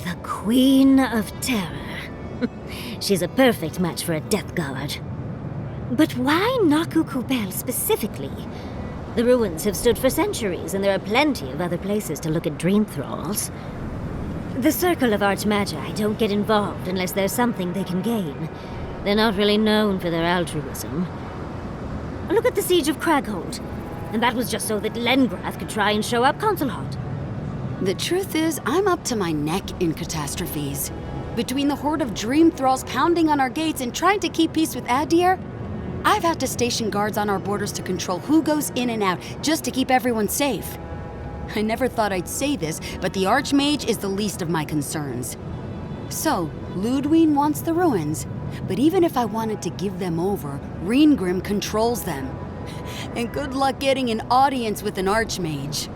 The Queen of Terror. She's a perfect match for a Death Guard. But why Naku Kubel specifically? The ruins have stood for centuries, and there are plenty of other places to look at dream thralls. The Circle of Archmagi don't get involved unless there's something they can gain. They're not really known for their altruism. Look at the Siege of Craghold. And that was just so that Lengrath could try and show up Consulhot. The truth is, I'm up to my neck in catastrophes. Between the horde of dream thralls pounding on our gates and trying to keep peace with Adir, I've had to station guards on our borders to control who goes in and out, just to keep everyone safe. I never thought I'd say this, but the Archmage is the least of my concerns. So, Ludwig wants the ruins, but even if I wanted to give them over, Ringrim controls them. And good luck getting an audience with an Archmage.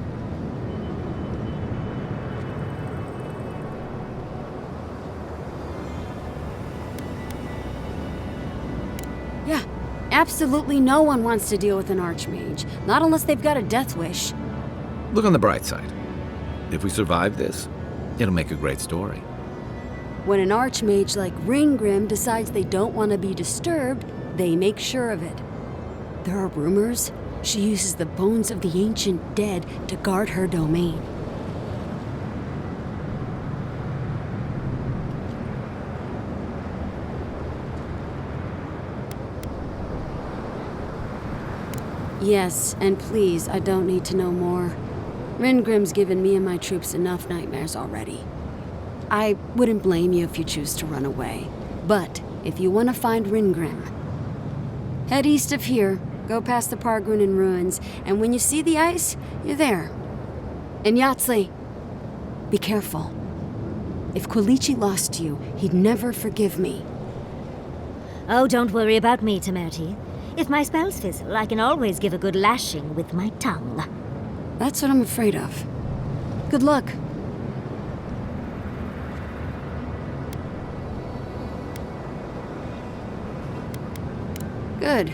Yeah, absolutely no one wants to deal with an Archmage, not unless they've got a death wish. Look on the bright side. If we survive this, it'll make a great story. When an Archmage like Ringgrim decides they don't want to be disturbed, they make sure of it. There are rumors she uses the bones of the ancient dead to guard her domain. Yes, and please, I don't need to know more. Ringrim's given me and my troops enough nightmares already. I wouldn't blame you if you choose to run away. But if you want to find Ringgrim, head east of here, Go past the Pargunan ruins, and when you see the ice, you're there. And Yatsley, be careful. If Quilichi lost you, he'd never forgive me. Oh, don't worry about me, Temerity. If my spells fizzle, I can always give a good lashing with my tongue. That's what I'm afraid of. Good luck. Good.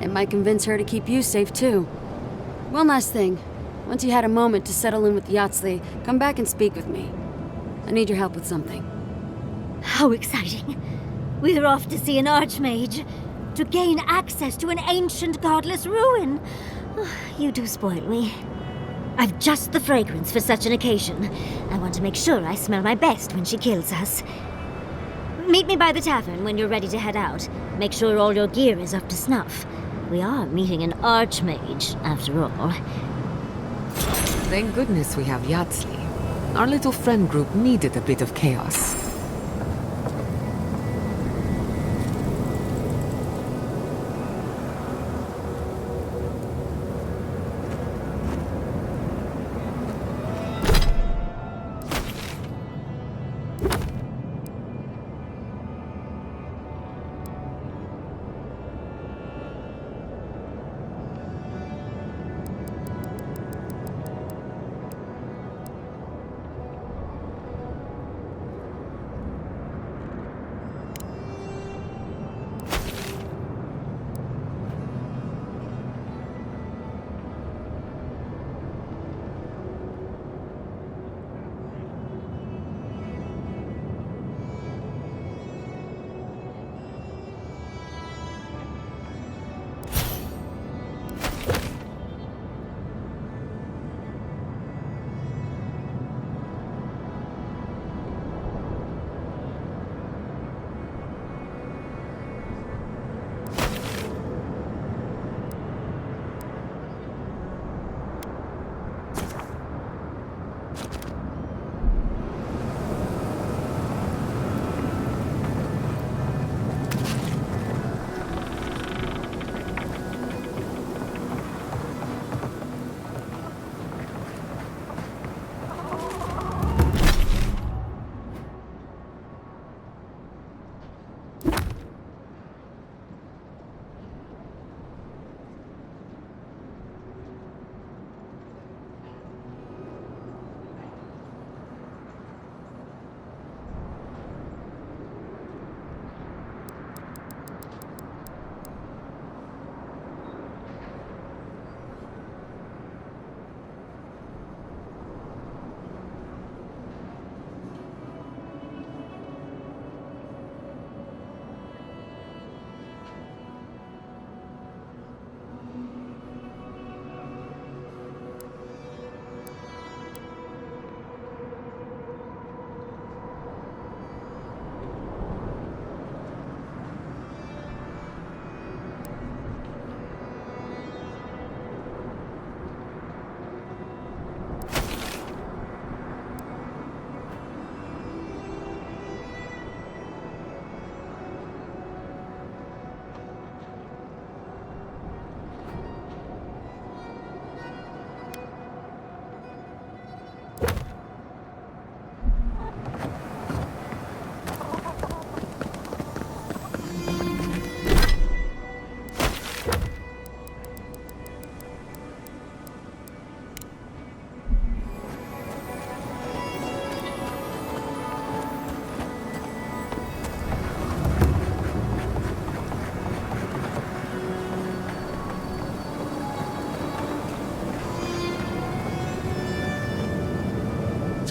It might convince her to keep you safe, too. One last thing. Once you had a moment to settle in with Yatsley, come back and speak with me. I need your help with something. How exciting. We're off to see an archmage. To gain access to an ancient godless ruin. You do spoil me. I've just the fragrance for such an occasion. I want to make sure I smell my best when she kills us. Meet me by the tavern when you're ready to head out. Make sure all your gear is up to snuff. We are meeting an archmage, after all. Thank goodness we have Yatsley. Our little friend group needed a bit of chaos.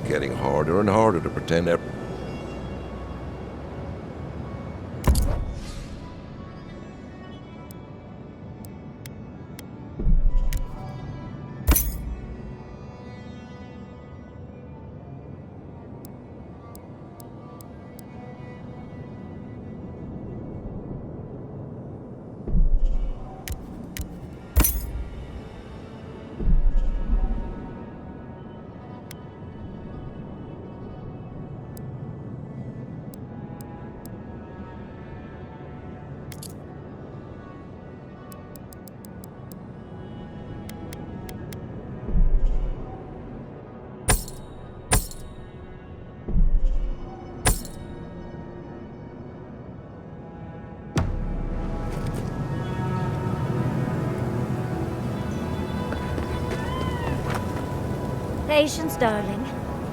Getting harder and harder to pretend that. Patience, darling.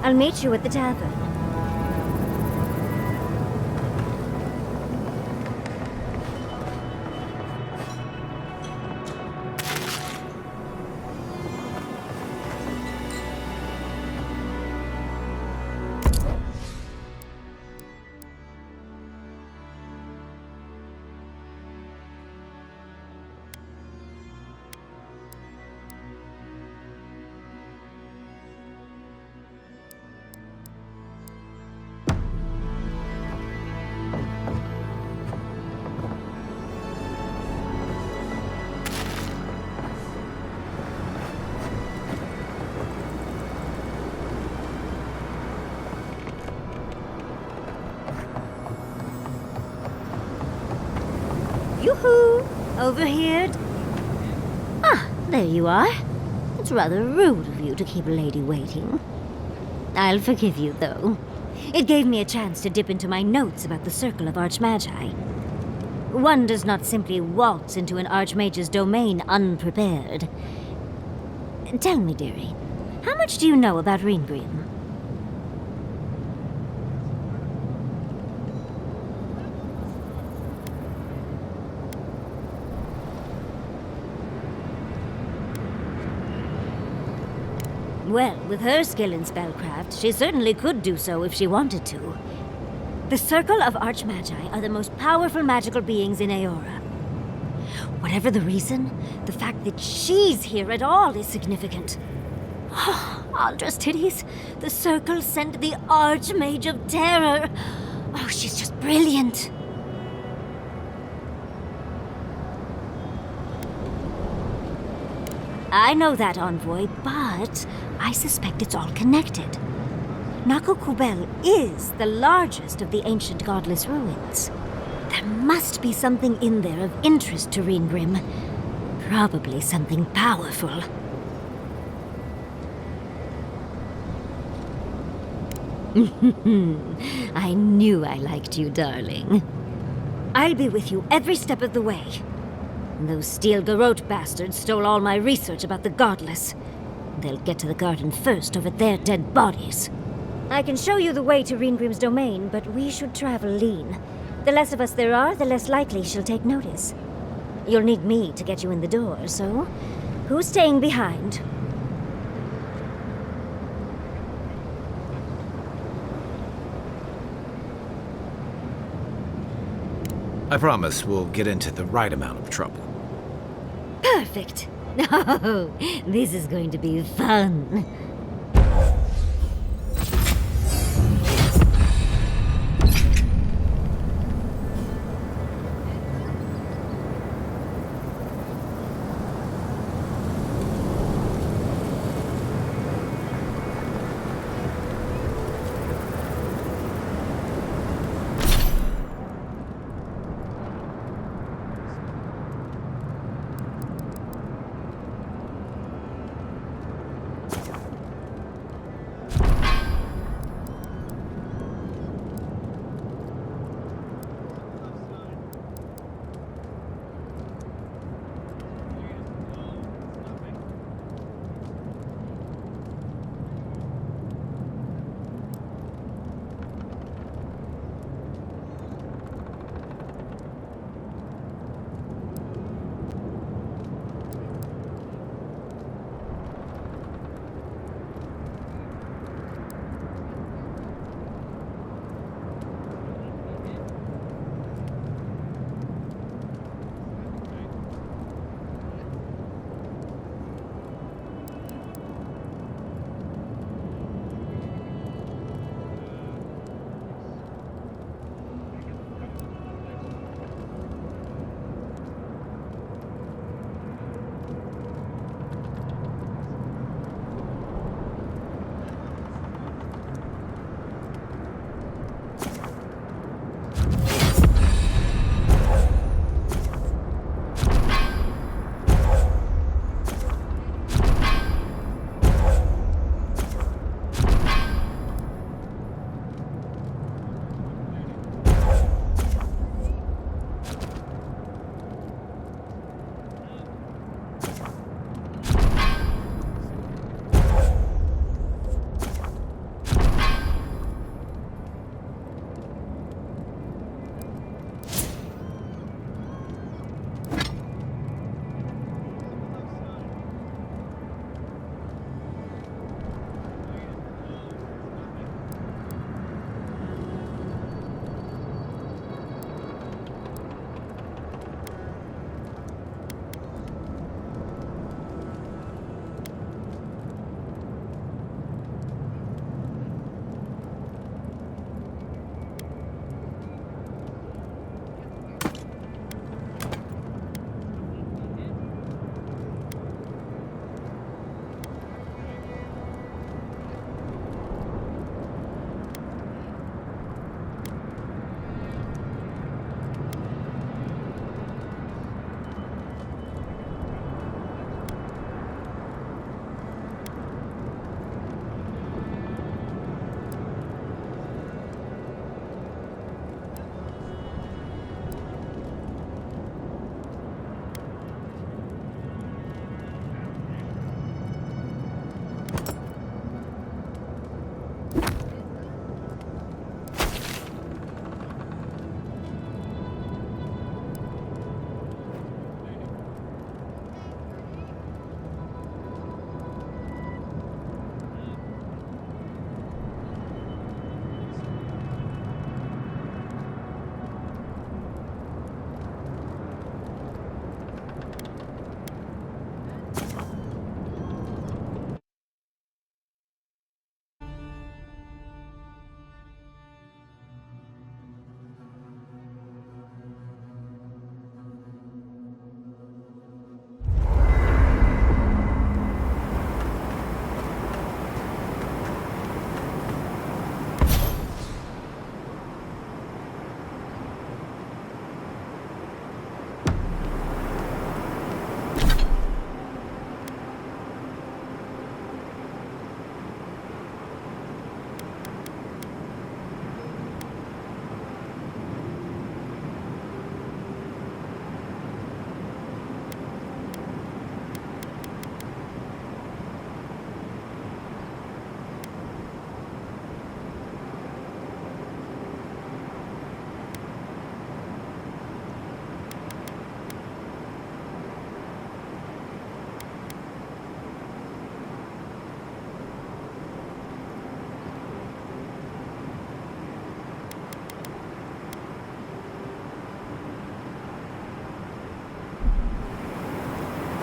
I'll meet you at the tavern. Yoo-hoo! Over here. Ah, there you are. It's rather rude of you to keep a lady waiting. I'll forgive you, though. It gave me a chance to dip into my notes about the Circle of Archmagi. One does not simply waltz into an Archmage's domain unprepared. Tell me, dearie, how much do you know about Ringrim? Well, with her skill in spellcraft, she certainly could do so if she wanted to. The Circle of Archmagi are the most powerful magical beings in Aora. Whatever the reason, the fact that she's here at all is significant. Aldra's titties, the Circle sent the Archmage of Terror. Oh, she's just brilliant. I know that, Envoy, but I suspect it's all connected. Nakukubel is the largest of the ancient godless ruins. There must be something in there of interest to Ringrim. Probably something powerful. I knew I liked you, darling. I'll be with you every step of the way. Those Steel Garrote bastards stole all my research about the Godless. They'll get to the garden first over their dead bodies. I can show you the way to Ringrim's domain, but we should travel lean. The less of us there are, the less likely she'll take notice. You'll need me to get you in the door, so who's staying behind? I promise we'll get into the right amount of trouble. Perfect. Oh, this is going to be fun.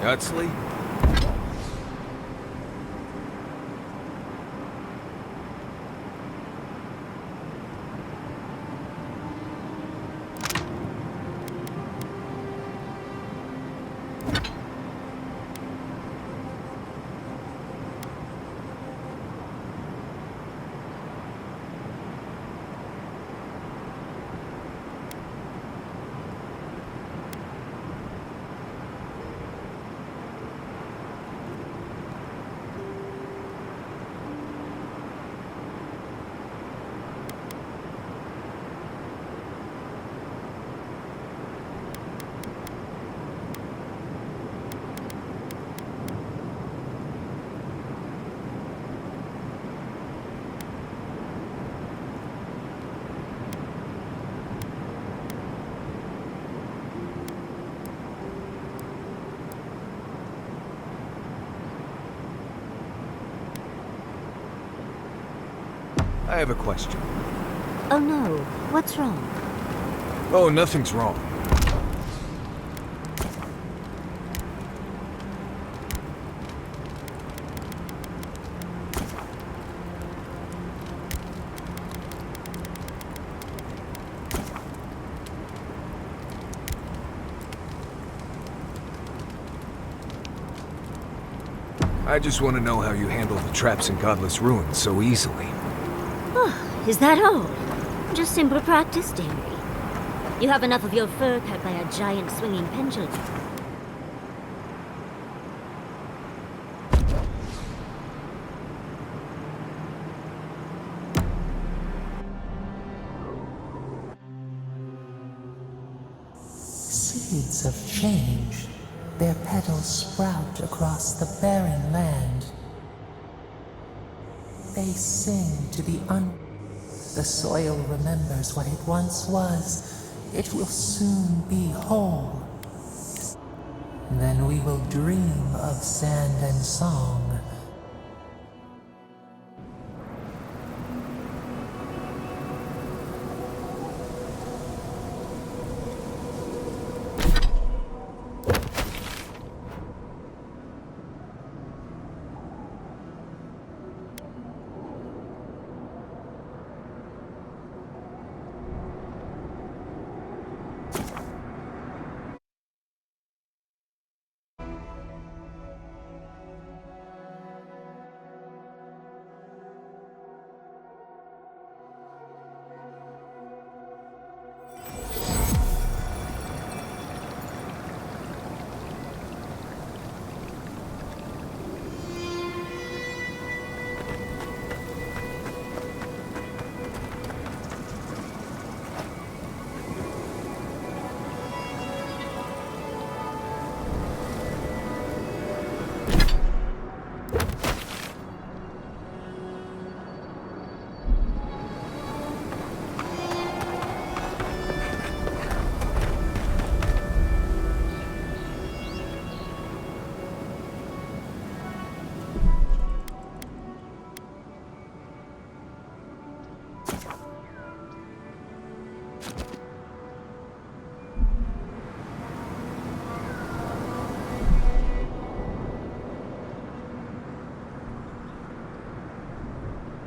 Got sleep? I have a question. Oh no, what's wrong? Oh, nothing's wrong. I just want to know how you handle the traps in Godless Ruins so easily. Is that all? Just simple practice, dearie. You have enough of your fur cut by a giant swinging pendulum. Seeds of change. Their petals sprout across the barren land. They sing to the The soil remembers what it once was. It will soon be whole. Then we will dream of sand and song.